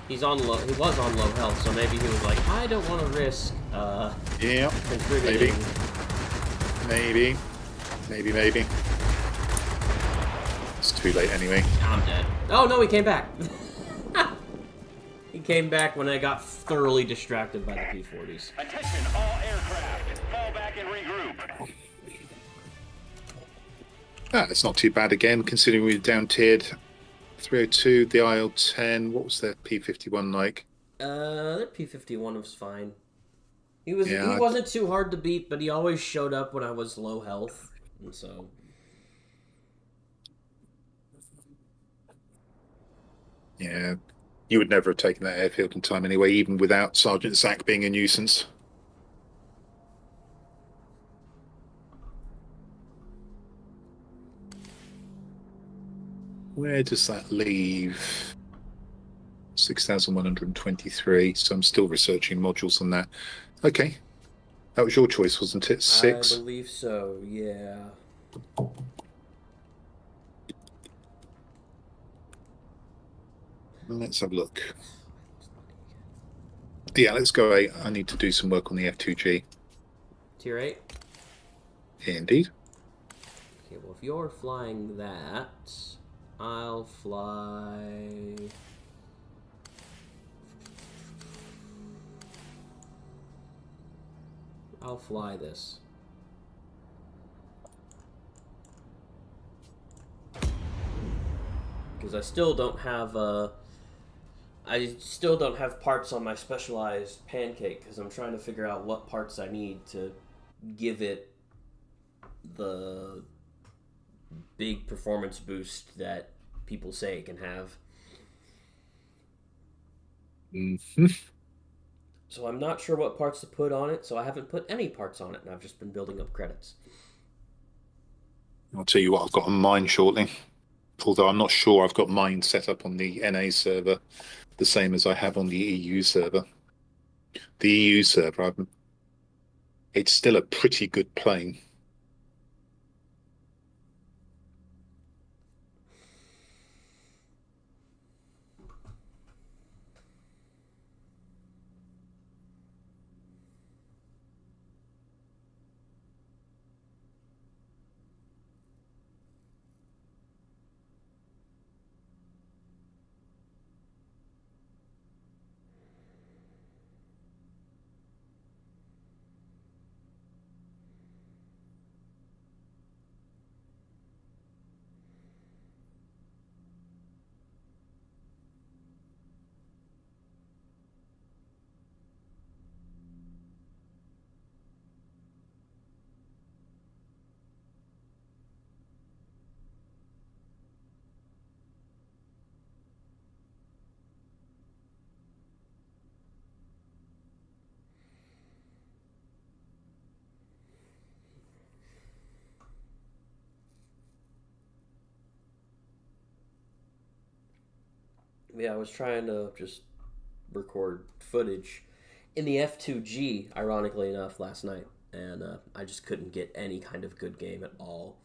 He was on low health, so maybe he was like, I don't want to risk, Yeah, contributing. maybe. It's too late anyway. I'm dead. Oh, no, he came back. He came back when I got thoroughly distracted by the P-40s. Attention, all aircraft. Fall back and regroup. Ah, it's not too bad again, considering we were down tiered. 302, the IL-10. What was their P-51 like? The P-51 was fine. He wasn't too hard to beat, but he always showed up when I was low health, and so Yeah, you would never have taken that airfield in time anyway, even without Sergeant Sack being a nuisance. Where does that leave? 6,123. So I'm still researching modules on that. Okay. That was your choice, wasn't it? I 6. believe so, yeah. Let's have a look. Yeah, let's go 8. I need to do some work on the F2G. Tier 8? Indeed. Okay, well, if you're flying that, I'll fly... I'll fly this. Because I still don't have parts on my specialized pancake, because I'm trying to figure out what parts I need to give it the big performance boost that people say it can have. Mm-hmm. So I'm not sure what parts to put on it, so I haven't put any parts on it, and I've just been building up credits. I'll tell you what, I've got on mine shortly. Although I'm not sure I've got mine set up on the NA server the same as I have on the EU server. The EU server, it's still a pretty good plane. Yeah, I was trying to just record footage in the F2G, ironically enough, last night, and I just couldn't get any kind of good game at all.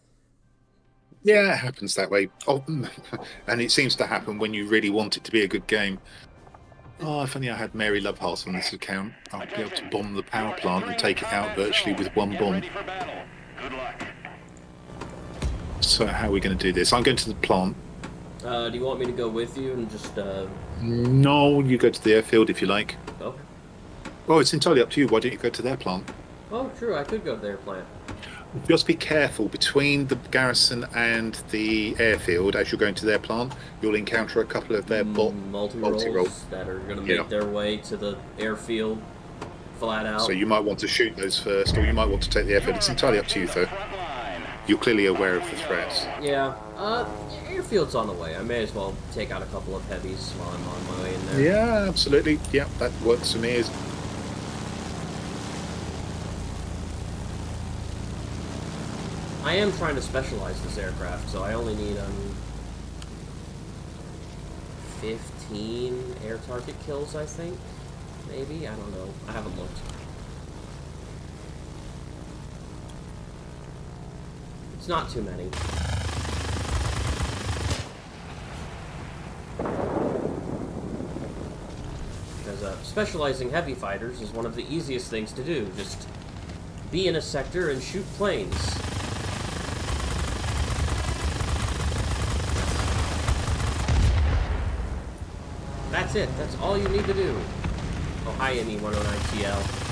Yeah, it happens that way. Oh, and it seems to happen when you really want it to be a good game. Oh, if only I had Mary Loveheart on this account, I'd be able to bomb the power plant and take it out virtually with one bomb. Good luck. So how are we going to do this? I'm going to the plant. Do you want me to go with you and just, No, you go to the airfield if you like. Okay. Well, it's entirely up to you. Why don't you go to their plant? Oh, true, I could go to their plant. Just be careful between the garrison and the airfield as you're going to their plant. You'll encounter a couple of their multi-rolls that are going to make their way to the airfield flat out. So you might want to shoot those first, or you might want to take the airfield. It's entirely up to you, though. You're clearly aware of the threats. Yeah. Airfield's on the way. I may as well take out a couple of heavies while I'm on my way in there. Yeah, absolutely. Yeah, that works for me. I am trying to specialize this aircraft, so I only need 15 air target kills, I think. Maybe? I don't know. I haven't looked. It's not too many. Because specializing heavy fighters is one of the easiest things to do. Just be in a sector and shoot planes. That's it. That's all you need to do. Oh, hi, ME-109TL.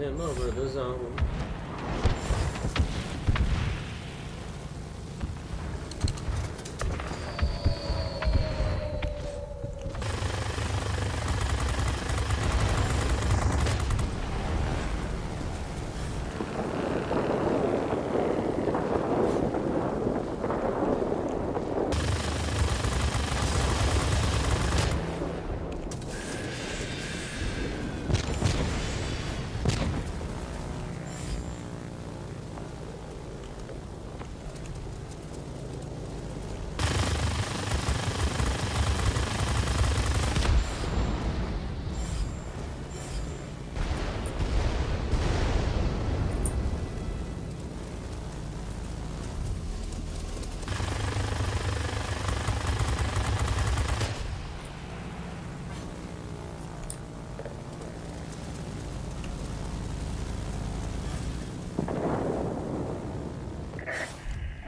him over the zone.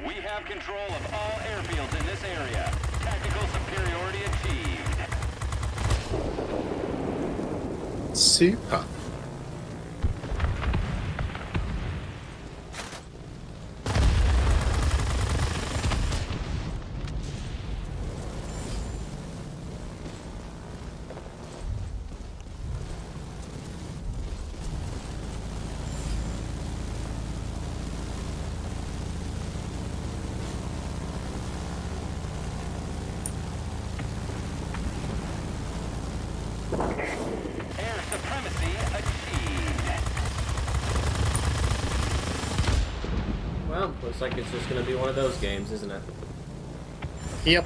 We have control of all airfields in this area. Tactical superiority achieved. Super. Air supremacy achieved. Well, looks like it's just gonna be one of those games, isn't it? Yep.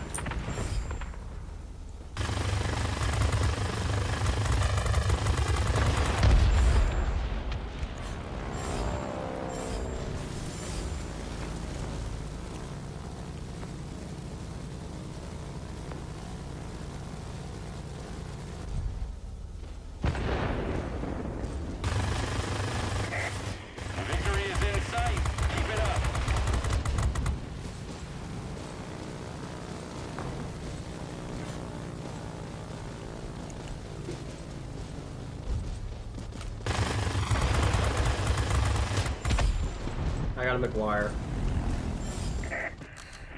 Victory is in sight. Keep it up. I got a McGuire.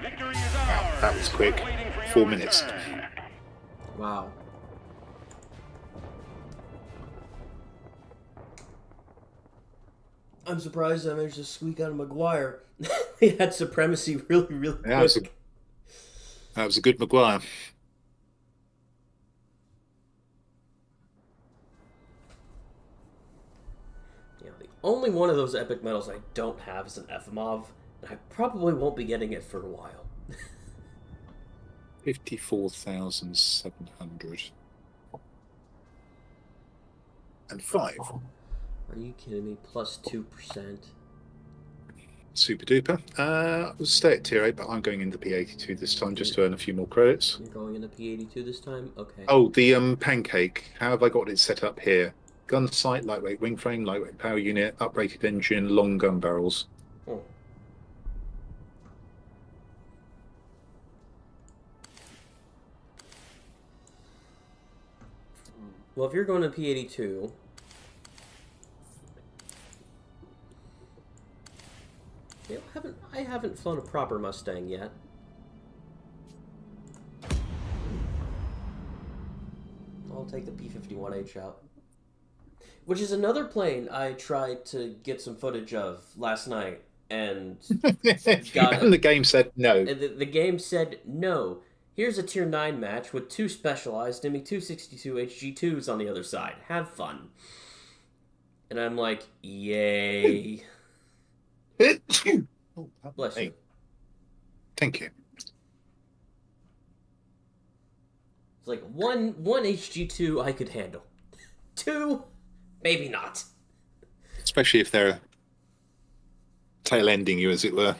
Victory is ours. That was quick. We're waiting for your 4 minutes. return. Wow. I'm surprised I managed to squeak out a McGuire. He had supremacy really, really Yeah, quick. that was a good Maguire. Yeah, the only one of those epic medals I don't have is an FMOV, and I probably won't be getting it for a while. 54,700. And 5. Are you kidding me? Plus 2%. Super duper. I'll stay at tier 8, but I'm going into P82 this time just to earn a few more credits. You're going into P82 this time? Okay. Oh, the pancake. How have I got it set up here? Gun sight, lightweight wing frame, lightweight power unit, uprated engine, long gun barrels. Oh. Well, if you're going to P82, yeah, I haven't flown a proper Mustang yet. I'll take the P-51H out. Which is another plane I tried to get some footage of last night, and got And the game said no. and the game said, no, here's a Tier 9 match with 2 specialized ME-262 HG2s on the other side. Have fun. And I'm like, yay. Oh, Bless you. Thank you. It's like, one HG2 I could handle. 2, maybe not. Especially if they're tail ending you, as it were.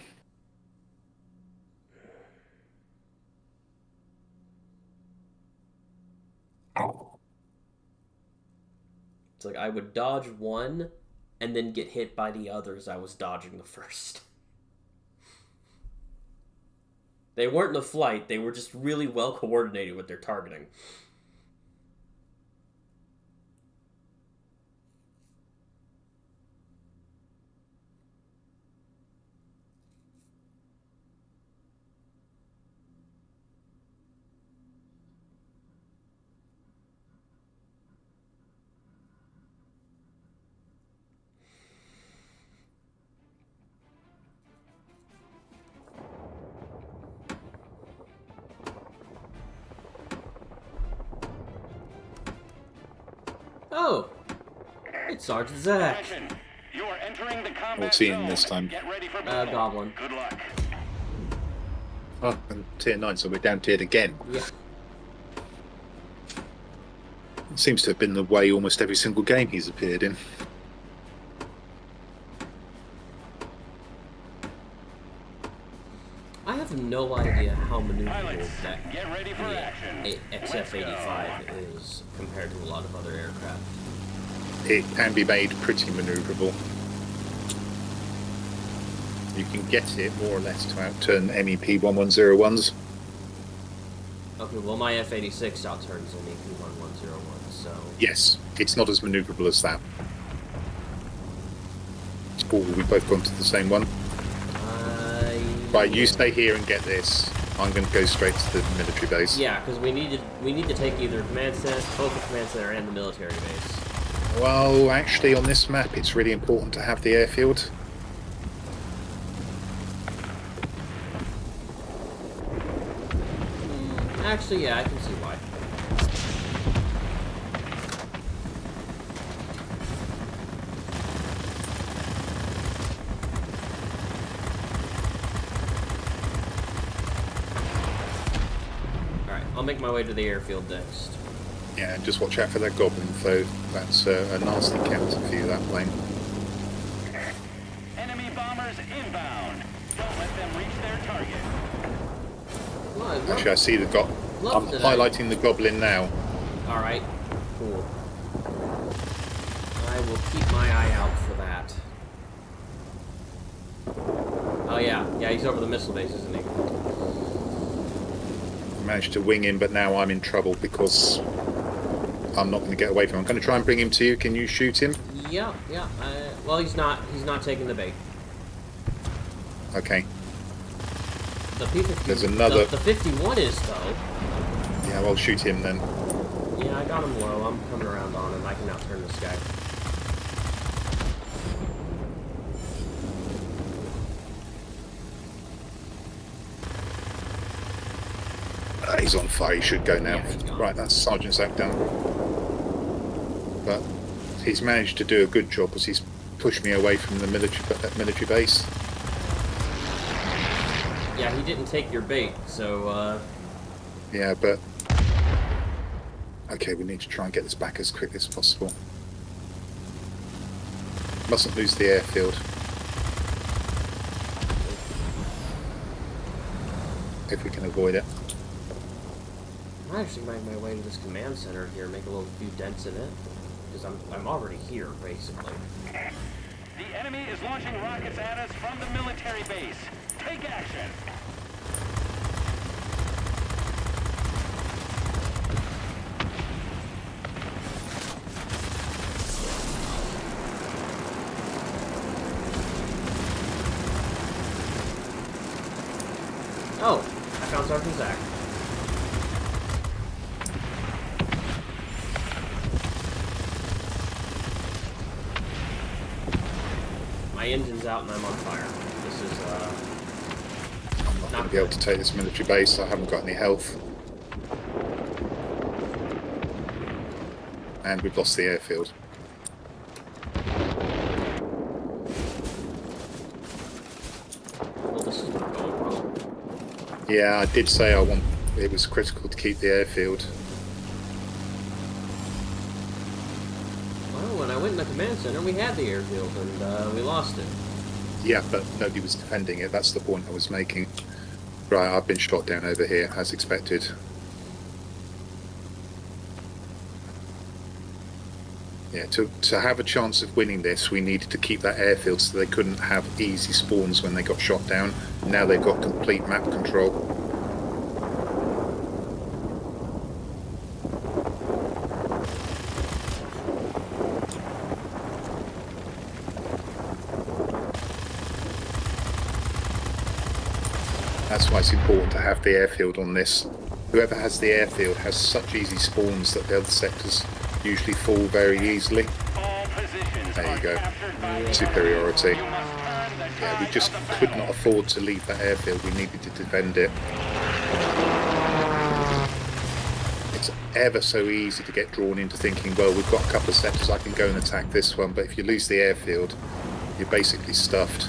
It's like I would dodge one and then get hit by the others I was dodging the first. They weren't in a flight, they were just really well coordinated with their targeting. Oh! It's Sergeant Zach. Attention. You are entering the combat What's he in zone. this time? Get ready for battle. Goblin. Good luck. Oh, and tier 9, so we're down tiered again. Yeah. It seems to have been the way almost every single game he's appeared in. I have no idea how maneuverable Pilots, that get ready for action. XF-85 is compared to a lot of other aircraft. It can be made pretty manoeuvrable. You can get it more or less to outturn MEP 1101s. Okay, well my F-86 outturns an AP-1101, so... Yes, it's not as manoeuvrable as that. Oh, we've both gone to the same one. Right, you stay here and get this. I'm going to go straight to the military base. Yeah, because we need to take either command center, both the command center and the military base. Well, actually, on this map, it's really important to have the airfield. Actually, yeah, I can see why. Alright, I'll make my way to the airfield next. Yeah, and just watch out for that goblin, though. That's a nasty counter for you, that plane. Enemy bombers inbound. Don't let them reach their target. Well, Actually, I see the I'm highlighting the goblin now. Alright, cool. I will keep my eye out for that. Oh yeah, he's over the missile base, isn't he? Managed to wing him, but now I'm in trouble because I'm not going to get away from him. I'm going to try and bring him to you. Can you shoot him? Yeah. Well, he's not taking the bait. Okay. The P-50. There's another. The 51 is though. Yeah, well, shoot him then. Yeah, I got him low. I'm coming around on him. I can outturn this guy. He's on fire. He should go now. Yeah, he's gone. Right, that's Sergeant Zach done. But he's managed to do a good job as he's pushed me away from the military base. Yeah, he didn't take your bait, so Yeah, but okay, we need to try and get this back as quick as possible. Mustn't lose the airfield. If we can avoid it. I actually make my way to this command center here, make a little few dents in it, because I'm already here basically. The enemy is launching rockets at us from the military base. Take action. Oh, I found Sergeant Zach. My engine's out and I'm on fire. This is, I'm not going to be able to take this military base. I haven't got any health. And we've lost the airfield. well, this is not going well. Yeah, I did say it was critical to keep the airfield. Well, when I went in the command center, we had the airfield and we lost it. Yeah, but nobody was defending it. That's the point I was making. Right, I've been shot down over here, as expected. Yeah, to have a chance of winning this, we needed to keep that airfield so they couldn't have easy spawns when they got shot down. Now they've got complete map control. That's why it's important to have the airfield on this. Whoever has the airfield has such easy spawns that the other sectors usually fall very easily. All positions There you are go. captured by the Superiority. enemy. You must turn the Yeah, we tide just of the could battle. not afford to leave that airfield. We needed to defend it. It's ever so easy to get drawn into thinking, well, we've got a couple of sectors, I can go and attack this one. But if you lose the airfield, you're basically stuffed.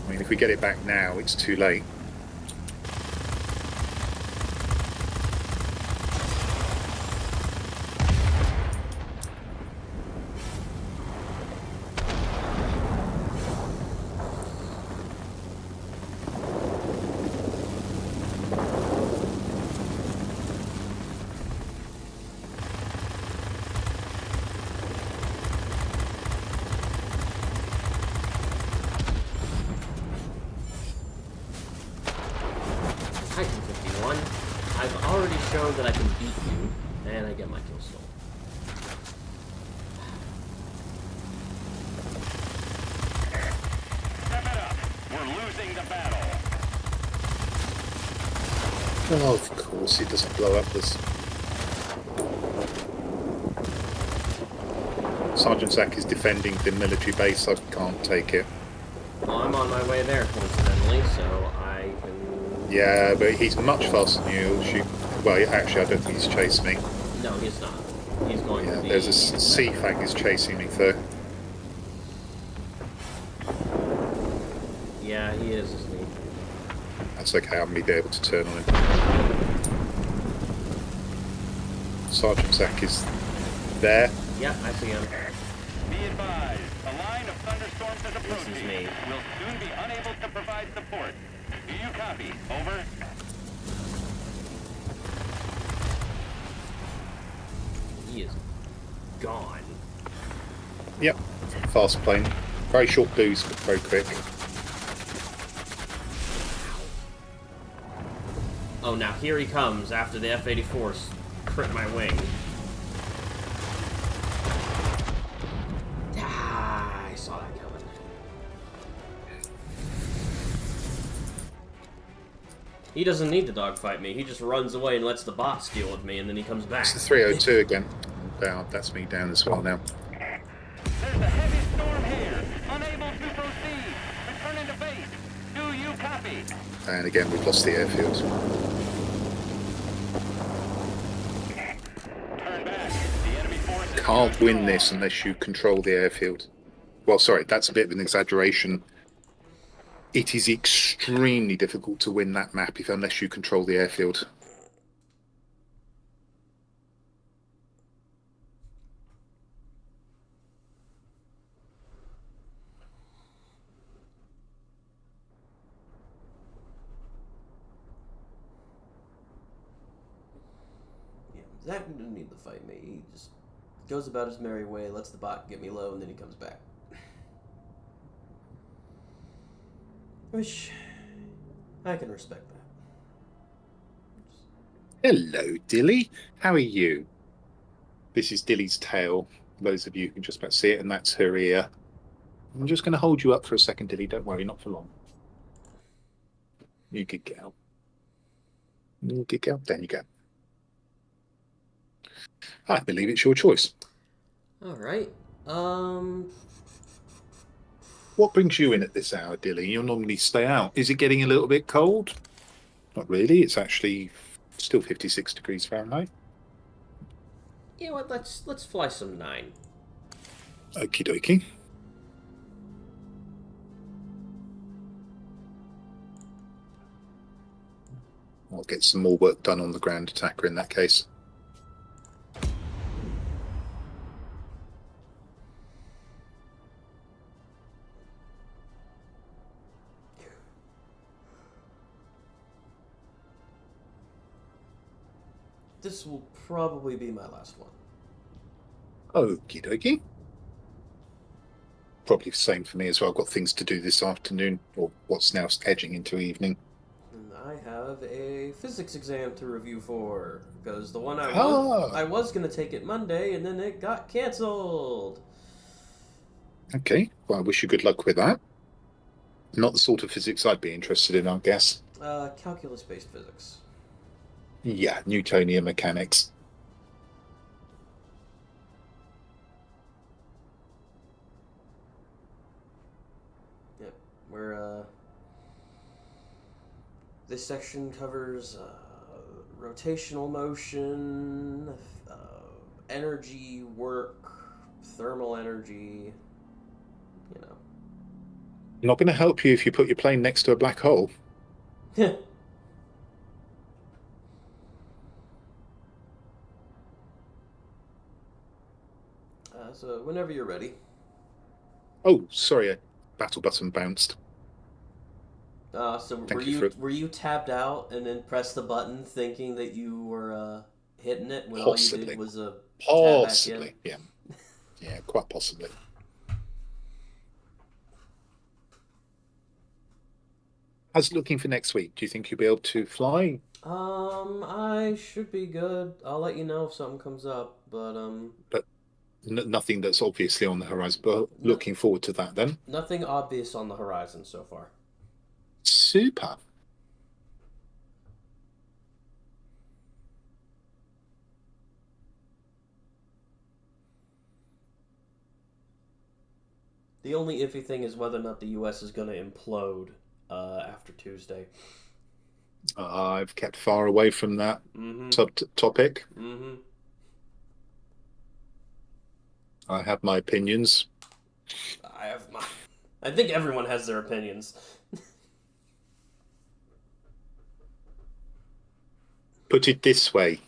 I mean, if we get it back now, it's too late. Titan 51. I've already shown that I can beat you, and I get my kill still. Step it up. We're losing the battle. Oh, of course, it doesn't blow up this. Sergeant Zach is defending the military base. I can't take it. Well, I'm on my way there, coincidentally, so I can... Yeah, but he's much faster than you. He'll shoot. Well, actually, I don't think he's chased me. No, he's not. He's going Yeah, to be... there's a CFAG is chasing me though. Yeah, he is, isn't he? That's okay. I'm gonna be able to turn on him. Sergeant Zach is there. Yeah, I see him. Be advised, a line of thunderstorms is approaching. This is me. We'll soon be unable to provide support. Do you copy? Over. He is gone. Yep, fast plane. Very short boost, but very quick. Oh, now here he comes after the F-84 crit my wing. Ah, I saw that coming. He doesn't need to dogfight me. He just runs away and lets the bots deal with me, and then he comes back. It's the 302 again. Wow, that's me down as well now. There's a heavy storm here. Unable to proceed. Returning to base. Do you copy? And again, we've lost the airfield. Turn back. The enemy force is Can't under win control. this unless you control the airfield. Well, sorry, that's a bit of an exaggeration. It is extremely difficult to win that map unless you control the airfield. Yeah, Zach didn't need to fight me. He just goes about his merry way, lets the bot get me low, and then he comes back. Which I can respect that. Hello, Dilly. How are you? This is Dilly's tail. Those of you can just about see it, and that's her ear. I'm just going to hold you up for a second, Dilly. Don't worry, not for long. You good girl. You good girl. There you go. I believe it's your choice. All right. What brings you in at this hour, Dilly? You'll normally stay out. Is it getting a little bit cold? Not really. It's actually still 56 degrees Fahrenheit. You know what? Let's fly some 9. Okie dokie. I'll get some more work done on the ground attacker in that case. This will probably be my last one. Okie dokie. Probably the same for me as well. I've got things to do this afternoon, or what's now edging into evening. And I have a physics exam to review for, because the one I was going to take it Monday, and then it got canceled. Okay, well, I wish you good luck with that. Not the sort of physics I'd be interested in, I guess. Calculus-based physics. Yeah, Newtonian mechanics. Yep. We're this section covers rotational motion, energy work, thermal energy. You know. Not going to help you if you put your plane next to a black hole. So whenever you're ready. Oh, sorry, a battle button bounced. So were you tabbed out and then pressed the button thinking that you were hitting it when all you did was tab back in? Possibly, yeah. Yeah, quite possibly. How's it looking for next week? Do you think you'll be able to fly? I should be good. I'll let you know if something comes up, but But nothing that's obviously on the horizon. But looking forward to that then. nothing obvious on the horizon so far. Super. The only iffy thing is whether or not the U.S. is going to implode after Tuesday. I've kept far away from that topic. Mm-hmm. I have my opinions. I think everyone has their opinions. Put it this way.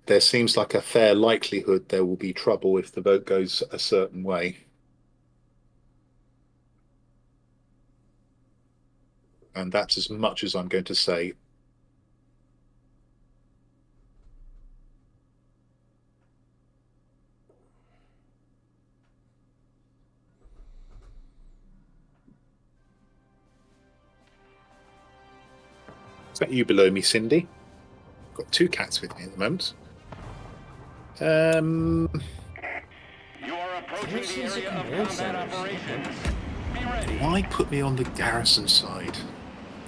There seems like a fair likelihood there will be trouble if the vote goes a certain way. And that's as much as I'm going to say. Is that you below me, Cindy? Got two cats with me at the moment. You are approaching the area of combat operations. Be ready. Why put me on the garrison side?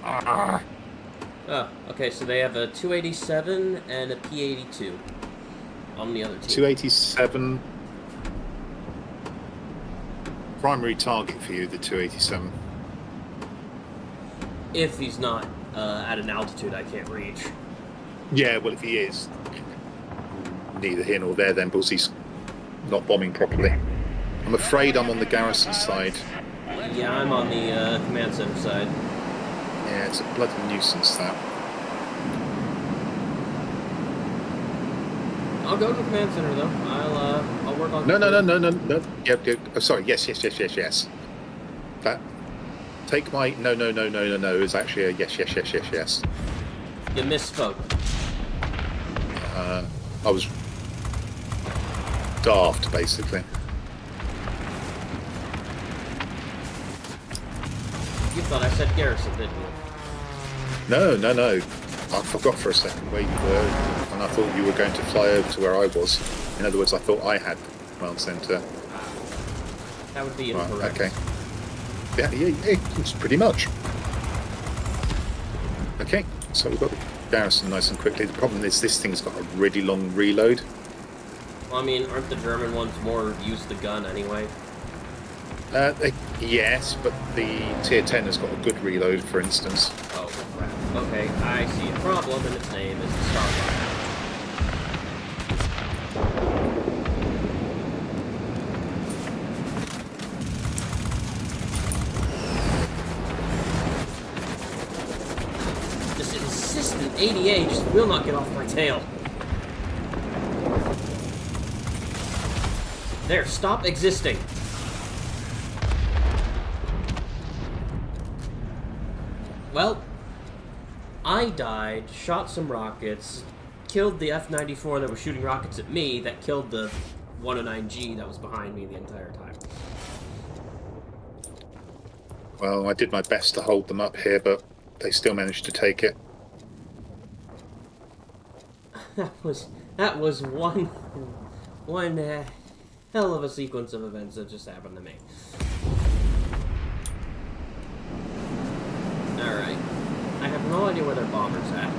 Ah. Oh, okay, so they have a 287 and a P-82 on the other team. 287. Primary target for you, the 287. If he's not at an altitude I can't reach. Yeah, well, if he is, neither here nor there then, because he's not bombing properly. I'm afraid I'm on the garrison side. Yeah, I'm on the command center side. Yeah, it's a bloody nuisance, that. I'll go to the command center, though. I'll work on... No. Yep. Oh, sorry, yes. That... Take my... No, is actually a yes. You misspoke. I was daft, basically. You thought I said Garrison, didn't you? No. I forgot for a second where you were, and I thought you were going to fly over to where I was. In other words, I thought I had command center. That would be incorrect. Right, okay. Yeah, it's pretty much. Okay, so we've got the garrison nice and quickly. The problem is this thing's got a really long reload. Well, I mean, aren't the German ones more use the gun anyway? Yes, but the Tier 10 has got a good reload, for instance. Oh, crap. Okay, I see a problem, and its name is the Starlight. This insistent ADA just will not get off my tail. There, stop existing. Well, I died, shot some rockets, killed the F-94 that was shooting rockets at me, that killed the 109G that was behind me the entire time. Well, I did my best to hold them up here, but they still managed to take it. That was one hell of a sequence of events that just happened to me. Alright. I have no idea where their bomber's at.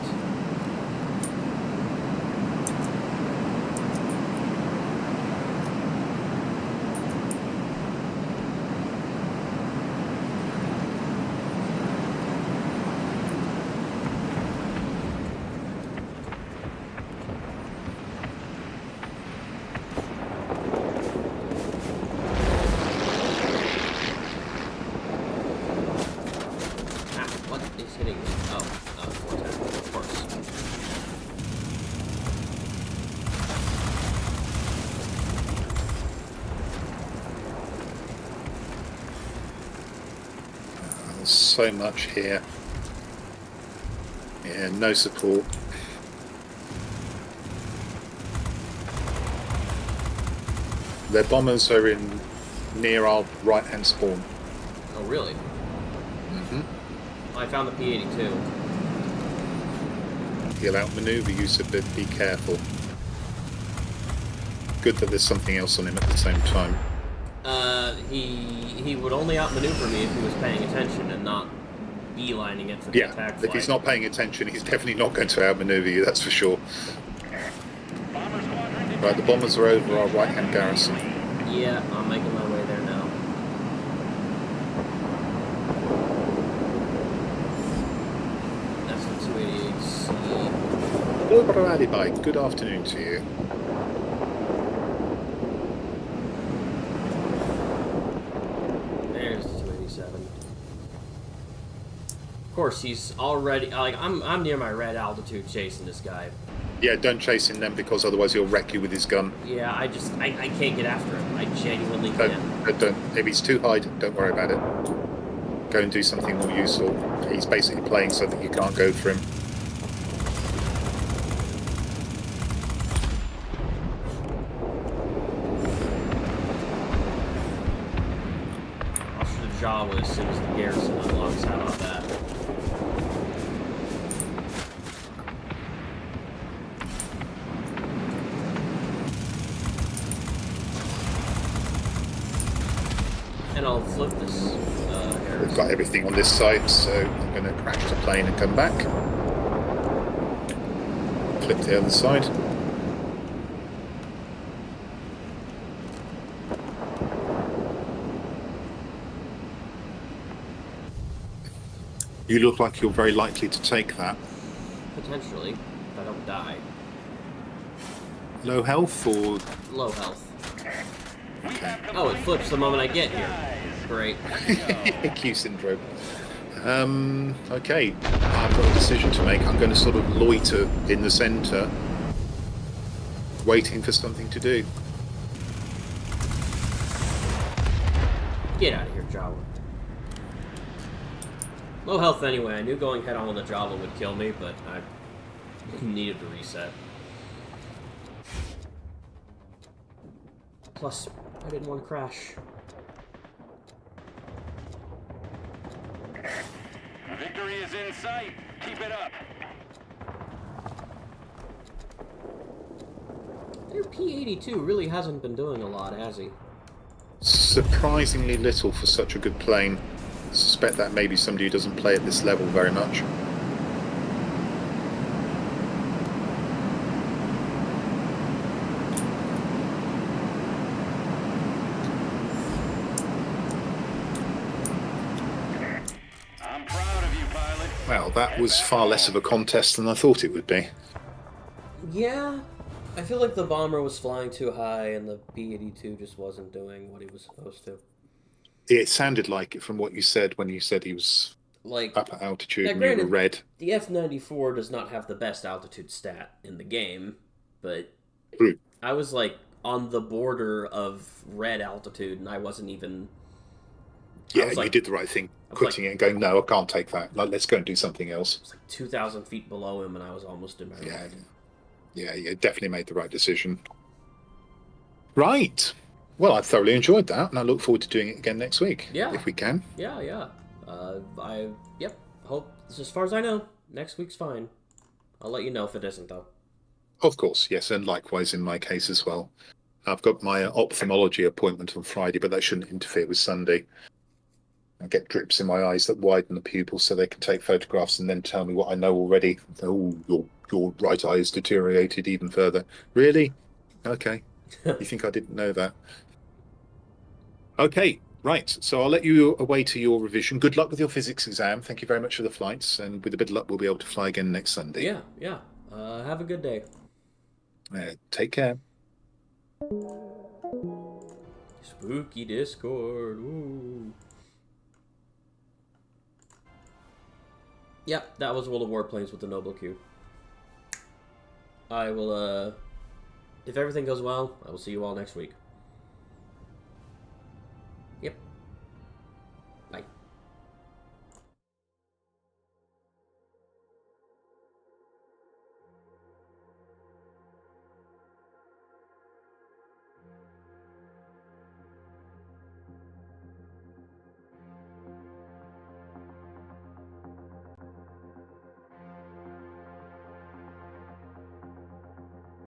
so much here. Yeah, no support. Their bombers are in near our right-hand spawn. Oh, really? Mm-hmm. I found the P-82. He'll outmaneuver you, so be careful. Good that there's something else on him at the same time. He would only outmaneuver me if he was paying attention and not beelining it for the attack flight. If he's not paying attention, he's definitely not going to outmaneuver you, that's for sure. Right, the bombers are over our right-hand garrison. Yeah, I'm making my way there now. That's the 288C. Hello, Alibi. Good afternoon to you. There's the 287. Of course, he's already like I'm near my red altitude chasing this guy. Yeah, don't chase him then, because otherwise he'll wreck you with his gun. Yeah, I can't get after him. I genuinely can't. Don't. If he's too high, don't worry about it. Go and do something more useful. He's basically playing so that you can't go for him. I'll shoot a Jawa as soon as the garrison unlocks. How about that? And I'll flip this We've got everything on this side, so I'm going to crash the plane and come back. Flip the other side. You look like you're very likely to take that. Potentially, if I don't die. Low health or... Low health. Okay. Oh, it flips the moment I get here. Great. Q syndrome. Okay, I've got a decision to make. I'm going to sort of loiter in the centre, waiting for something to do. Get out of here, Jawa. Low health anyway. I knew going head on with the Jawa would kill me, but I needed to reset. Plus, I didn't want to crash. Victory is in sight. Keep it up. Their P-82 really hasn't been doing a lot, has he? Surprisingly little for such a good plane. I suspect that maybe somebody who doesn't play at this level very much. I'm proud of you, pilot. Well, that was far less of a contest than I thought it would be. Yeah. I feel like the bomber was flying too high and the P-82 just wasn't doing what he was supposed to. It sounded like it from what you said when you said he was Like, up at altitude now, and you were granted, red. the F-94 does not have the best altitude stat in the game, but True. I was like on the border of red altitude and I wasn't even... Yeah, like, you did the right thing, I was quitting it and going, no, I can't take that. Like, let's go and do something else. It was like 2,000 feet below him and I was almost in my Yeah, red. yeah, you definitely made the right decision. Right. Well, I thoroughly enjoyed that, and I look forward to doing it again next week. Yeah. If we can. Yeah. Yep. Hope, as far as I know, next week's fine. I'll let you know if it isn't, though. Of course, yes, and likewise in my case as well. I've got my ophthalmology appointment on Friday, but that shouldn't interfere with Sunday. I get drips in my eyes that widen the pupils so they can take photographs and then tell me what I know already. Oh, your right eye has deteriorated even further. Really? Okay. You think I didn't know that? Okay, right. So I'll let you away to your revision. Good luck with your physics exam. Thank you very much for the flights. And with a bit of luck, we'll be able to fly again next Sunday. Yeah. Have a good day. Take care. Spooky Discord. Ooh. Yep, that was World of Warplanes with the Noble Q. I will, if everything goes well, I will see you all next week.